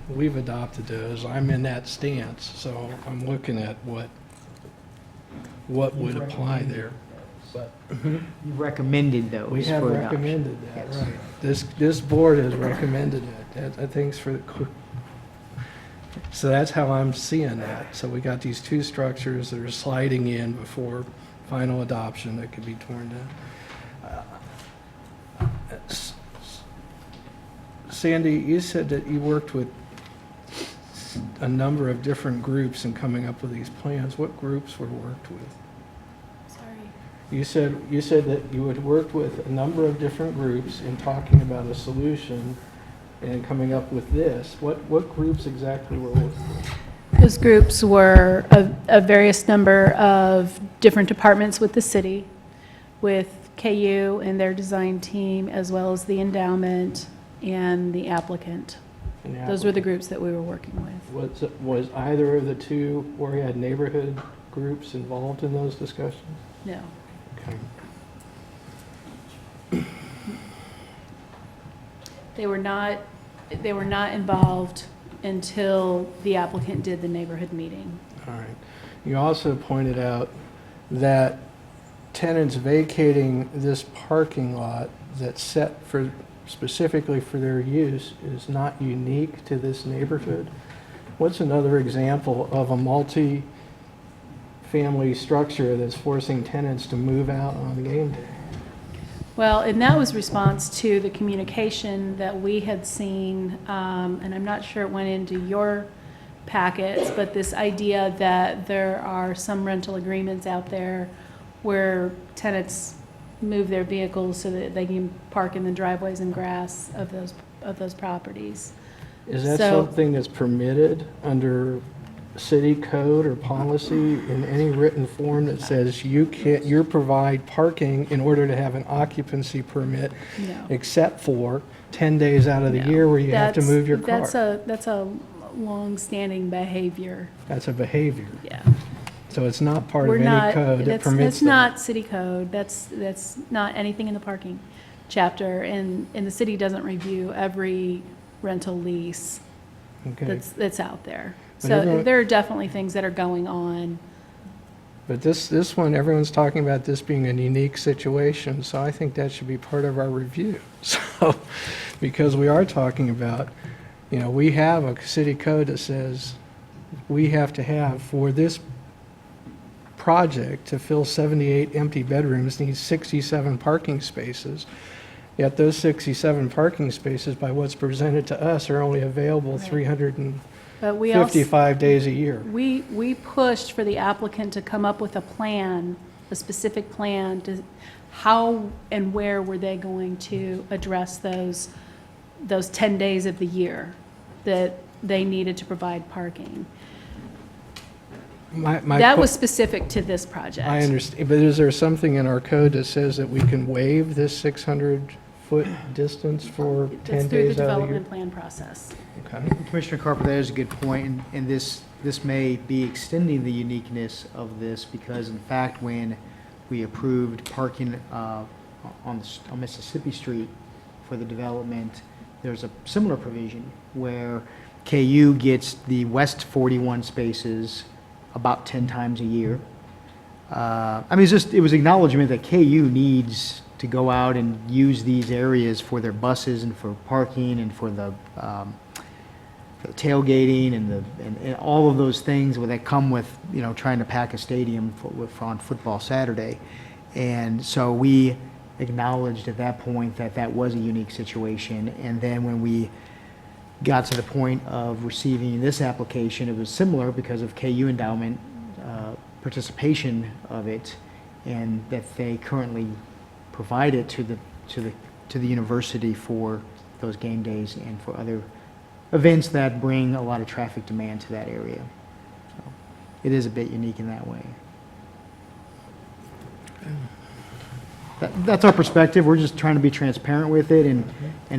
we've adopted those. I'm in that stance, so I'm looking at what would apply there. But You recommended those. we have for adoption. recommended that, Yes. right? This board has recommended it. I think it's so that's how I'm seeing that. So we got these two structures that are sliding in before final adoption that could be torn down. Sandy, you said that you worked with a number of different groups in coming up with these plans. What groups were worked with? Sorry. You said that you had worked with a number of different groups in talking about a solution and coming up with this. What groups exactly were working with? Those groups were a various number of different departments with the city, with KU and their design team, as well as the endowment and the applicant. Those were the groups that we were working with. Was either of the two where you had neighborhood groups involved in those discussions? No. Okay. They were not involved until the applicant did the neighborhood meeting. All right. You also pointed out that tenants vacating this parking lot that's set for specifically for their use is not unique to this neighborhood. What's another example of a multi-family structure that's forcing tenants to move out on game day? Well, and that was response to the communication that we had seen, and I'm not sure it went into your packets, but this idea that there are some rental agreements out there where tenants move their vehicles so that they can park in the driveways and grass of those properties. Is that something that's permitted under city code or policy in any written form that says you provide parking in order to have an occupancy permit, No. except for 10 days out of the year where you have to move your car? That's a long-standing behavior. That's a behavior. Yeah. So it's not part We're of any not, code that that's permits that. not city code. That's not anything in the parking chapter, and the city doesn't review every rental lease Okay. that's out there. But So everyone- there are definitely things that are going on. But this one, everyone's talking about this being a unique situation, so I think that should be part of our review. So, because we are talking about, we have a city code that says we have to have, for this project to fill 78 empty bedrooms, needs 67 parking spaces. Yet those 67 parking spaces, by what's presented to us, are only available Right. 355 days a year. We pushed for the applicant to come up with a plan, a specific plan to how and where were they going to address those 10 days of the year that they needed to provide parking. That was specific to this project. I understand, but is there something in our code that says that we can waive this 600-foot distance for 10 It's through the days out of the year? development plan process. Okay. Commissioner Carper, that is a good point, and this may be extending the uniqueness of this, because in fact, when we approved parking on Mississippi Street for the development, there's a similar provision where KU gets the west 41 spaces about 10 times a year. It was acknowledgement that KU needs to go out and use these areas for their buses and for parking and for the tailgating and all of those things that come with, trying to pack a stadium on football Saturday. And so we acknowledged at that point that that was a unique situation. And then when we got to the point of receiving this application, it was similar because of KU endowment participation of it, and that they currently provide it to the university for those game days and for other events that bring a lot of traffic demand to that area. So it is a bit unique in that way. That's our perspective. We're just trying to be transparent with it and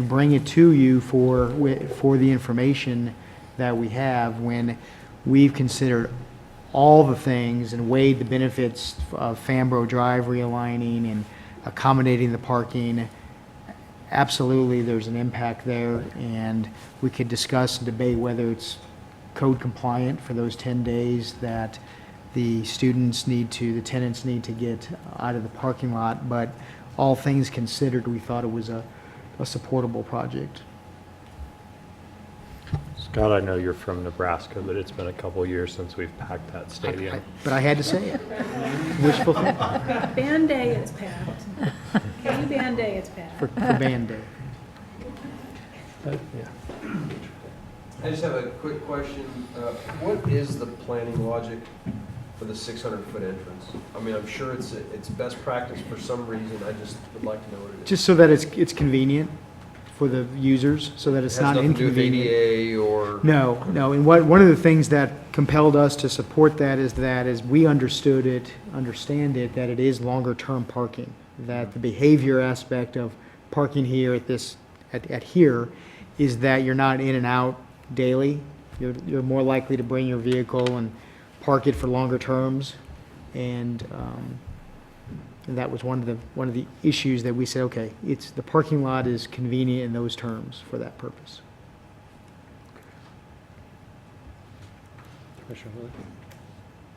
bring it to you for the information that we have when we've considered all the things and weighed the benefits of Fambro Drive realigning and accommodating the parking. Absolutely, there's an impact there, and we could discuss and debate whether it's code compliant for those 10 days that the tenants need to get out of the parking lot, but all things considered, we thought it was a supportable project. Scott, I know you're from Nebraska, but it's been a couple years since we've packed that stadium. But I had to say it. Wishful thinking. Band day, it's packed. KU Band day, it's packed. For Band Day. I just have a quick question. What is the planning logic for the 600-foot entrance? I mean, I'm sure it's best practice for some reason, I just would like to know what it is. Just so that it's convenient for the users, so that it's It has not nothing to do with inconvenient. ADA or? No, and one of the things that compelled us to support that is we understand it, that it is longer-term parking, that the behavior aspect of parking here at here is that you're not in and out daily. You're more likely to bring your vehicle and park it for longer terms, and that was one of the issues that we said, okay, the parking lot is convenient in those terms for that purpose.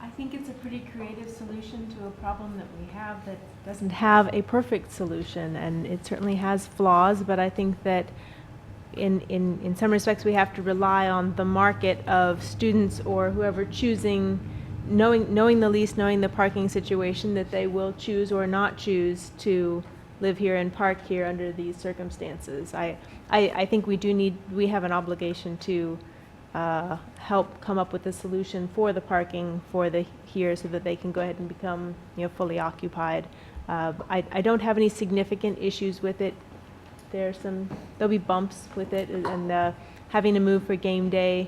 I think it's a pretty creative solution to a problem that we have that doesn't have a perfect solution, and it certainly has flaws, but I think that in some respects we have to rely on the market of students or whoever choosing, knowing the lease, knowing the parking situation, that they will choose or not choose to live here and park here under these circumstances. I think we have an obligation to help come up with a solution for the parking for the here so that they can go ahead and become fully occupied. I don't have any significant issues with it. There'll be bumps with it, and having to move for game day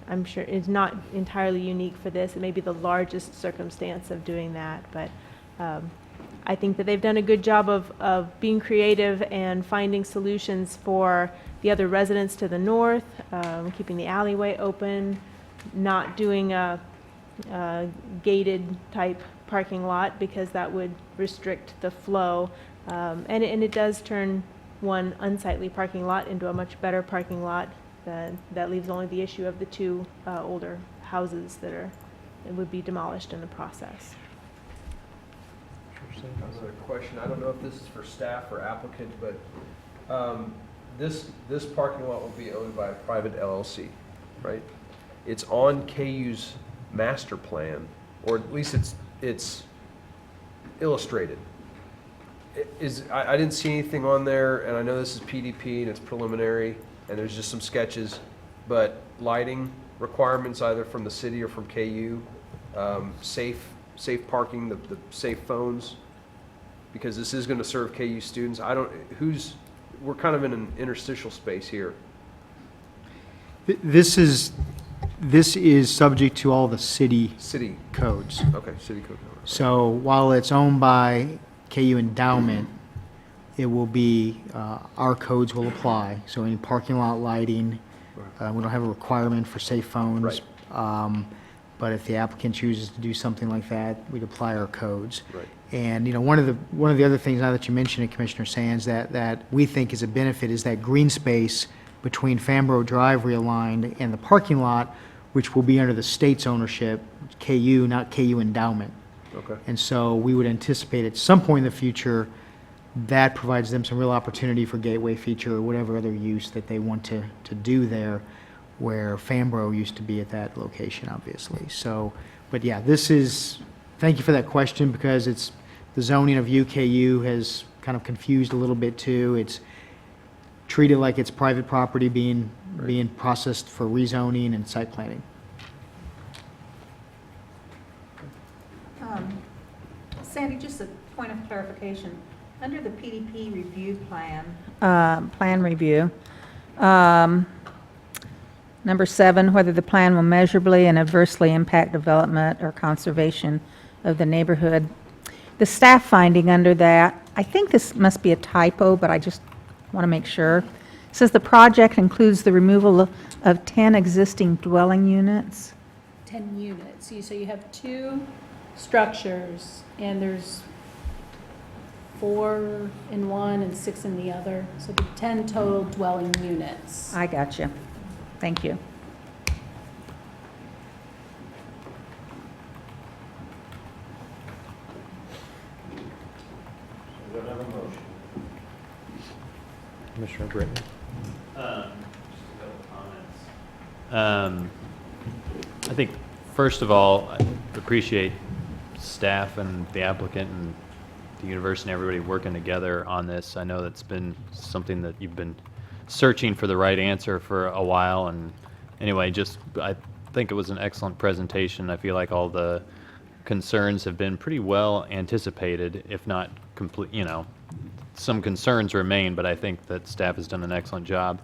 I'm sure is not entirely unique for this. It may be the largest circumstance of doing that, but I think that they've done a good job of being creative and finding solutions for the other residents to the north, keeping the alleyway open, not doing a gated type parking lot because that would restrict the flow. And it does turn one unsightly parking lot into a much better parking lot. That leaves only the issue of the two older houses that would be demolished in the process. Another question, I don't know if this is for staff or applicant, but this parking lot will be owned by a private LLC, right? It's on KU's master plan, or at least it's illustrated. I didn't see anything on there, and I know this is PDP and it's preliminary, and there's just some sketches, but lighting requirements either from the city or from KU, safe parking, the safe phones, because this is going to serve KU students. We're kind of in an interstitial space here. This is subject to all the city codes. Okay, city code. So while it's owned by KU Endowment, it will be, our codes will apply. So any parking lot lighting, we don't have a requirement for safe phones. Right. But if the applicant chooses to do something like that, we'd apply our codes. Right. And, one of the other things, now that you mentioned it, Commissioner Sands, that we think is a benefit is that green space between Fambro Drive realigned and the parking lot, which will be under the state's ownership, KU, not KU Endowment. Okay. And so we would anticipate at some point in the future, that provides them some real opportunity for gateway feature or whatever other use that they want to do there, where Fambro used to be at that location, obviously. So, but yeah, thank you for that question, because the zoning of UKU has kind of confused a little bit too. It's treated like it's private property being processed for rezoning and site planning. Sandy, just a point of clarification. Under the PDP review plan review, number 7, whether the plan will measurably and adversely impact development or conservation of the neighborhood. The staff finding under that, I think this must be a typo, but I just want to make sure. It says the project includes the removal of 10 existing dwelling units. 10 units. So you have 2 structures, and there's 4 in one and 6 in the other. So the 10 total dwelling units. I got you. Thank you. Commissioner Britton. Just a couple comments. I think, first of all, I appreciate staff and the applicant and the university and everybody working together on this. I know that's been something that you've been searching for the right answer for a while, and anyway, I think it was an excellent presentation. I feel like all the concerns have been pretty well anticipated, if not complete, some concerns remain, but I think that staff has done an excellent job.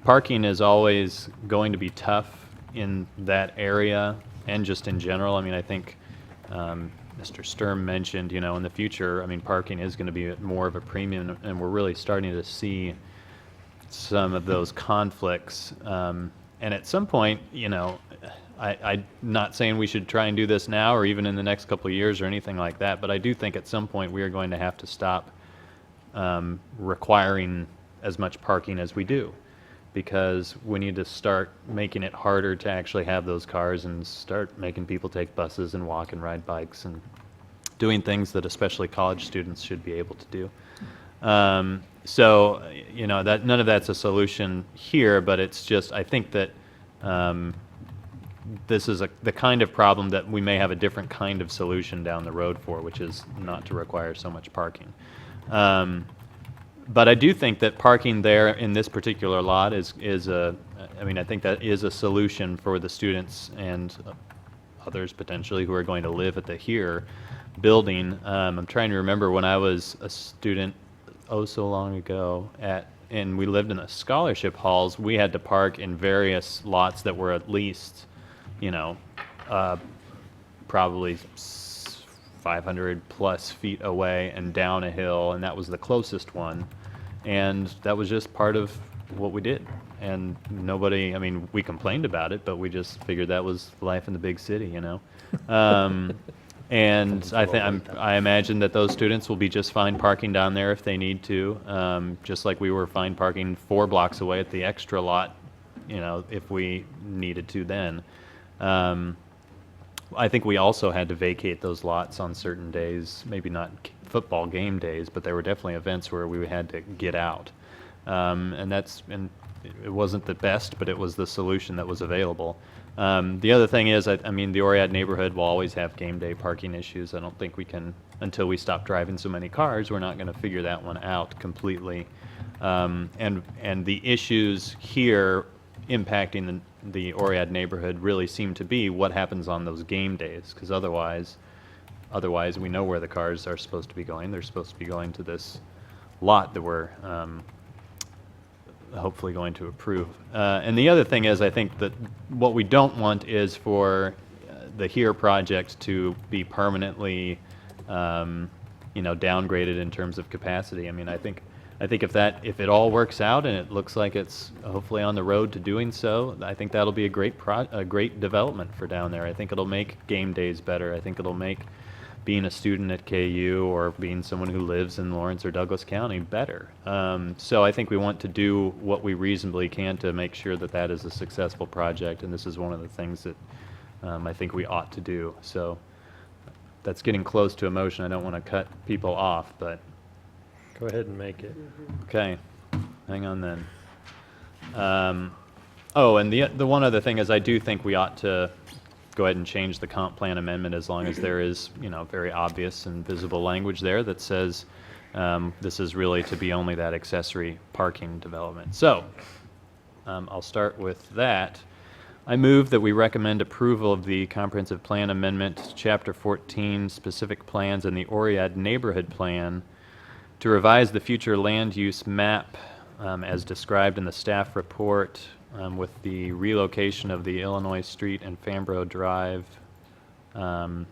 Parking is always going to be tough in that area and just in general. I mean, I think Mr. Sturm mentioned, in the future, I mean, parking is going to be more of a premium, and we're really starting to see some of those conflicts. And at some point, I'm not saying we should try and do this now or even in the next couple of years or anything like that, but I do think at some point we are going to have to stop requiring as much parking as we do, because we need to start making it harder to actually have those cars and start making people take buses and walk and ride bikes and doing things that especially college students should be able to do. So, that none of that's a solution here, but it's just, I think that this is the kind of problem that we may have a different kind of solution down the road for, which is not to require so much parking. But I do think that parking there in this particular lot I think that is a solution for the students and others potentially who are going to live at the here building. I'm trying to remember when I was a student so long ago and we lived in the scholarship halls, we had to park in various lots that were at least, probably 500 plus feet away and down a hill, and that was the closest one. And that was just part of what we did. And nobody, we complained about it, but we just figured that was life in the big city, And I imagine that those students will be just fine parking down there if they need to, just like we were fine parking 4 blocks away at the extra lot, if we needed to then. I think we also had to vacate those lots on certain days, maybe not football game days, but there were definitely events where we had to get out. And it wasn't the best, but it was the solution that was available. The other thing is, the Oriad neighborhood will always have game day parking issues. I don't think we can, until we stop driving so many cars, we're not going to figure that one out completely. And the issues here impacting the Oriad neighborhood really seem to be what happens on those game days, because otherwise we know where the cars are supposed to be going. They're supposed to be going to this lot that we're hopefully going to approve. And the other thing is, I think that what we don't want is for the HERE project to be permanently, downgraded in terms of capacity. I think if it all works out and it looks like it's hopefully on the road to doing so, I think that'll be a great development for down there. I think it'll make game days better. I think it'll make being a student at KU or being someone who lives in Lawrence or Douglas County better. So I think we want to do what we reasonably can to make sure that that is a successful project, and this is one of the things that I think we ought to do. So that's getting close to a motion. I don't want to cut people off, but Go ahead and make it. okay, hang on then. And the one other thing is, I do think we ought to go ahead and change the comp plan amendment as long as there is, very obvious and visible language there that says this is really to be only that accessory parking development. So I'll start with that. I move that we recommend approval of the comprehensive plan amendment to Chapter 14 specific plans and the Oriad neighborhood plan to revise the future land use map as described in the staff report, with the relocation of the Illinois Street and Fambro Drive, and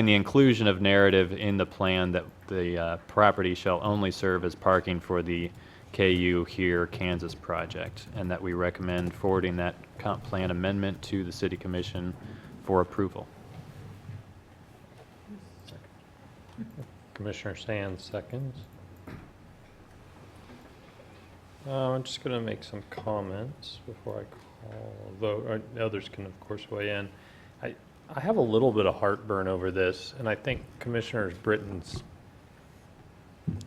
the inclusion of narrative in the plan that the property shall only serve as parking for the KU HERE Kansas project, and that we recommend forwarding that comp plan amendment to the City Commission for approval. Commissioner Sands seconds. I'm just going to make some comments before I call, though others can, of course, weigh in. I have a little bit of heartburn over this, and I think Commissioner Britton's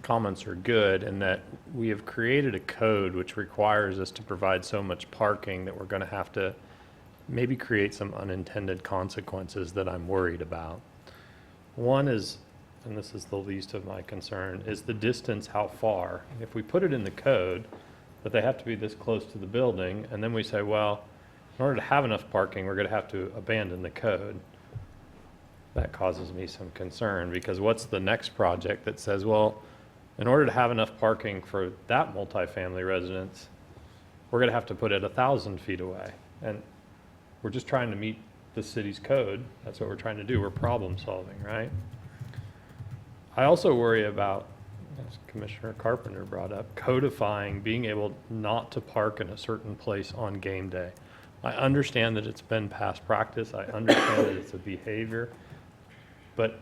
comments are good in that we have created a code which requires us to provide so much parking that we're going to have to maybe create some unintended consequences that I'm worried about. One is, and this is the least of my concern, is the distance, how far. If we put it in the code but they have to be this close to the building, and then we say, well, in order to have enough parking, we're gonna have to abandon the code. That causes me some concern, because what's the next project that says, well, in order to have enough parking for that multifamily residence, we're gonna have to put it 1,000 feet away. And we're just trying to meet the city's code. That's what we're trying to do. We're problem solving, right? I also worry about, as Commissioner Carpenter brought up, codifying being able not to park in a certain place on game day. I understand that it's been past practice. I understand that it's a behavior. But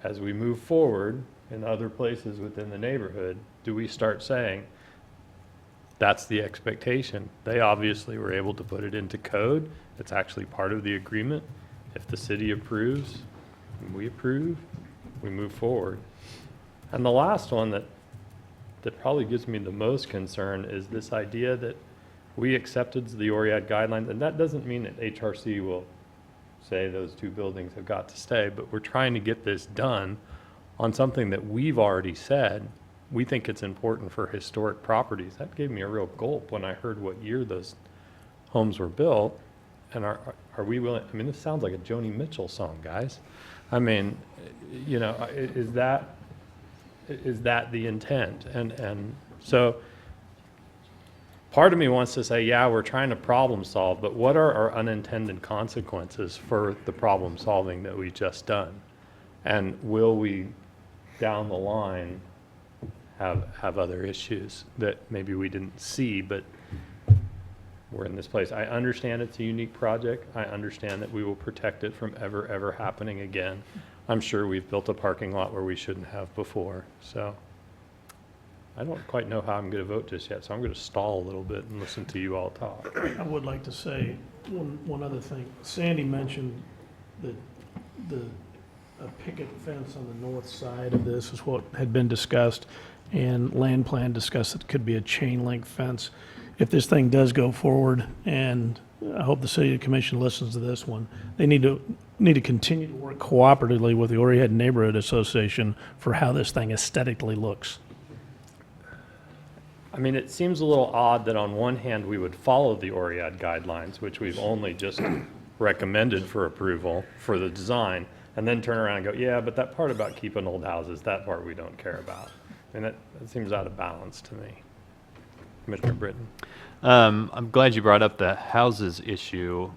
as we move forward in other places within the neighborhood, do we start saying, that's the expectation? They obviously were able to put it into code. It's actually part of the agreement. If the city approves, we approve, we move forward. And the last one that probably gives me the most concern is this idea that we accepted the ORIAD guidelines, and that doesn't mean that HRC will say those two buildings have got to stay, but we're trying to get this done on something that we've already said. We think it's important for historic properties. That gave me a real gulp when I heard what year those homes were built. And are we willing, I mean, this sounds like a Joni Mitchell song, guys. I mean, you know, is that the intent? And so part of me wants to say, yeah, we're trying to problem solve, but what are our unintended consequences for the problem solving that we've just done? And will we, down the line, have other issues that maybe we didn't see, but we're in this place? I understand it's a unique project. I understand that we will protect it from ever happening again. I'm sure we've built a parking lot where we shouldn't have before. So I don't quite know how I'm going to vote just yet, so I'm going to stall a little bit and listen to you all talk. I would like to say one other thing. Sandy mentioned that a picket fence on the north side of this is what had been discussed, and land plan discussed that it could be a chain link fence. If this thing does go forward, and I hope the city commission listens to this one, they need to continue to work cooperatively with the Orihead Neighborhood Association for how this thing aesthetically looks. I mean, it seems a little odd that on one hand, we would follow the ORIAD guidelines, which we've only just recommended for approval for the design, and then turn around and go, yeah, but that part about keeping old houses, that part we don't care about. And that seems out of balance to me. Commissioner Britton. I'm glad you brought up the houses issue,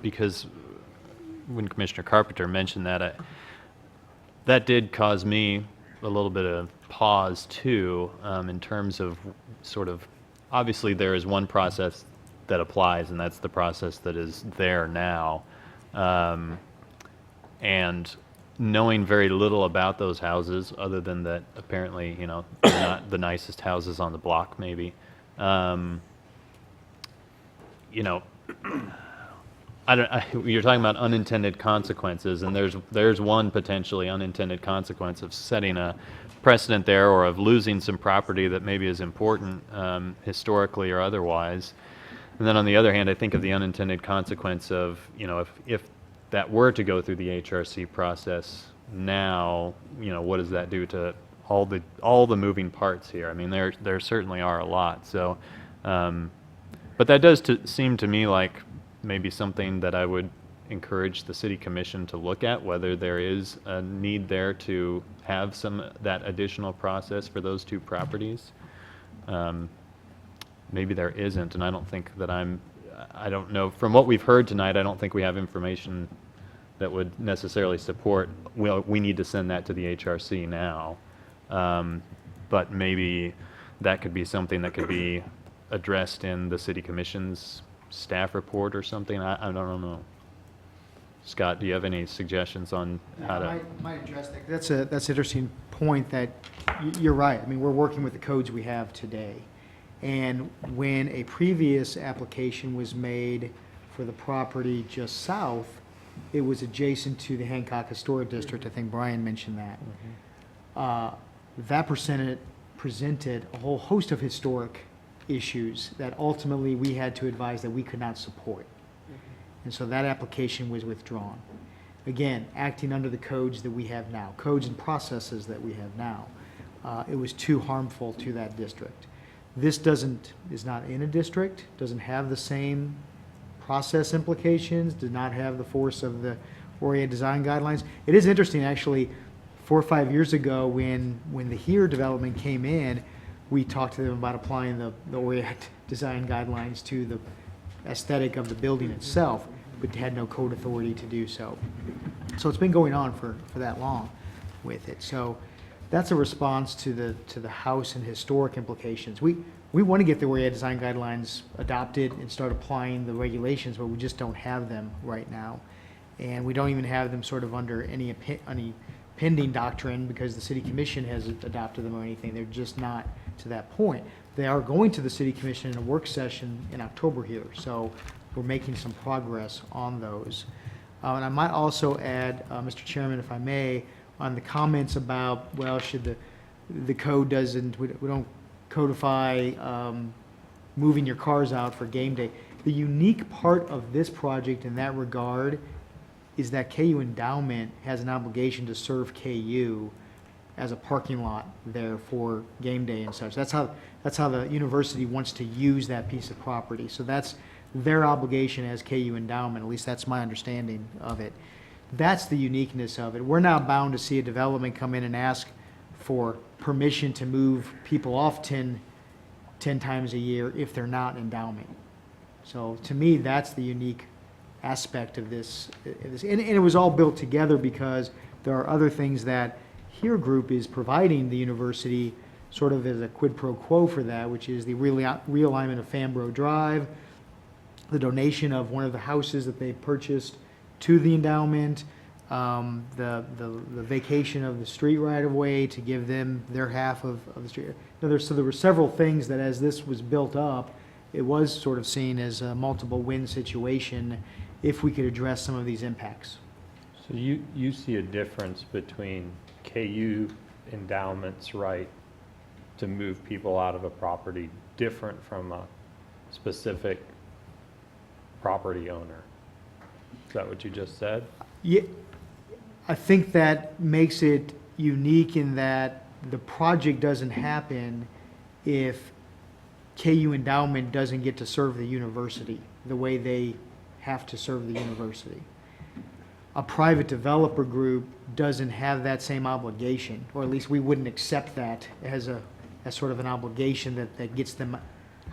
because when Commissioner Carpenter mentioned that, that did cause me a little bit of pause too, in terms of sort of, obviously there is one process that applies, and that's the process that is there now. And knowing very little about those houses, other than that apparently, you know, they're not the nicest houses on the block maybe. You know, you're talking about unintended consequences, and there's one potentially unintended consequence of setting a precedent there, or of losing some property that maybe is important historically or otherwise. And then on the other hand, I think of the unintended consequence of, you know, if that were to go through the HRC process now, you know, what does that do to all the moving parts here? I mean, there certainly are a lot. So, but that does seem to me like maybe something that I would encourage the city commission to look at, whether there is a need there to have that additional process for those two properties. Maybe there isn't, and I don't think that I don't know. From what we've heard tonight, I don't think we have information that would necessarily support, well, we need to send that to the HRC now. But maybe that could be something that could be addressed in the city commission's staff report or something. I don't know. Scott, do you have any suggestions on how to? I might address that. That's an interesting point that you're right. I mean, we're working with the codes we have today. And when a previous application was made for the property just south, it was adjacent to the Hancock Historic District. I think Brian mentioned that. That presented a whole host of historic issues that ultimately we had to advise that we could not support. And so that application was withdrawn. Again, acting under the codes that we have now, codes and processes that we have now. It was too harmful to that district. This is not in a district, doesn't have the same process implications, did not have the force of the ORIA design guidelines. It is interesting, actually, 4 or 5 years ago, when the HERE development came in, we talked to them about applying the ORIA design guidelines to the aesthetic of the building itself, but had no code authority to do so. So it's been going on for that long with it. So that's a response to the house and historic implications. We want to get the ORIA design guidelines adopted and start applying the regulations, but we just don't have them right now. And we don't even have them sort of under any pending doctrine because the city commission hasn't adopted them or anything. They're just not to that point. They are going to the city commission in a work session in October here, so we're making some progress on those. And I might also add, Mr. Chairman, if I may, on the comments about, well, should the code doesn't, we don't codify moving your cars out for game day. The unique part of this project in that regard is that KU Endowment has an obligation to serve KU as a parking lot there for game day and such. That's how the university wants to use that piece of property. So that's their obligation as KU Endowment, at least that's my understanding of it. That's the uniqueness of it. We're not bound to see a development come in and ask for permission to move people off 10 times a year if they're not endowment. So to me, that's the unique aspect of this. And it was all built together because there are other things that HERE Group is providing the university sort of as a quid pro quo for that, which is the realignment of Fambro Drive, the donation of one of the houses that they purchased to the endowment, the vacation of the street right-of-way to give them their half of the street. So there were several things that as this was built up, it was sort of seen as a multiple win situation if we could address some of these impacts. So you see a difference between KU endowment's right to move people out of a property different from a specific property owner? Is that what you just said? Yeah, I think that makes it unique in that the project doesn't happen if KU Endowment doesn't get to serve the university the way they have to serve the university. A private developer group doesn't have that same obligation, or at least we wouldn't accept that as sort of an obligation that gets them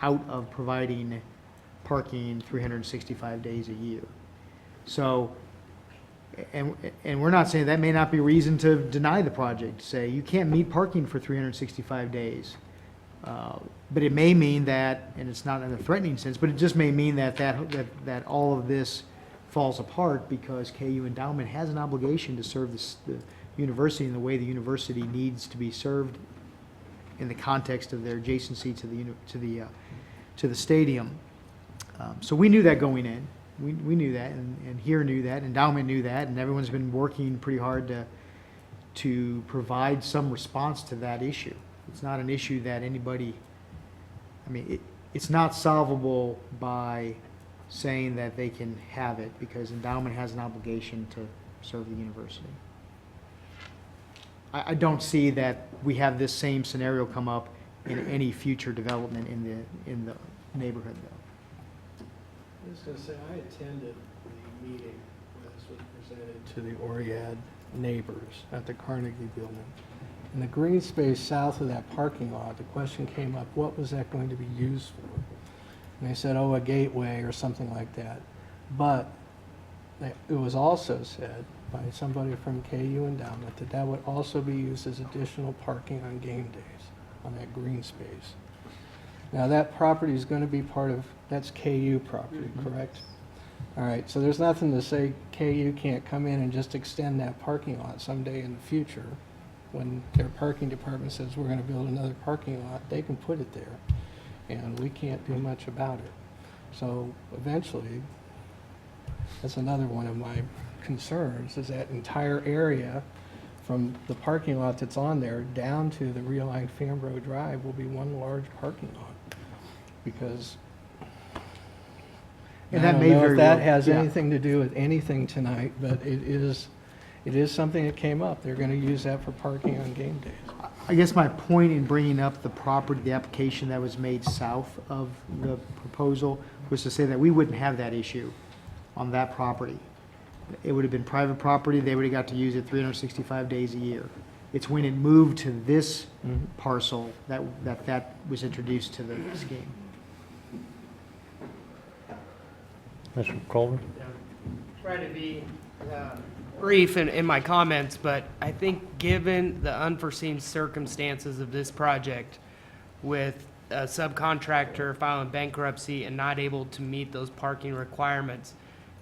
out of providing parking 365 days a year. So, and we're not saying that may not be reason to deny the project, say you can't meet parking for 365 days. But it may mean that, and it's not in a threatening sense, but it just may mean that all of this falls apart because KU Endowment has an obligation to serve the university in the way the university needs to be served in the context of their adjacency to the stadium. So we knew that going in. We knew that, and HERE knew that, Endowment knew that, and everyone's been working pretty hard to provide some response to that issue. It's not an issue that anybody, I mean, it's not solvable by saying that they can have it because Endowment has an obligation to serve the university. I don't see that we have this same scenario come up in any future development in the neighborhood though. I was going to say, I attended the meeting where this was presented to the Oriad neighbors at the Carnegie Building. In the green space south of that parking lot, the question came up, what was that going to be used for? And they said, oh, a gateway or something like that. But it was also said by somebody from KU Endowment that that would also be used as additional parking on game days on that green space. Now that property is going to be part of, that's KU property, correct? All right, so there's nothing to say KU can't come in and just extend that parking lot someday in the future. When their parking department says we're going to build another parking lot, they can put it there, and we can't do much about it. So eventually, that's another one of my concerns, is that entire area from the parking lot that's on there down to the realigned Fambro Drive will be one large parking lot. Because And I that don't may know very if that well- has yeah. anything to do with anything tonight, but it is it is something that came up. They're going to use that for parking on game days. I guess my point in bringing up the property, the application that was made south of the proposal was to say that we wouldn't have that issue on that property. It would have been private property, they would have got to use it 365 days a year. It's when it moved to this parcel that was introduced to the scheme. Mr. Colvin? Try to be brief in my comments, but I think given the unforeseen circumstances of this project with a subcontractor filing bankruptcy and not able to meet those parking requirements,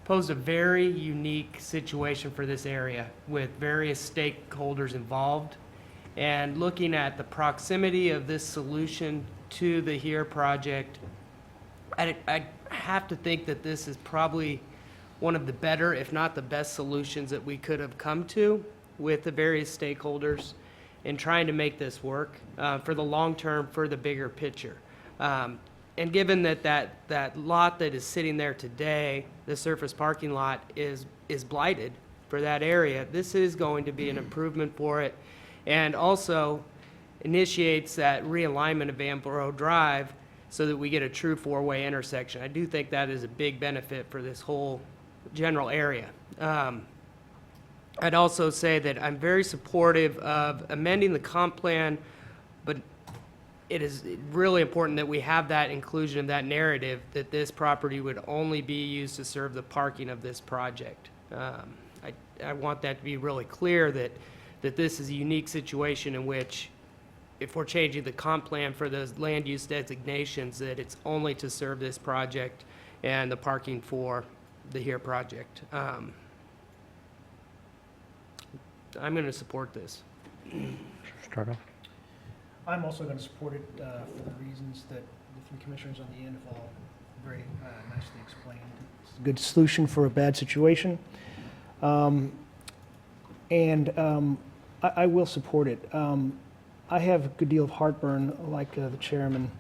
posed a very unique situation for this area with various stakeholders involved. And looking at the proximity of this solution to the HERE project, I have to think that this is probably one of the better, if not the best solutions that we could have come to with the various stakeholders in trying to make this work for the long term, for the bigger picture. And given that lot that is sitting there today, the surface parking lot is blighted for that area, this is going to be an improvement for it, and also initiates that realignment of Ambro Drive so that we get a true four-way intersection. I do think that is a big benefit for this whole general area. I'd also say that I'm very supportive of amending the comp plan, but it is really important that we have that inclusion of that narrative that this property would only be used to serve the parking of this project. I want that to be really clear that this is a unique situation in which if we're changing the comp plan for those land use designations, that it's only to serve this project and the parking for the HERE project. I'm going to support this. Struggle. I'm also going to support it for the reasons that the three commissioners on the end have all very nicely explained. It's a good solution for a bad situation. I will support it. I have a good deal of heartburn, like the chairman,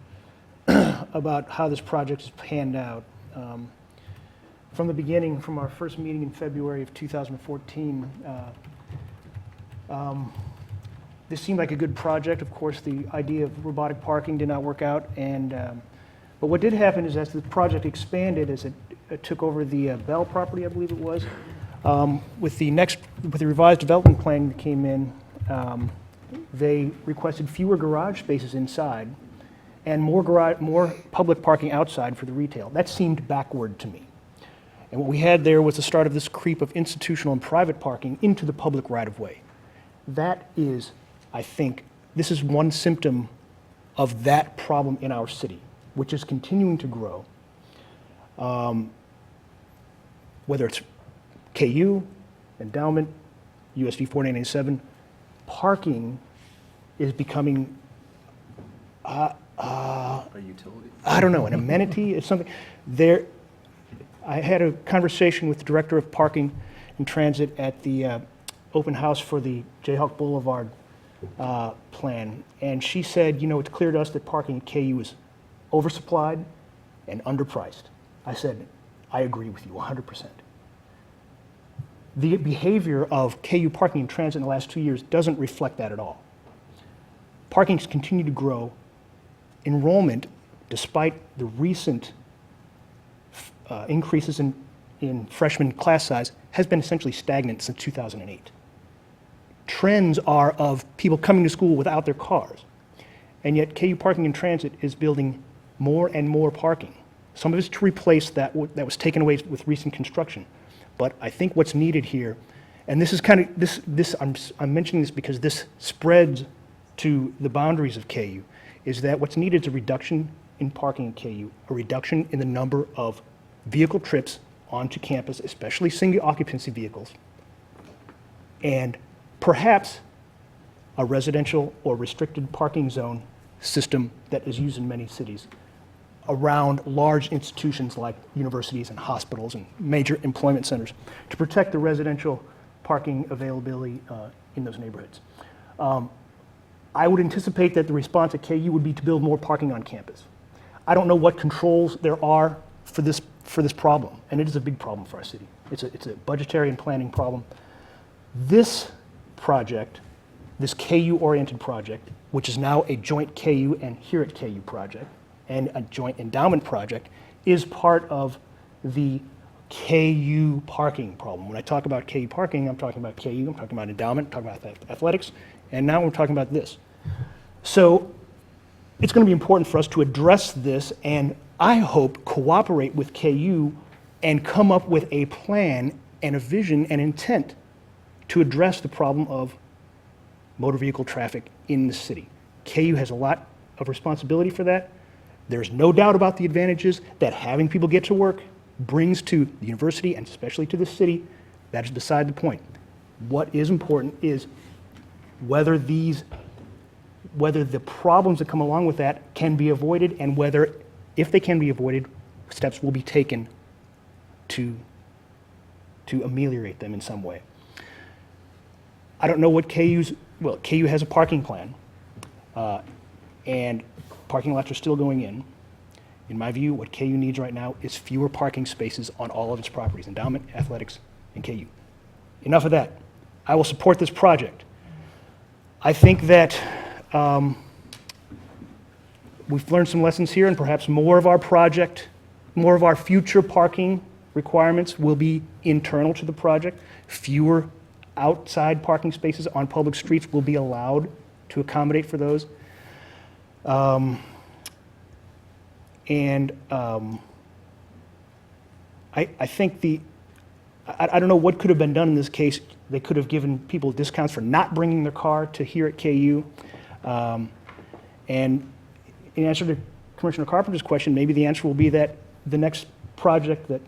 about how this project is panned out. From the beginning, from our first meeting in February of 2014, this seemed like a good project. Of course, the idea of robotic parking did not work out, but what did happen is as the project expanded, as it took over the Bell property, I believe it was, with the revised development plan that came in, they requested fewer garage spaces inside and more public parking outside for the retail. That seemed backward to me. And what we had there was the start of this creep of institutional and private parking into the public right-of-way. That is, I think, this is one symptom of that problem in our city, which is continuing to grow. Whether it's KU, endowment, USD 4987, parking is becoming, A utility? I don't know, an amenity, it's something. I had a conversation with the director of parking and transit at the open house for the Jayhawk Boulevard plan, and she said, it's clear to us that parking at KU is oversupplied and underpriced. I said, I agree with you 100%. The behavior of KU parking and transit in the last 2 years doesn't reflect that at all. Parking has continued to grow. Enrollment, despite the recent increases in freshman class size, has been essentially stagnant since 2008. Trends are of people coming to school without their cars, and yet KU Parking and Transit is building more and more parking. Some of it is to replace that was taken away with recent construction. But I think what's needed here, and this is kind of, I'm mentioning this because this spreads to the boundaries of KU, is that what's needed is a reduction in parking at KU, a reduction in the number of vehicle trips onto campus, especially single occupancy vehicles, and perhaps a residential or restricted parking zone system that is used in many cities around large institutions like universities and hospitals and major employment centers to protect the residential parking availability in those neighborhoods. I would anticipate that the response at KU would be to build more parking on campus. I don't know what controls there are for this problem, and it is a big problem for our city. It's a budgetary and planning problem. This project, this KU-oriented project, which is now a joint KU and Here at KU project, and a joint endowment project, is part of the KU parking problem. When I talk about KU parking, I'm talking about KU, I'm talking about endowment, I'm talking about athletics, and now we're talking about this. So it's going to be important for us to address this, and I hope cooperate with KU and come up with a plan and a vision and intent to address the problem of motor vehicle traffic in the city. KU has a lot of responsibility for that. There's no doubt about the advantages that having people get to work brings to the university and especially to the city. That is beside the point. What is important is whether the problems that come along with that can be avoided, and whether, if they can be avoided, steps will be taken to ameliorate them in some way. I don't know what KU has a parking plan, and parking lots are still going in. In my view, what KU needs right now is fewer parking spaces on all of its properties, endowment, athletics, and KU. Enough of that. I will support this project. I think that we've learned some lessons here, and perhaps more of our future parking requirements will be internal to the project. Fewer outside parking spaces on public streets will be allowed to accommodate for those. I think I don't know what could have been done in this case. They could have given people discounts for not bringing their car to Here at KU. And in answer to Commissioner Carpenter's question, maybe the answer will be that the next project that,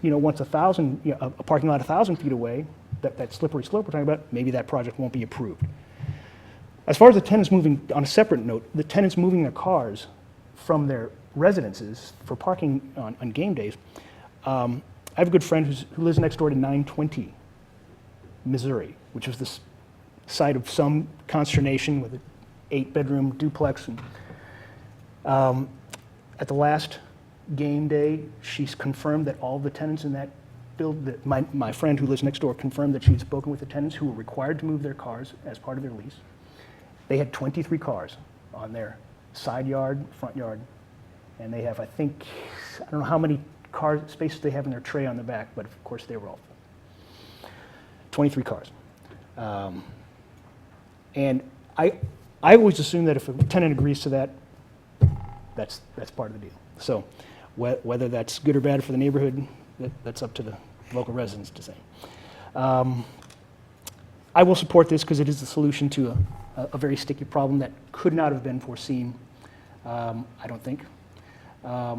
wants a parking lot 1,000 feet away, that slippery slope we're talking about, maybe that project won't be approved. As far as the tenants moving, on a separate note, the tenants moving their cars from their residences for parking on game days, I have a good friend who lives next door to 920 Missouri, which was the site of some consternation with an 8-bedroom duplex. And, at the last game day, she's confirmed that all the tenants in that building, my friend who lives next door confirmed that she'd spoken with the tenants who were required to move their cars as part of their lease. They had 23 cars on their side yard, front yard, and they have, I don't know how many car spaces they have in their tray on the back, but of course they were all full. 23 cars. And I always assume that if a tenant agrees to that, that's part of the deal. So whether that's good or bad for the neighborhood, that's up to the local residents to say. I will support this because it is the solution to a very sticky problem that could not have been foreseen, I don't think. I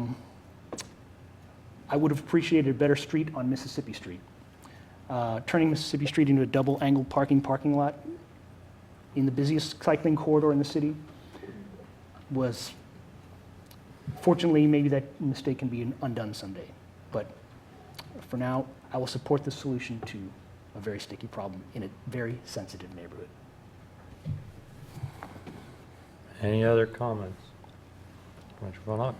would have appreciated a better street on Mississippi Street. Turning Mississippi Street into a double-angled parking lot in the busiest cycling corridor in the city was, fortunately, maybe that mistake can be undone someday. But for now, I will support the solution to a very sticky problem in a very sensitive neighborhood. Any other comments? Commissioner Von Auken.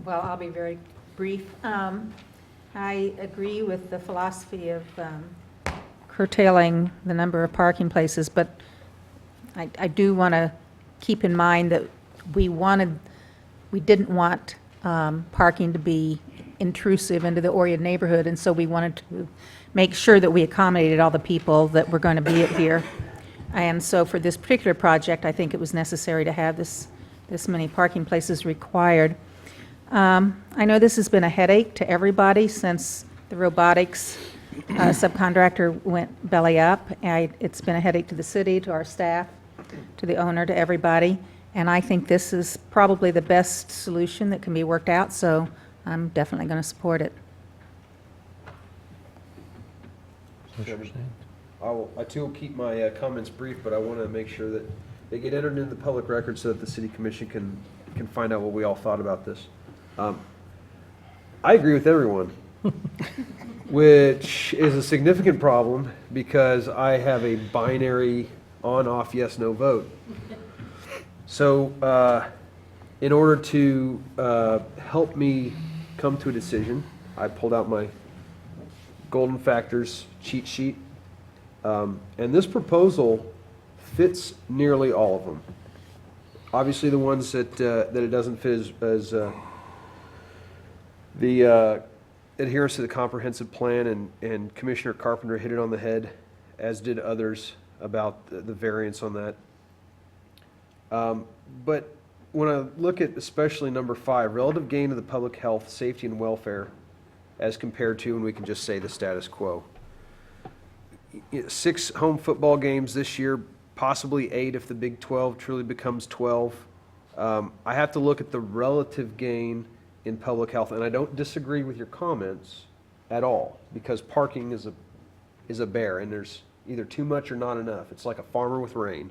Well, I'll be very brief. I agree with the philosophy of curtailing the number of parking places, but I do want to keep in mind that we didn't want parking to be intrusive into the Orion neighborhood, and so we wanted to make sure that we accommodated all the people that were going to be here. And so for this particular project, I think it was necessary to have this many parking places required. I know this has been a headache to everybody since the robotics subcontractor went belly up. It's been a headache to the city, to our staff, to the owner, to everybody. And I think this is probably the best solution that can be worked out, so I'm definitely going to support it. I too will keep my comments brief, but I want to make sure that they get entered into the public record so that the city commission can find out what we all thought about this. I agree with everyone, which is a significant problem because I have a binary on-off yes-no vote. So in order to help me come to a decision, I pulled out my Golden Factors cheat sheet, And this proposal fits nearly all of them. Obviously, the ones that it doesn't fit as the adherence to the comprehensive plan, and Commissioner Carpenter hit it on the head, as did others about the variance on that. But when I look at especially number 5, relative gain to the public health, safety, and welfare, as compared to, and we can just say the status quo. 6 home football games this year, possibly 8 if the Big 12 truly becomes 12. I have to look at the relative gain in public health, and I don't disagree with your comments at all, because parking is a bear, and there's either too much or not enough. It's like a farmer with rain.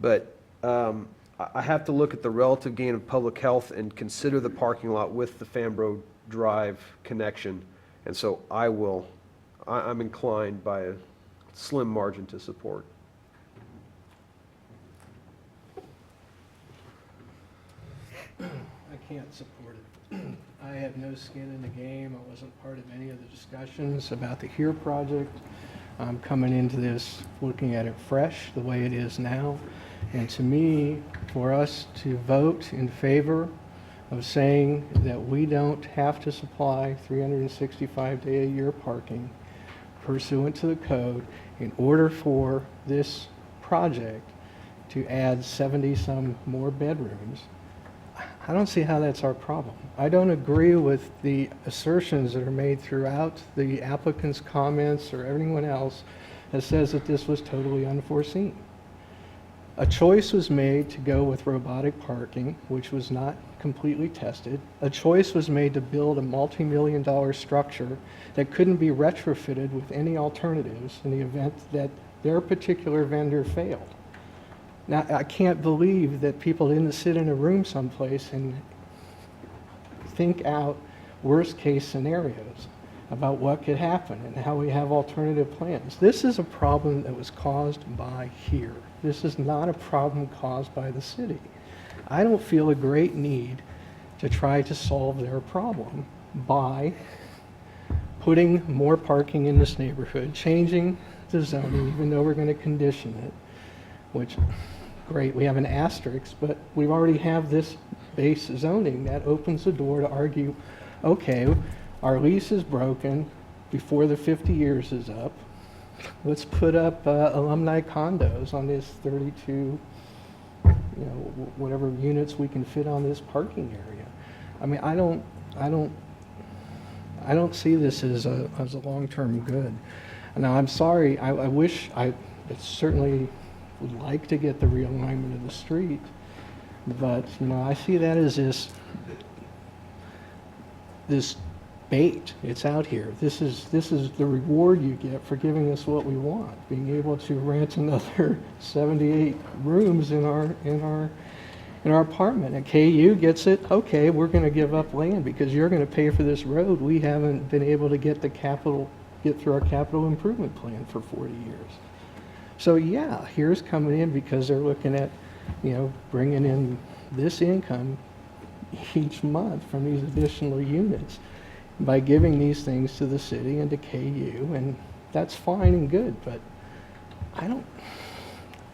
But I have to look at the relative gain of public health and consider the parking lot with the Fambro Drive connection, and so I'm inclined by a slim margin to support. I can't support it. I have no skin in the game. I wasn't part of any of the discussions about the HERE project. I'm coming into this looking at it fresh, the way it is now. And to me, for us to vote in favor of saying that we don't have to supply 365-day-a-year parking pursuant to the code in order for this project to add 70-some more bedrooms, I don't see how that's our problem. I don't agree with the assertions that are made throughout the applicant's comments or anyone else that says that this was totally unforeseen. A choice was made to go with robotic parking, which was not completely tested. A choice was made to build a multi-million-dollar structure that couldn't be retrofitted with any alternatives in the event that their particular vendor failed. Now, I can't believe that people didn't sit in a room someplace and think out worst-case scenarios about what could happen and how we have alternative plans. This is a problem that was caused by HERE. This is not a problem caused by the city. I don't feel a great need to try to solve their problem by putting more parking in this neighborhood, changing the zoning, even though we're going to condition it, which, great, we have an asterisk, but we already have this base zoning that opens the door to argue, okay, our lease is broken before the 50 years is up. Let's put up alumni condos on this 32, whatever units we can fit on this parking area. I mean, I don't see this as a long-term good. Now, I'm sorry. I wish I certainly would like to get the realignment of the street, but I see that as this bait. It's out here. This is the reward you get for giving us what we want, being able to rent another 78 rooms in our apartment. And KU gets it. Okay, we're going to give up land because you're going to pay for this road. We haven't been able to get through our capital improvement plan for 40 years. So yeah, HERE's coming in because they're looking at, bringing in this income each month from these additional units by giving these things to the city and to KU, and that's fine and good, but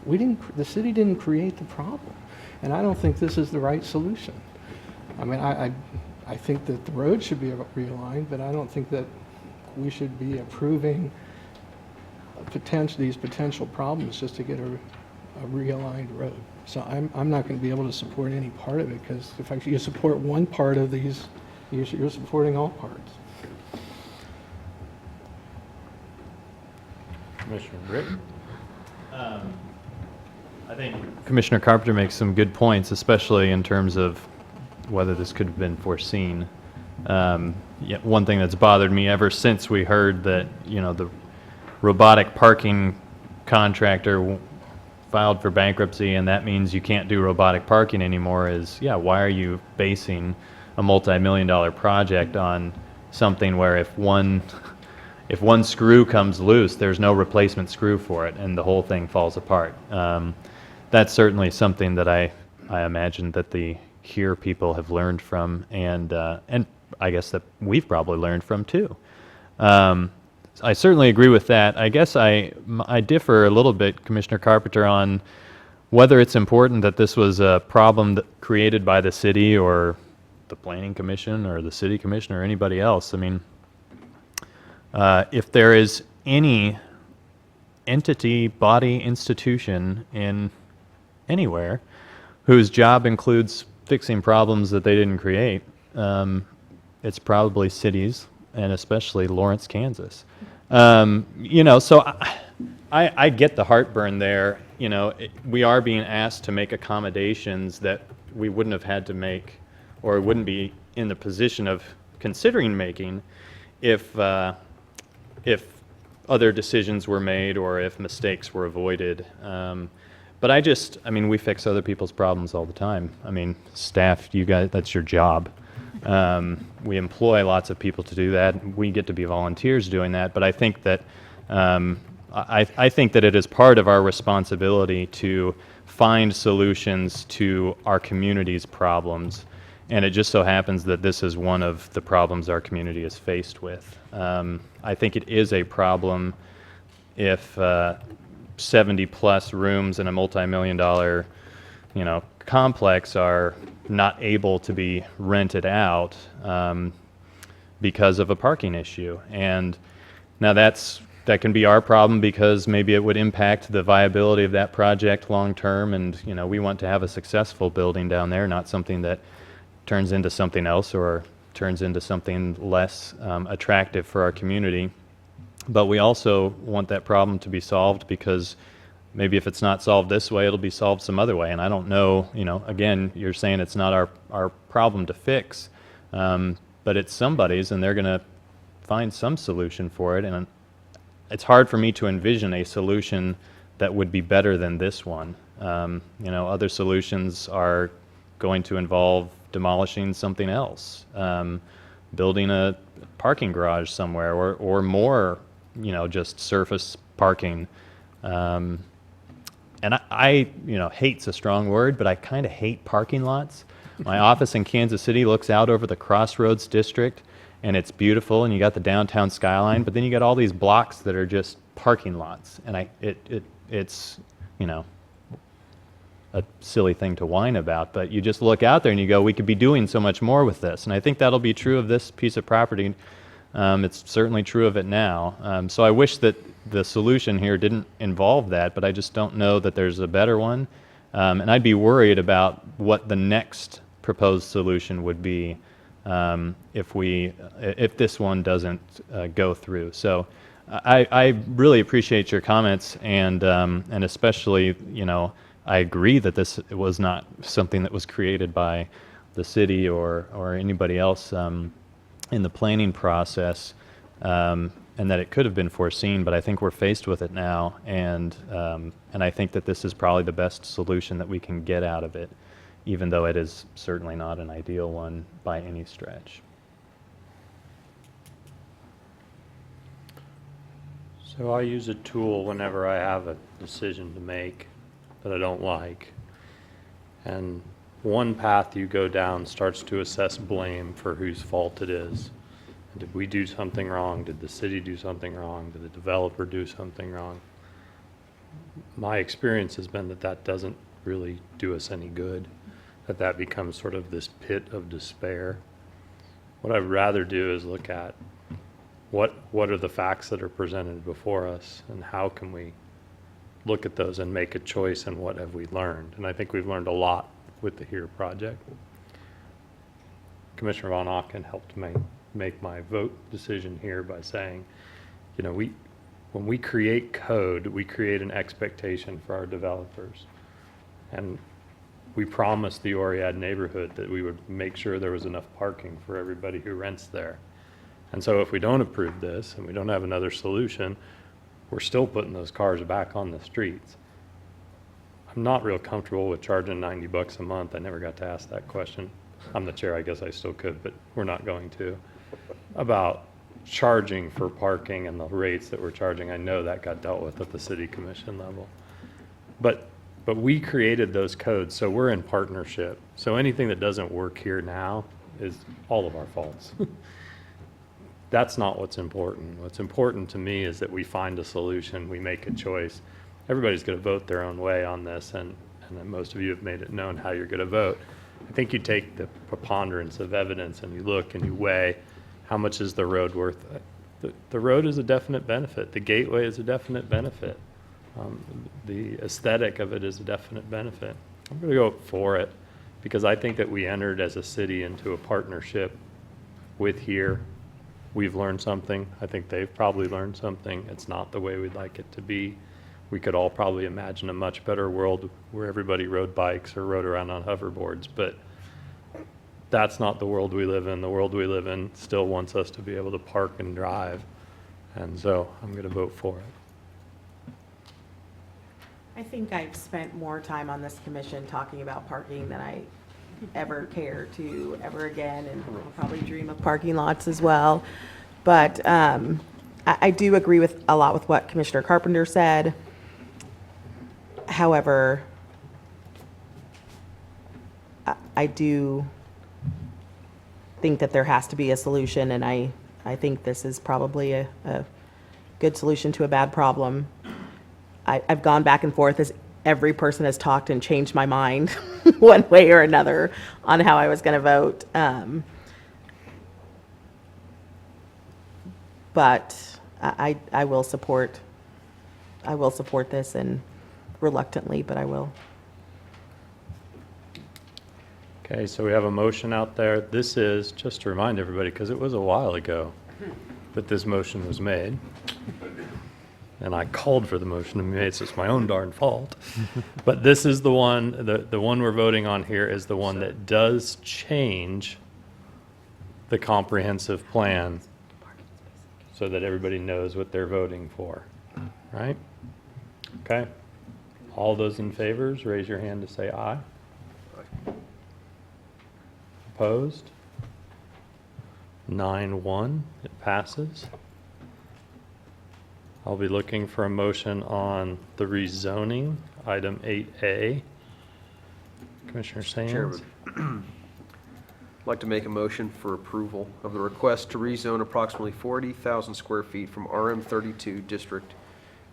the city didn't create the problem, and I don't think this is the right solution. I mean, I think that the road should be realigned, but I don't think that we should be approving these potential problems just to get a realigned road. So I'm not going to be able to support any part of it, because if you support one part of these, you're supporting all parts. Commissioner Britton? I think Commissioner Carpenter makes some good points, especially in terms of whether this could have been foreseen. One thing that's bothered me ever since we heard that, the robotic parking contractor filed for bankruptcy, and that means you can't do robotic parking anymore, is, why are you basing a multi-million-dollar project on something where if one screw comes loose, there's no replacement screw for it, and the whole thing falls apart. That's certainly something that I imagine that the HERE people have learned from, and I guess that we've probably learned from too. So I certainly agree with that. I guess I differ a little bit, Commissioner Carpenter, on whether it's important that this was a problem created by the city or the Planning Commission or the City Commission or anybody else. I mean, if there is any entity, body, institution in anywhere whose job includes fixing problems that they didn't create, it's probably cities, and especially Lawrence, Kansas. You know, so I get the heartburn there. You know, we are being asked to make accommodations that we wouldn't have had to make, or wouldn't be in the position of considering making if other decisions were made or if mistakes were avoided. But I mean, we fix other people's problems all the time. I mean, staff, you guys, that's your job. We employ lots of people to do that. We get to be volunteers doing that. But I think that I think that it is part of our responsibility to find solutions to our community's problems. And it just so happens that this is one of the problems our community is faced with. I think it is a problem if 70-plus rooms in a multi-million-dollar, you know, complex are not able to be rented out because of a parking issue. And now that can be our problem because maybe it would impact the viability of that project long term. And you know, we want to have a successful building down there, not something that turns into something else or turns into something less attractive for our community. But we also want that problem to be solved because maybe if it's not solved this way, it'll be solved some other way. And I don't know, you know, again, you're saying it's not our problem to fix, but it's somebody's, and they're going to find some solution for it. And it's hard for me to envision a solution that would be better than this one. You know, other solutions are going to involve demolishing something else, building a parking garage somewhere, or more, you know, just surface parking. And I, you know, hate's a strong word, but I kind of hate parking lots. My office in Kansas City looks out over the Crossroads district, and it's beautiful, and you got the downtown skyline, but then you got all these blocks that are just parking lots, and it's, you know, a silly thing to whine about, but you just look out there and you go, we could be doing so much more with this. And I think that'll be true of this piece of property. It's certainly true of it now. So I wish that the solution here didn't involve that, but I just don't know that there's a better one. And I'd be worried about what the next proposed solution would be if this one doesn't go through. So I really appreciate your comments, and especially, you know, I agree that this was not something that was created by the city or anybody else in the planning process, and that it could have been foreseen, but I think we're faced with it now, and I think that this is probably the best solution that we can get out of it, even though it is certainly not an ideal one by any stretch. So I use a tool whenever I have a decision to make that I don't like. And one path you go down starts to assess blame for whose fault it is. Did we do something wrong? Did the city do something wrong? Did the developer do something wrong? My experience has been that doesn't really do us any good, that becomes sort of this pit of despair. What I'd rather do is look at what are the facts that are presented before us, and how can we look at those and make a choice, and what have we learned? And I think we've learned a lot with the HERE project. Commissioner Von Auken helped make my vote decision here by saying, you know, when we create code, we create an expectation for our developers. And we promised the Oriad neighborhood that we would make sure there was enough parking for everybody who rents there. And so if we don't approve this and we don't have another solution, we're still putting those cars back on the streets. I'm not real comfortable with charging $90 a month. I never got to ask that question. I'm the chair, I guess I still could, but we're not going to. About charging for parking and the rates that we're charging, I know that got dealt with at the city commission level. But we created those codes, so we're in partnership. So anything that doesn't work here now is all of our faults. That's not what's important. What's important to me is that we find a solution, we make a choice. Everybody's going to vote their own way on this, and then most of you have made it known how you're going to vote. I think you take the preponderance of evidence and you look and you weigh how much is the road worth. The road is a definite benefit. The gateway is a definite benefit. The aesthetic of it is a definite benefit. I'm going to go for it because I think that we entered as a city into a partnership with here. We've learned something. I think they've probably learned something. It's not the way we'd like it to be. We could all probably imagine a much better world where everybody rode bikes or rode around on hoverboards, but that's not the world we live in. The world we live in still wants us to be able to park and drive, and so I'm going to vote for it. I think I've spent more time on this commission talking about parking than I ever care to ever again, and I'll probably dream of parking lots as well. But I do agree with a lot with what Commissioner Carpenter said. However, I do think that there has to be a solution, and I think this is probably a good solution to a bad problem. I've gone back and forth as every person has talked and changed my mind one way or another on how I was going to vote. But I will support this, and reluctantly, but I will. Okay, so we have a motion out there. This is, just to remind everybody, because it was a while ago that this motion was made, and I called for the motion to be made, so it's my own darn fault. But this is the one, the one we're voting on here is the one that does change the comprehensive plan so that everybody knows what they're voting for, right? Okay. All those in favors, raise your hand to say aye. Opposed? 9-1, it passes. I'll be looking for a motion on the rezoning, item 8A. Commissioner Sands? Chairman, I'd like to make a motion for approval of the request to rezone approximately 40,000 square feet from RM32 district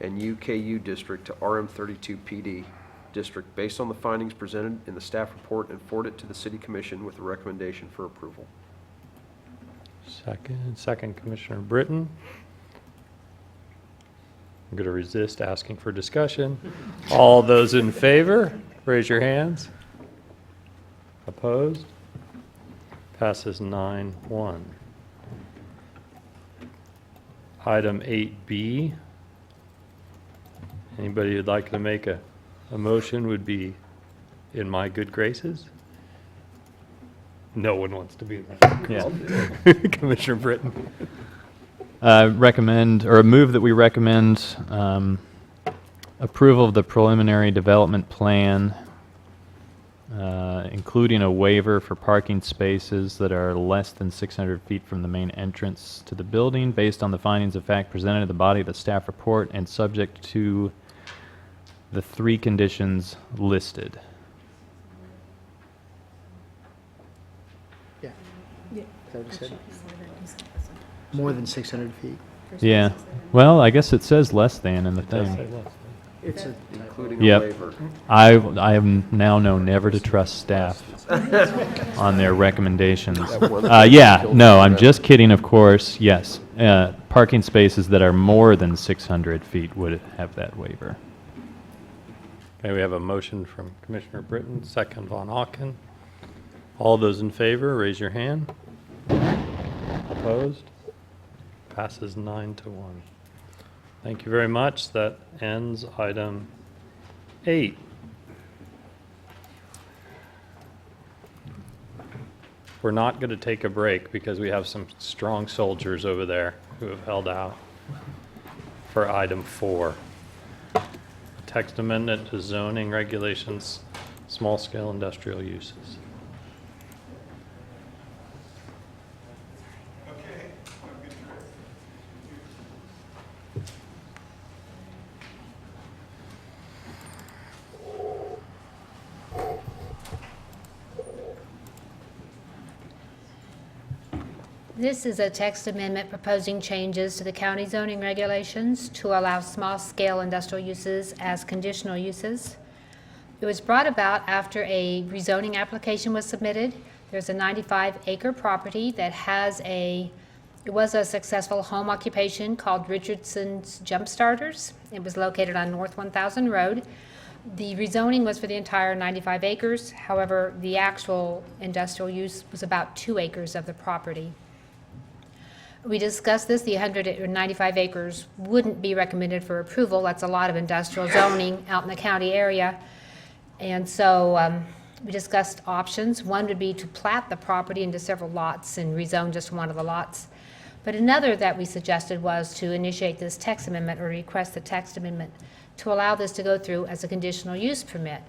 and UKU district to RM32 PD district based on the findings presented in the staff report and forward it to the City Commission with a recommendation for approval. Second, Commissioner Britton. I'm going to resist asking for discussion. All those in favor, raise your hands. Opposed? Passes 9-1. Item 8B. Anybody who'd like to make a motion would be in my good graces. No one wants to be there. Yeah. Commissioner Britton. Recommend, or move that we recommend approval of the preliminary development plan, including a waiver for parking spaces that are less than 600 feet from the main entrance to the building based on the findings of fact presented in the body of the staff report and subject to the 3 conditions listed. Yeah. Is that what you said? More than 600 feet. Yeah. Well, I guess it says less than in the thing. It's including a Yep. waiver. I have now known never to trust staff on their recommendations. Yeah, no, I'm just kidding, of course. Yes. Parking spaces that are more than 600 feet would have that waiver. Okay, we have a motion from Commissioner Britton, second Von Auken. All those in favor, raise your hand. Opposed? Passes 9-1. Thank you very much. That ends item 8. We're not going to take a break because we have some strong soldiers over there who have held out for item 4. Text amendment to zoning regulations, small-scale industrial uses. This is a text amendment proposing changes to the county zoning regulations to allow small-scale industrial uses as conditional uses. It was brought about after a rezoning application was submitted. There's a 95-acre property that has it was a successful home occupation called Richardson's Jump Starters. It was located on North 1000 Road. The rezoning was for the entire 95 acres. However, the actual industrial use was about 2 acres of the property. We discussed this. The 195 acres wouldn't be recommended for approval. That's a lot of industrial zoning out in the county area. And so we discussed options. One would be to plat the property into several lots and rezone just one of the lots. But another that we suggested was to initiate this text amendment or request the text amendment to allow this to go through as a conditional use permit.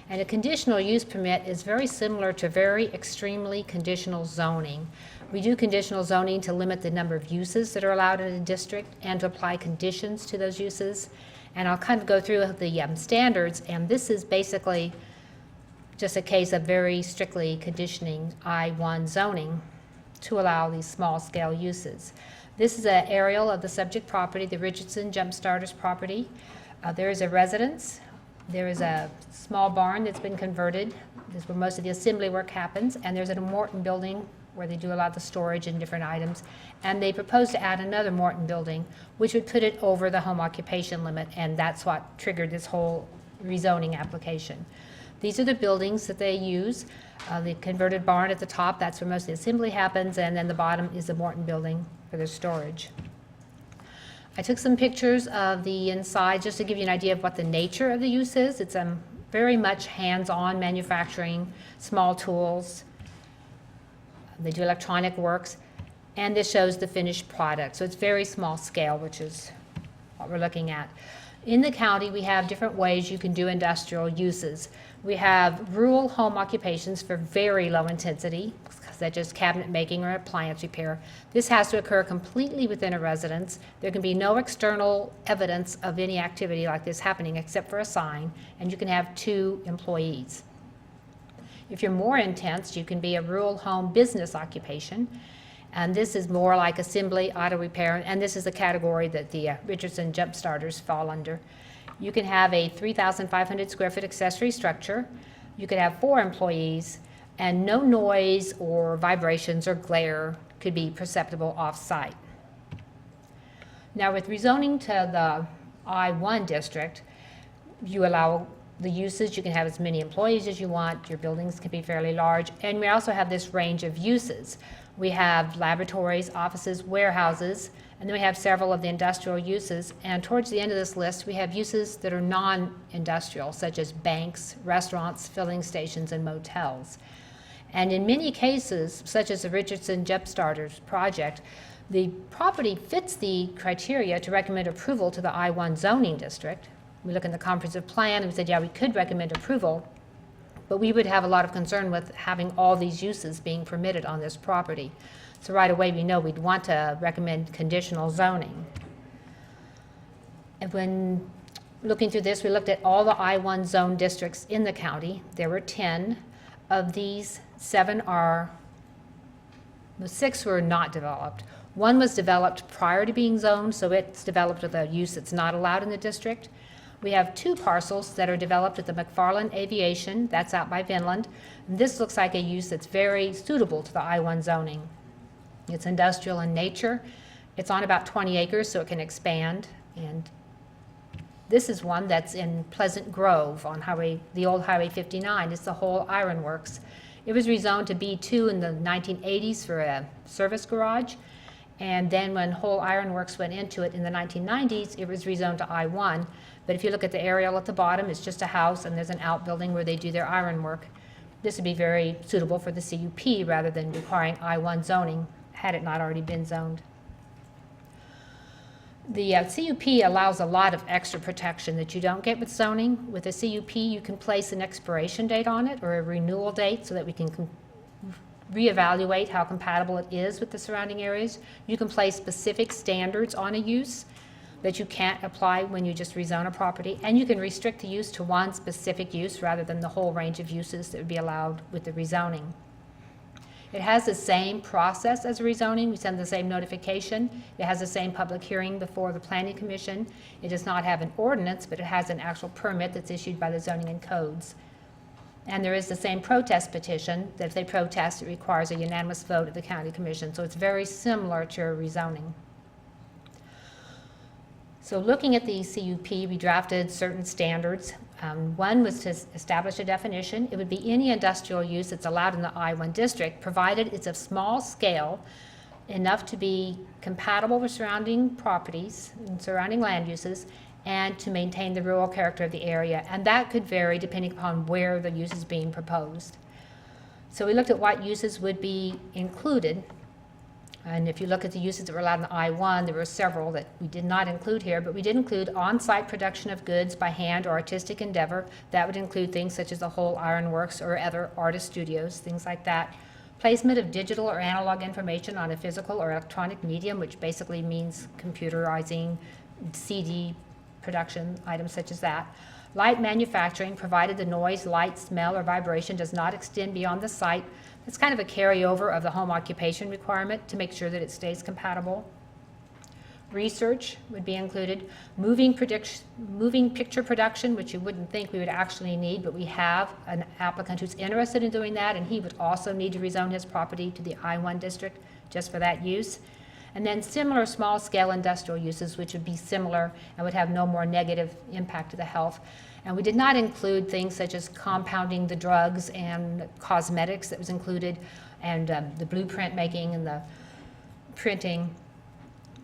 And a conditional use permit is very similar to very extremely conditional zoning. We do conditional zoning to limit the number of uses that are allowed in a district and to apply conditions to those uses. And I'll kind of go through the standards, and this is basically just a case of very strictly conditioning I-1 zoning to allow these small-scale uses. This is an aerial of the subject property, the Richardson Jump Starters property. There is a residence. There is a small barn that's been converted. This is where most of the assembly work happens. And there's a Morton building where they do a lot of the storage and different items. And they propose to add another Morton building, which would put it over the home occupation limit. And that's what triggered this whole rezoning application. These are the buildings that they use. The converted barn at the top, that's where most of the assembly happens. And then the bottom is the Morton building for their storage. I took some pictures of the inside just to give you an idea of what the nature of the use is. It's very much hands-on manufacturing, small tools. They do electronic works, and this shows the finished product. So it's very small scale, which is what we're looking at. In the county, we have different ways you can do industrial uses. We have rural home occupations for very low intensity, such as cabinet making or appliance repair. This has to occur completely within a residence. There can be no external evidence of any activity like this happening except for a sign, and you can have 2 employees. If you're more intense, you can be a rural home business occupation, and this is more like assembly, auto repair, and this is the category that the Richardson Jump Starters fall under. You can have a 3,500 square foot accessory structure. You could have 4 employees, and no noise or vibrations or glare could be perceptible off-site. Now with rezoning to the I-1 district, you allow the uses. You can have as many employees as you want. Your buildings can be fairly large. And we also have this range of uses. We have laboratories, offices, warehouses, and then we have several of the industrial uses. And towards the end of this list, we have uses that are non-industrial, such as banks, restaurants, filling stations, and motels. And in many cases, such as the Richardson Jump Starters project, the property fits the criteria to recommend approval to the I-1 zoning district. We look in the comprehensive plan and we said, yeah, we could recommend approval, but we would have a lot of concern with having all these uses being permitted on this property. So right away we know we'd want to recommend conditional zoning. And when looking through this, we looked at all the I-1 zone districts in the county. There were 10. Of these, 6 were not developed. 1 was developed prior to being zoned, so it's developed with a use that's not allowed in the district. We have 2 parcels that are developed at the McFarland Aviation, that's out by Vinland. And this looks like a use that's very suitable to the I-1 zoning. It's industrial in nature. It's on about 20 acres, so it can expand. And this is one that's in Pleasant Grove on the old Highway 59. It's the whole ironworks. It was rezoned to B2 in the 1980s for a service garage. And then when Whole Ironworks went into it in the 1990s, it was rezoned to I-1. But if you look at the aerial at the bottom, it's just a house and there's an outbuilding where they do their ironwork. This would be very suitable for the CUP rather than requiring I-1 zoning, had it not already been zoned. The CUP allows a lot of extra protection that you don't get with zoning. With a CUP, you can place an expiration date on it or a renewal date so that we can reevaluate how compatible it is with the surrounding areas. You can place specific standards on a use that you can't apply when you just rezone a property, and you can restrict the use to one specific use rather than the whole range of uses that would be allowed with the rezoning. It has the same process as rezoning. We send the same notification. It has the same public hearing before the Planning Commission. It does not have an ordinance, but it has an actual permit that's issued by the Zoning and Codes. And there is the same protest petition that if they protest, it requires a unanimous vote of the County Commission. So it's very similar to a rezoning. So looking at the CUP, we drafted certain standards. One was to establish a definition. It would be any industrial use that's allowed in the I-1 district, provided it's of small scale, enough to be compatible with surrounding properties and surrounding land uses, and to maintain the rural character of the area. And that could vary depending upon where the use is being proposed. So we looked at what uses would be included. And if you look at the uses that were allowed in the I-1, there were several that we did not include here, but we did include on-site production of goods by hand or artistic endeavor. That would include things such as the whole ironworks or other artist studios, things like that. Placement of digital or analog information on a physical or electronic medium, which basically means computerizing, CD production, items such as that. Light manufacturing, provided the noise, light, smell, or vibration does not extend beyond the site. It's kind of a carryover of the home occupation requirement to make sure that it stays compatible. Research would be included. Moving picture production, which you wouldn't think we would actually need, but we have an applicant who's interested in doing that, and he would also need to rezone his property to the I-1 district just for that use. And then similar small-scale industrial uses, which would be similar and would have no more negative impact to the health. And we did not include things such as compounding the drugs and cosmetics that was included, and the blueprint making and the printing.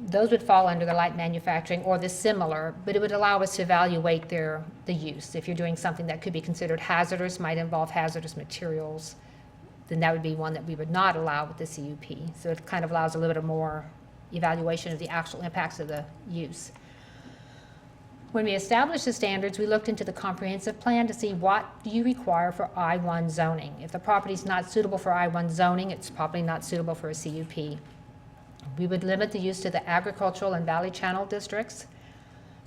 Those would fall under the light manufacturing or the similar, but it would allow us to evaluate the use. If you're doing something that could be considered hazardous, might involve hazardous materials, then that would be one that we would not allow with the CUP. So it kind of allows a little bit more evaluation of the actual impacts of the use. When we established the standards, we looked into the comprehensive plan to see what do you require for I-1 zoning. If the property is not suitable for I-1 zoning, it's probably not suitable for a CUP. We would limit the use to the agricultural and valley channel districts,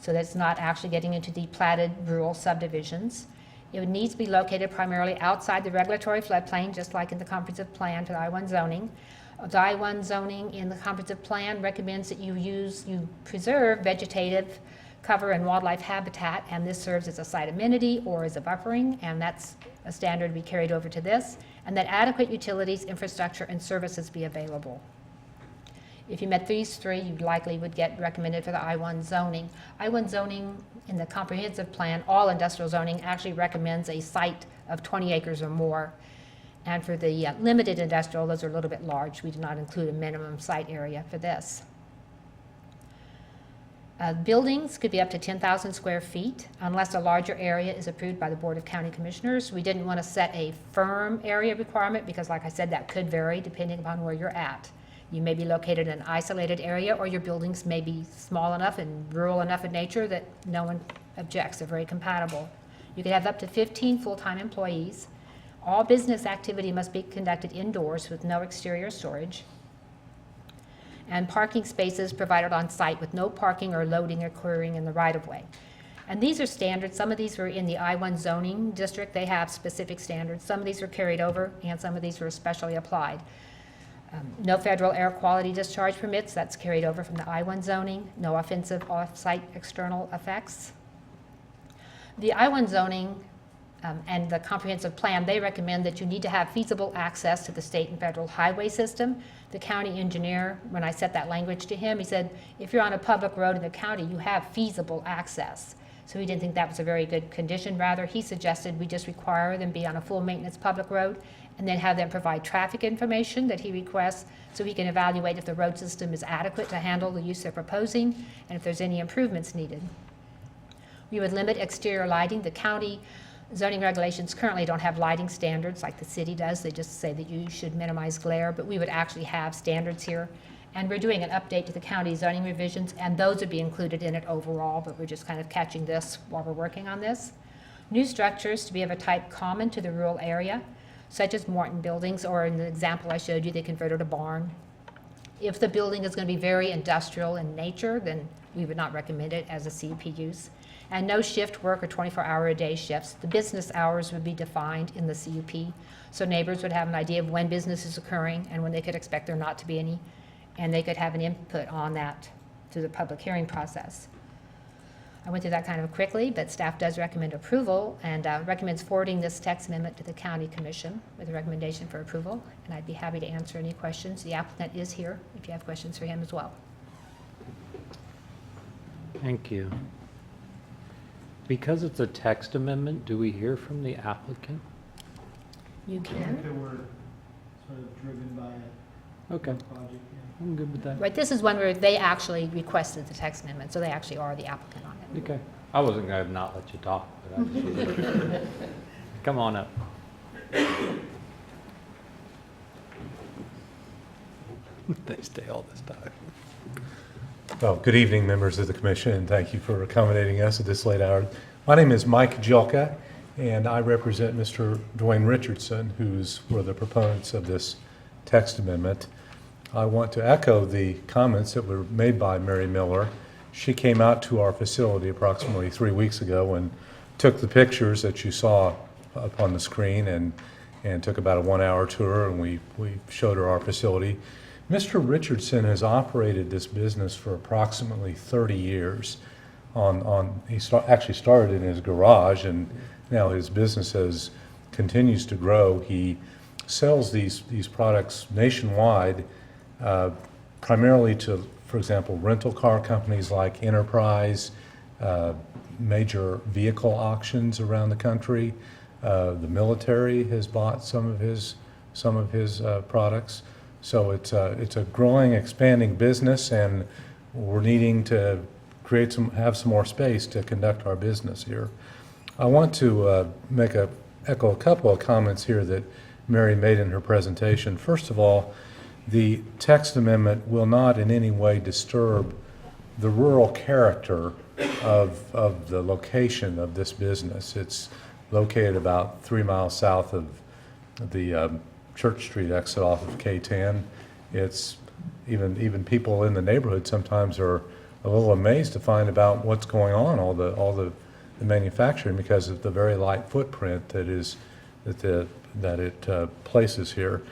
so that it's not actually getting into the platted rural subdivisions. It would need to be located primarily outside the regulatory floodplain, just like in the comprehensive plan to the I-1 zoning. The I-1 zoning in the comprehensive plan recommends that you preserve vegetative cover and wildlife habitat, and this serves as a site amenity or as a buffering, and that's a standard we carried over to this, and that adequate utilities, infrastructure, and services be available. If you met these three, you likely would get recommended for the I-1 zoning. I-1 zoning in the comprehensive plan, all industrial zoning, actually recommends a site of 20 acres or more. And for the limited industrial, those are a little bit large. We do not include a minimum site area for this. Buildings could be up to 10,000 square feet unless a larger area is approved by the Board of County Commissioners. We didn't want to set a firm area requirement because, like I said, that could vary depending upon where you're at. You may be located in an isolated area, or your buildings may be small enough and rural enough in nature that no one objects. They're very compatible. You could have up to 15 full-time employees. All business activity must be conducted indoors with no exterior storage. And parking spaces provided on site with no parking or loading occurring in the right-of-way. And these are standards. Some of these were in the I-1 zoning district. They have specific standards. Some of these were carried over, and some of these were specially applied. No federal air quality discharge permits. That's carried over from the I-1 zoning. No offensive off-site external effects. The I-1 zoning and the comprehensive plan, they recommend that you need to have feasible access to the state and federal highway system. The county engineer, when I set that language to him, he said, if you're on a public road in the county, you have feasible access. So he didn't think that was a very good condition. Rather, he suggested we just require them be on a full maintenance public road and then have them provide traffic information that he requests so he can evaluate if the road system is adequate to handle the use they're proposing and if there's any improvements needed. We would limit exterior lighting. The county zoning regulations currently don't have lighting standards like the city does. They just say that you should minimize glare, but we would actually have standards here. And we're doing an update to the county zoning revisions, and those would be included in it overall, but we're just kind of catching this while we're working on this. New structures to be of a type common to the rural area, such as Morton buildings, or in the example I showed you, they converted a barn. If the building is going to be very industrial in nature, then we would not recommend it as a CUP use. and no shift work or 24-hour-a-day shifts. The business hours would be defined in the CUP, so neighbors would have an idea of when business is occurring and when they could expect there not to be any, and they could have an input on that through the public hearing process. I went through that kind of quickly, but staff does recommend approval and recommends forwarding this text amendment to the County Commission with a recommendation for approval, and I'd be happy to answer any questions. The applicant is here if you have questions for him as well. Thank you. Because it's a text amendment, do we hear from the applicant? You can. They were sort of driven by Okay. the project. I'm good with that. Right, this is one where they actually requested the text amendment, so they actually are the applicant on it. Okay. I wasn't going to not let you talk, but I just come on up. They stay all this time. Well, good evening, members of the commission, and thank you for accommodating us at this late hour. My name is Mike Jelka, and I represent Mr. Dwayne Richardson, who's one of the proponents of this text amendment. I want to echo the comments that were made by Mary Miller. She came out to our facility approximately 3 weeks ago and took the pictures that you saw up on the screen and took about a 1-hour tour, and we showed her our facility. Mr. Richardson has operated this business for approximately 30 years. He actually started in his garage, and now his business continues to grow. He sells these products nationwide, primarily to, for example, rental car companies like Enterprise, major vehicle auctions around the country. The military has bought some of his products. So it's a growing, expanding business, and we're needing to have some more space to conduct our business here. I want to echo a couple of comments here that Mary made in her presentation. First of all, the text amendment will not in any way disturb the rural character of the location of this business. It's located about 3 miles south of the Church Street exit off of K10. It's even people in the neighborhood sometimes are a little amazed to find about what's going on, all the manufacturing, because of the very light footprint that it places here.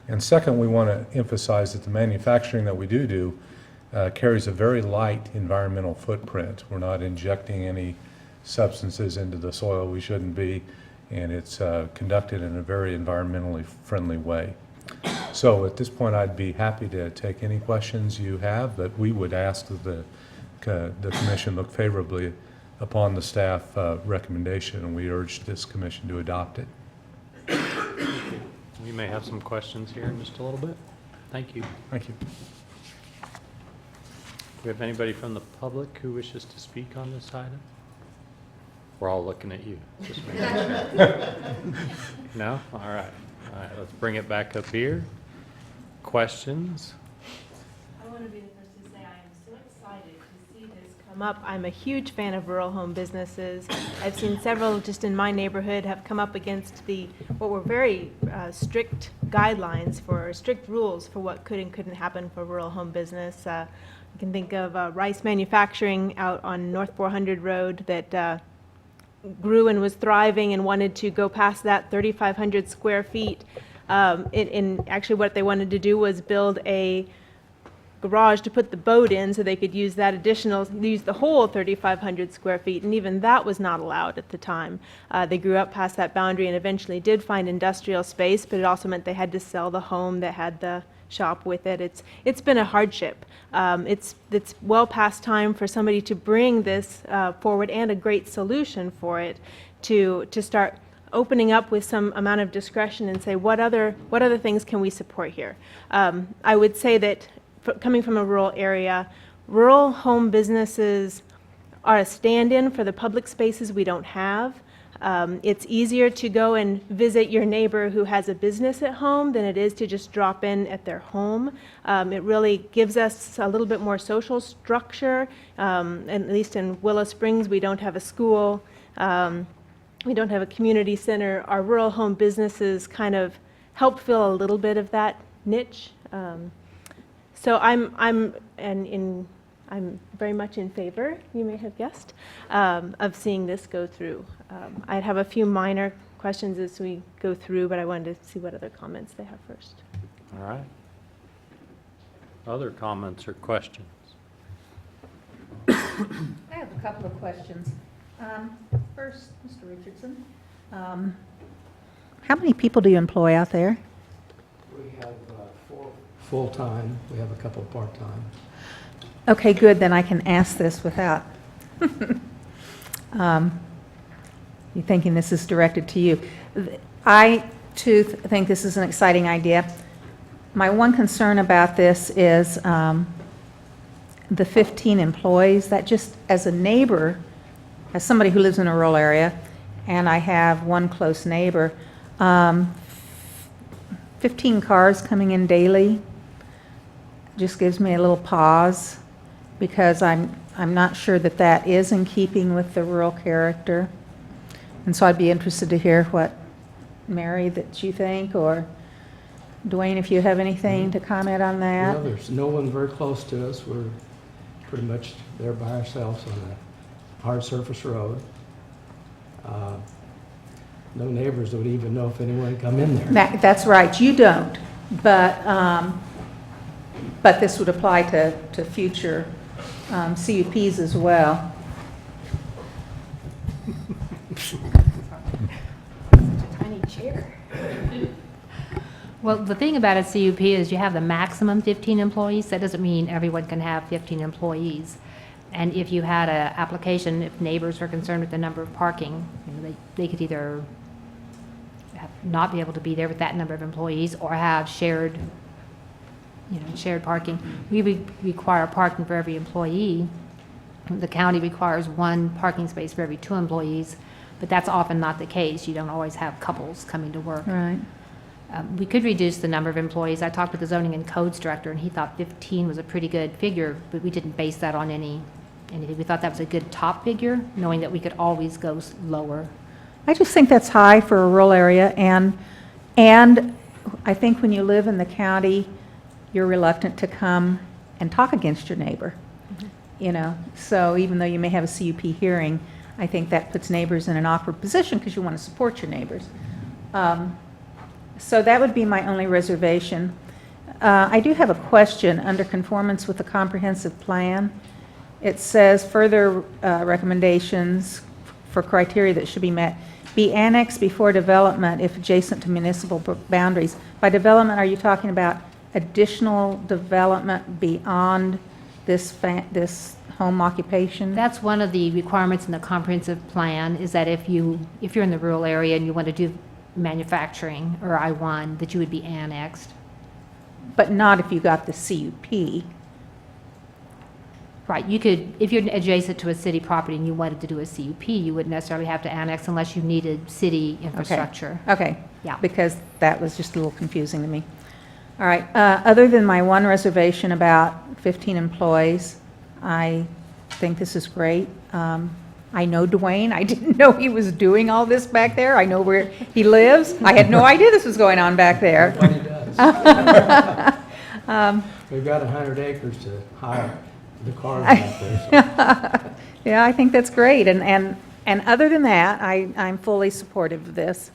And second, we want to emphasize that the manufacturing that we do carries a very light environmental footprint. We're not injecting any substances into the soil we shouldn't be, and it's conducted in a very environmentally friendly way. So at this point, I'd be happy to take any questions you have, but we would ask that the commission look favorably upon the staff recommendation, and we urge this commission to adopt it. We may have some questions here in just a little bit. Thank you. Thank you. Do we have anybody from the public who wishes to speak on this item? We're all looking at you. Just making sure. No? All right. All right, let's bring it back up here. Questions? I want to be the first to say I am so excited to see this come up. I'm a huge fan of rural home businesses. I've seen several just in my neighborhood have come up against what were very strict guidelines strict rules for what could and couldn't happen for rural home business. I can think of rice manufacturing out on North 400 Road that grew and was thriving and wanted to go past that 3,500 square feet. Actually what they wanted to do was build a garage to put the boat in so they could use the whole 3,500 square feet, and even that was not allowed at the time. They grew up past that boundary and eventually did find industrial space, but it also meant they had to sell the home that had the shop with it. It's been a hardship. It's well past time for somebody to bring this forward, and a great solution for it, to start opening up with some amount of discretion and say what other things can we support here. I would say that coming from a rural area, rural home businesses are a stand-in for the public spaces we don't have. It's easier to go and visit your neighbor who has a business at home than it is to just drop in at their home. It really gives us a little bit more social structure. At least in Willow Springs, we don't have a school. We don't have a community center. Our rural home businesses kind of help fill a little bit of that niche. So I'm very much in favor, you may have guessed, of seeing this go through. I'd have a few minor questions as we go through, but I wanted to see what other comments they have first. All right. Other comments or questions? I have a couple of questions. First, Mr. Richardson, how many people do you employ out there? We have 4 full-time, we have a couple part-time. Okay, good, then I can ask this without you thinking this is directed to you. I, too, think this is an exciting idea. My one concern about this is the 15 employees. That just, as a neighbor, as somebody who lives in a rural area, and I have one close neighbor, 15 cars coming in daily just gives me a little pause, because I'm not sure that that is in keeping with the rural character. And so I'd be interested to hear what, Mary, that you think, or Dwayne, if you have anything to comment on that. Well, there's no one very close to us. We're pretty much there by ourselves on a hard surface road. No neighbors would even know if anyone had come in there. That's right, you don't, but this would apply to future CUPs as well. Tiny chair. Well, the thing about a CUP is you have the maximum 15 employees. That doesn't mean everyone can have 15 employees. And if you had an application, if neighbors are concerned with the number of parking, they could either not be able to be there with that number of employees, or have shared parking. We require parking for every employee. The county requires 1 parking space for every 2 employees, but that's often not the case. You don't always have couples coming to work. Right. We could reduce the number of employees. I talked with the zoning and codes director, and he thought 15 was a pretty good figure, but we didn't base that on anything. We thought that was a good top figure, knowing that we could always go lower. I just think that's high for a rural area, and I think when you live in the county, you're reluctant to come and talk against your neighbor. So even though you may have a CUP hearing, I think that puts neighbors in an awkward position, because you want to support your neighbors. So that would be my only reservation. I do have a question under conformance with the comprehensive plan. It says further recommendations for criteria that should be met: be annexed before development if adjacent to municipal boundaries. By development, are you talking about additional development beyond this home occupation? That's one of the requirements in the comprehensive plan, is that if you're in the rural area and you want to do manufacturing or I-1, that you would be annexed. But not if you got the CUP. Right, you could, if you're adjacent to a city property and you wanted to do a CUP, you wouldn't necessarily have to annex unless you needed city infrastructure. Okay. Yeah. Because that was just a little confusing to me. All right, other than my one reservation about 15 employees, I think this is great. I know Dwayne. I didn't know he was doing all this back there. I know where he lives. I had no idea this was going on back there. Well, he does. We've got 100 acres to hire the cars back there. So. Yeah, I think that's great. And other than that, I'm fully supportive of this.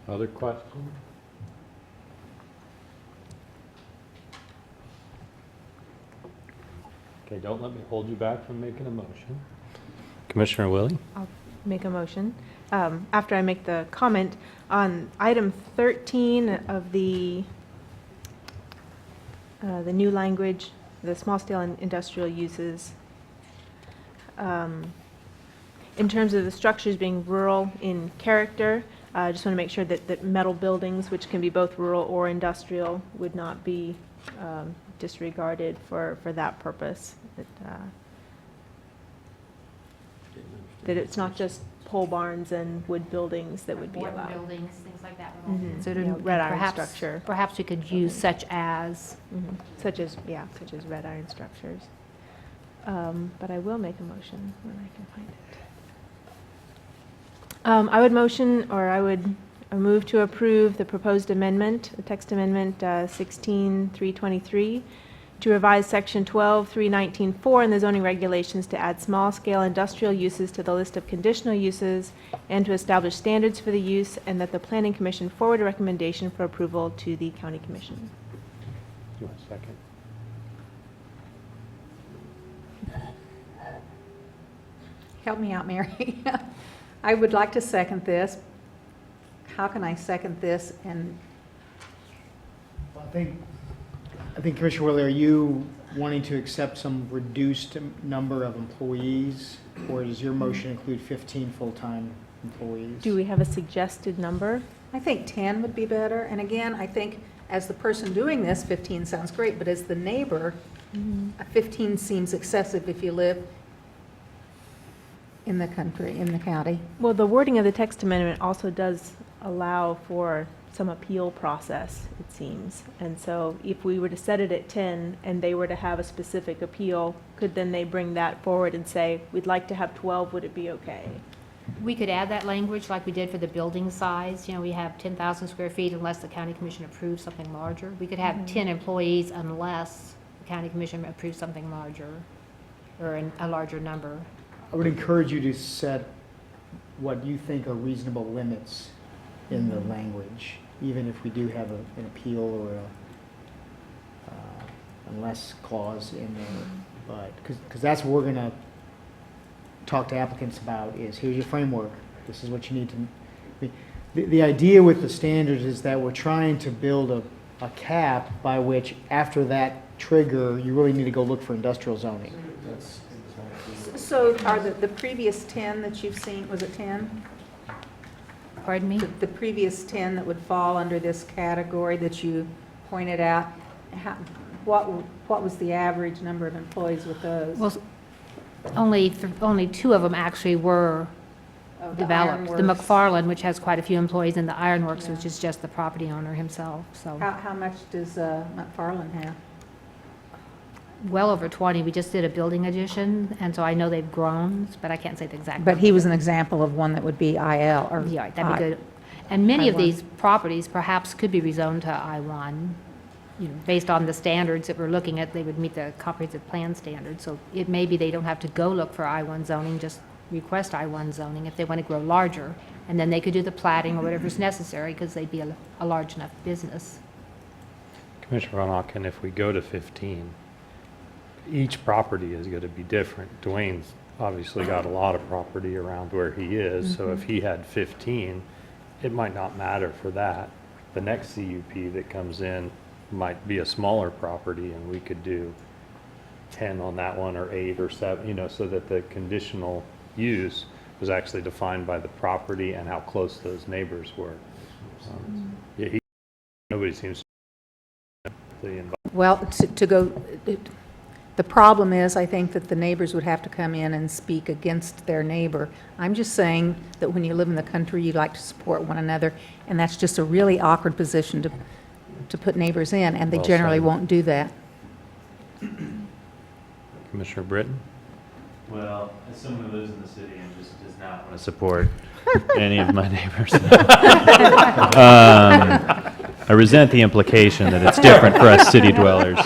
Other questions? Okay, don't let me hold you back from making a motion. Commissioner Willie? I'll make a motion. After I make the comment on item 13 of the new language, the small scale and industrial uses, in terms of the structures being rural in character, I just want to make sure that metal buildings, which can be both rural or industrial, would not be disregarded for that purpose. That it's not just pole barns and wood buildings that would be Board allowed. buildings, things like that would all be Mhm. considered. You know, red iron Perhaps- structure. Perhaps we could use such as. Such as red iron structures. But I will make a motion when I can find it. I would motion, or I would I move to approve the proposed amendment, text amendment 16-323, to revise section 12-319-4 in the zoning regulations to add small-scale industrial uses to the list of conditional uses and to establish standards for the use, and that the Planning Commission forward a recommendation for approval to the County Commission. Do you want a second? Help me out, Mary. I would like to second this. How can I second this? And I think Commissioner Willie, are you wanting to accept some reduced number of employees, or does your motion include 15 full-time employees? Do we have a suggested number? I think 10 would be better. And again, I think as the person doing this, 15 sounds great, but as the neighbor, 15 seems excessive if you live in the country, in the county. Well, the wording of the text amendment also does allow for some appeal process, it seems. And so if we were to set it at 10 and they were to have a specific appeal, could then they bring that forward and say, we'd like to have 12, would it be okay? We could add that language like we did for the building size. You know, we have 10,000 square feet unless the county commission approves something larger. We could have 10 employees unless the county commission approves something larger or a larger number. I would encourage you to set what you think are reasonable limits in the language, even if we do have an appeal or a unless clause in there. But because that's what we're going to talk to applicants about is, here's your framework. This is what you need to. The idea with the standards is that we're trying to build a cap by which, after that trigger, you really need to go look for industrial zoning. So are the previous 10 that you've seen, was it 10? Pardon me? The previous 10 that would fall under this category that you pointed out, what was the average number of employees with those? Well, only 2 of them actually were developed. The Ironworks. McFarland, which has quite a few employees, and the Ironworks, which is just the property owner himself, so. How much does McFarland have? Well over 20. We just did a building addition, and so I know they've grown, but I can't say the exact. But he was an example of one that would be IL or. Yeah, that'd be good. And many of I1. these properties perhaps could be rezoned to I1, you know, based on the standards that we're looking at. They would meet the comprehensive plan standards. So it may be they don't have to go look for I1 zoning, just request I1 zoning if they want to grow larger. And then they could do the plating or whatever's necessary because they'd be a large enough business. Commissioner Von Auken, if we go to 15, each property is going to be different. Dwayne's obviously got a lot of property around where he is, so if he had 15, it might not matter for that. The next CUP that comes in might be a smaller property, and we could do 10 on that one, or 8 or 7, you know, so that the conditional use was actually defined by the property and how close those neighbors were. Yeah, nobody seems to. Well, to go, the problem is, I think that the neighbors would have to come in and speak against their neighbor. I'm just saying that when you live in the country, you like to support one another, and that's just a really awkward position to put neighbors in, and they Well generally said. won't do that. Commissioner Britton? Well, as someone who lives in the city and just does not want to support any of my neighbors, I resent the implication that it's different for us city dwellers.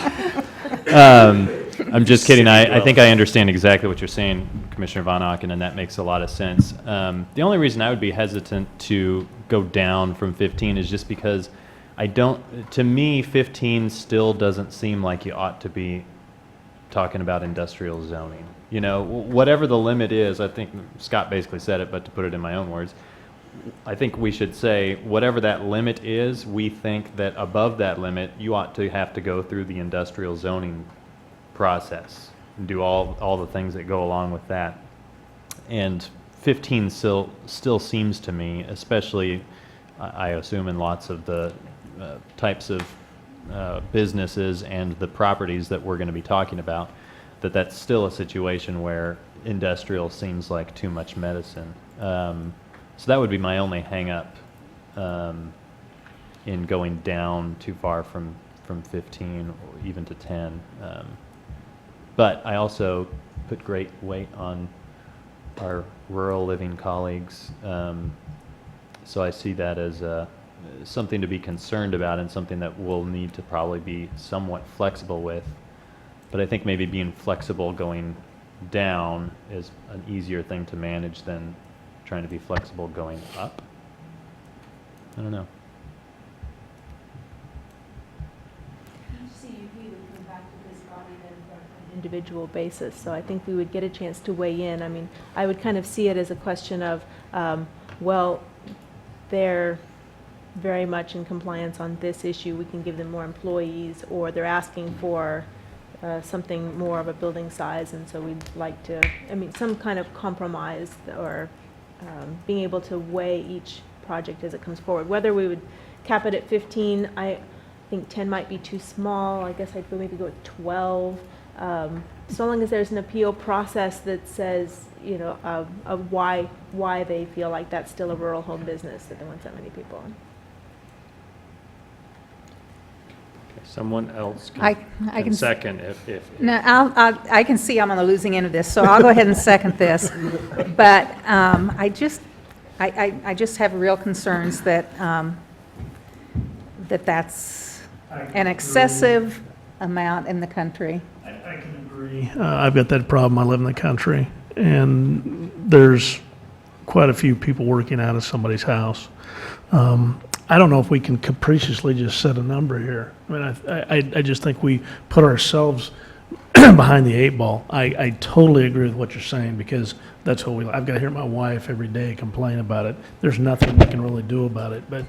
I'm just kidding. I think I understand exactly what you're saying, Commissioner Von Auken, and that makes a lot of sense. The only reason I would be hesitant to go down from 15 is just because to me, 15 still doesn't seem like you ought to be talking about industrial zoning. You know, whatever the limit is, I think Scott basically said it, but to put it in my own words, I think we should say whatever that limit is, we think that above that limit, you ought to have to go through the industrial zoning process and do all the things that go along with that. And 15 still seems to me, especially I assume in lots of the types of businesses and the properties that we're going to be talking about, that's still a situation where industrial seems like too much medicine. So that would be my only hang up in going down too far from 15 or even to 10. But I also put great weight on our rural living colleagues So I see that as something to be concerned about and something that we'll need to probably be somewhat flexible with. But I think maybe being flexible going down is an easier thing to manage than trying to be flexible going up. I don't know. CUP would come back to this body then on an individual basis, so I think we would get a chance to weigh in. I mean, I would kind of see it as a question of, well, they're very much in compliance on this issue, we can give them more employees, or they're asking for something more of a building size, and so we'd like to, I mean, some kind of compromise, or being able to weigh each project as it comes forward. Whether we would cap it at 15, I think 10 might be too small. I guess I'd maybe go with 12. So long as there's an appeal process that says, you know, of why they feel like that's still a rural home business that they want that many people in. Someone else I can can second if. No, I can see I'm on the losing end of this, so I'll go ahead and second this. But I just have real concerns that that's an excessive amount in the country. I can agree. I've got that problem. I live in the country, and there's quite a few people working out of somebody's house. I don't know if we can capriciously just set a number here. I mean, I just think we put ourselves behind the 8 ball. I totally agree with what you're saying, because that's what I've got to hear my wife every day complain about it. There's nothing we can really do about it. But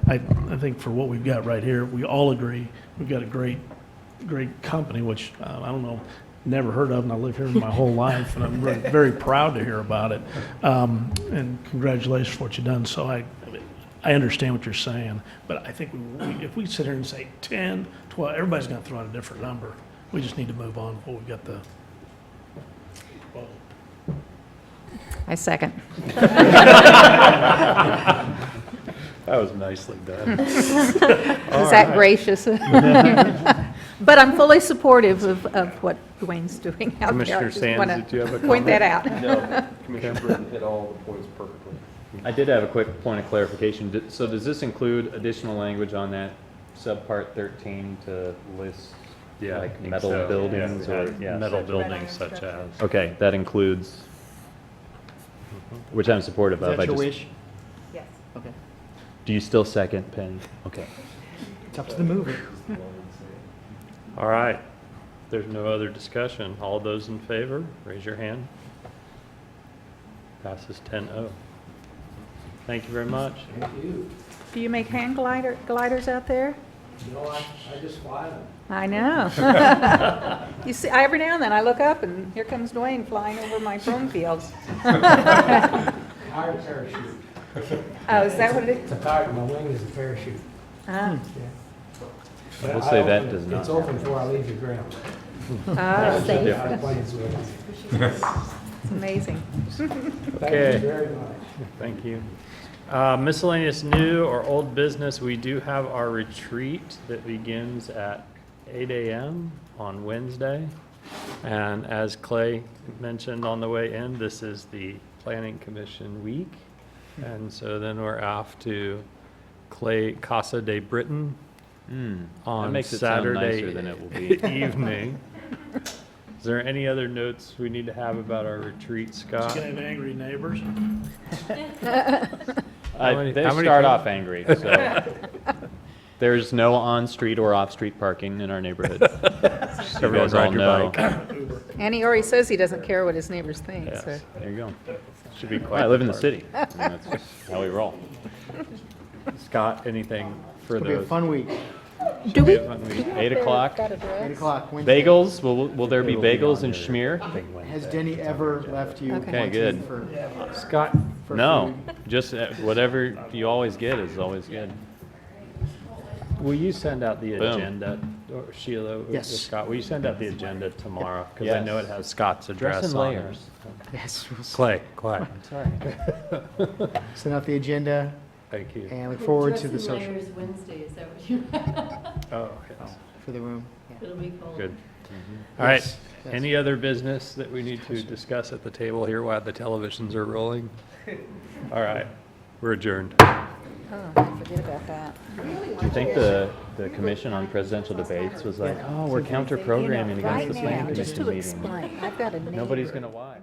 I think for what we've got right here, we all agree we've got a great company, which I don't know, never heard of, and I live here my whole life, and I'm very, very proud to hear about it. And congratulations for what you've done. So I understand what you're saying, but I think if we sit here and say 10, 12, everybody's going to throw out a different number. We just need to move on before we've got the. I second. That was nicely done. Was that gracious? But I'm fully supportive of what Dwayne's doing out there. Commissioner I just Sands, wanna did you have a point that comment? out. No, Commissioner Britton hit all the points perfectly. I did have a quick point of clarification. So does this include additional language on that subpart 13 to list like metal buildings or metal buildings such as. Okay, that includes, which I'm supportive of. Is that your wish? Yes. Okay. Do you still second, Penny? Okay. It's up to the mover. All right. There's no other discussion. All those in favor, raise your hand. Passes 10-0. Thank you very much. Do you make hang gliders out there? No, I just fly them. I know. You see, every now and then I look up and here comes Dwayne flying over my prone fields. Higher parachute. Oh, is that what it is? The power, my wing is a parachute. Ah. But We'll say I that open- does not It's open before I leave the ground. Ah, That's the safe. planes with it. It's amazing. Thank you very much. Thank you. Miscellaneous new or old business, we do have our retreat that begins at 8 a.m. on Wednesday. And as Clay mentioned on the way in, this is the Planning Commission week. And so then we're off to Casa de Britain That on makes it sound Saturday nicer than it will be. evening. Is there any other notes we need to have about our retreat, Scott? Going to have angry neighbors. They start off angry, so there's no on-street or off-street parking in our neighborhood. So you guys all know. And he already says he doesn't care what his neighbors think, Yes, so. there you go. Should be quite. I live in the part. city. I mean, that's just how we roll. Scott, anything for It'll be a those? fun week. Do we? 8 o'clock. 8 o'clock. Wednesday. Bagels, will there be bagels and schmear? Has Denny ever left you? Okay. wanting good. for- Scott, for No, food? just whatever you always get is always good. will you send out the Boom. agenda, or Sheila, or Yes. Scott, will you send out the agenda tomorrow? Because I know it Yes. has Scott's address Dress in on it. layers. Yes. we'll Clay. Sorry. Send out the agenda Thank you. and look forward to the social Wednesday, is that what you? Oh, yes. for the room. It'll be cold. Good. All right. Yes, yes. Any other business that we need to discuss at the table here while the televisions are rolling? All right. We're adjourned. Oh, I forget about that. Do you think the Commission on Presidential Debates was like, oh, we're counter-programming against the planning Just commission to meeting? explain, I've got a neighbor. Nobody's going to watch.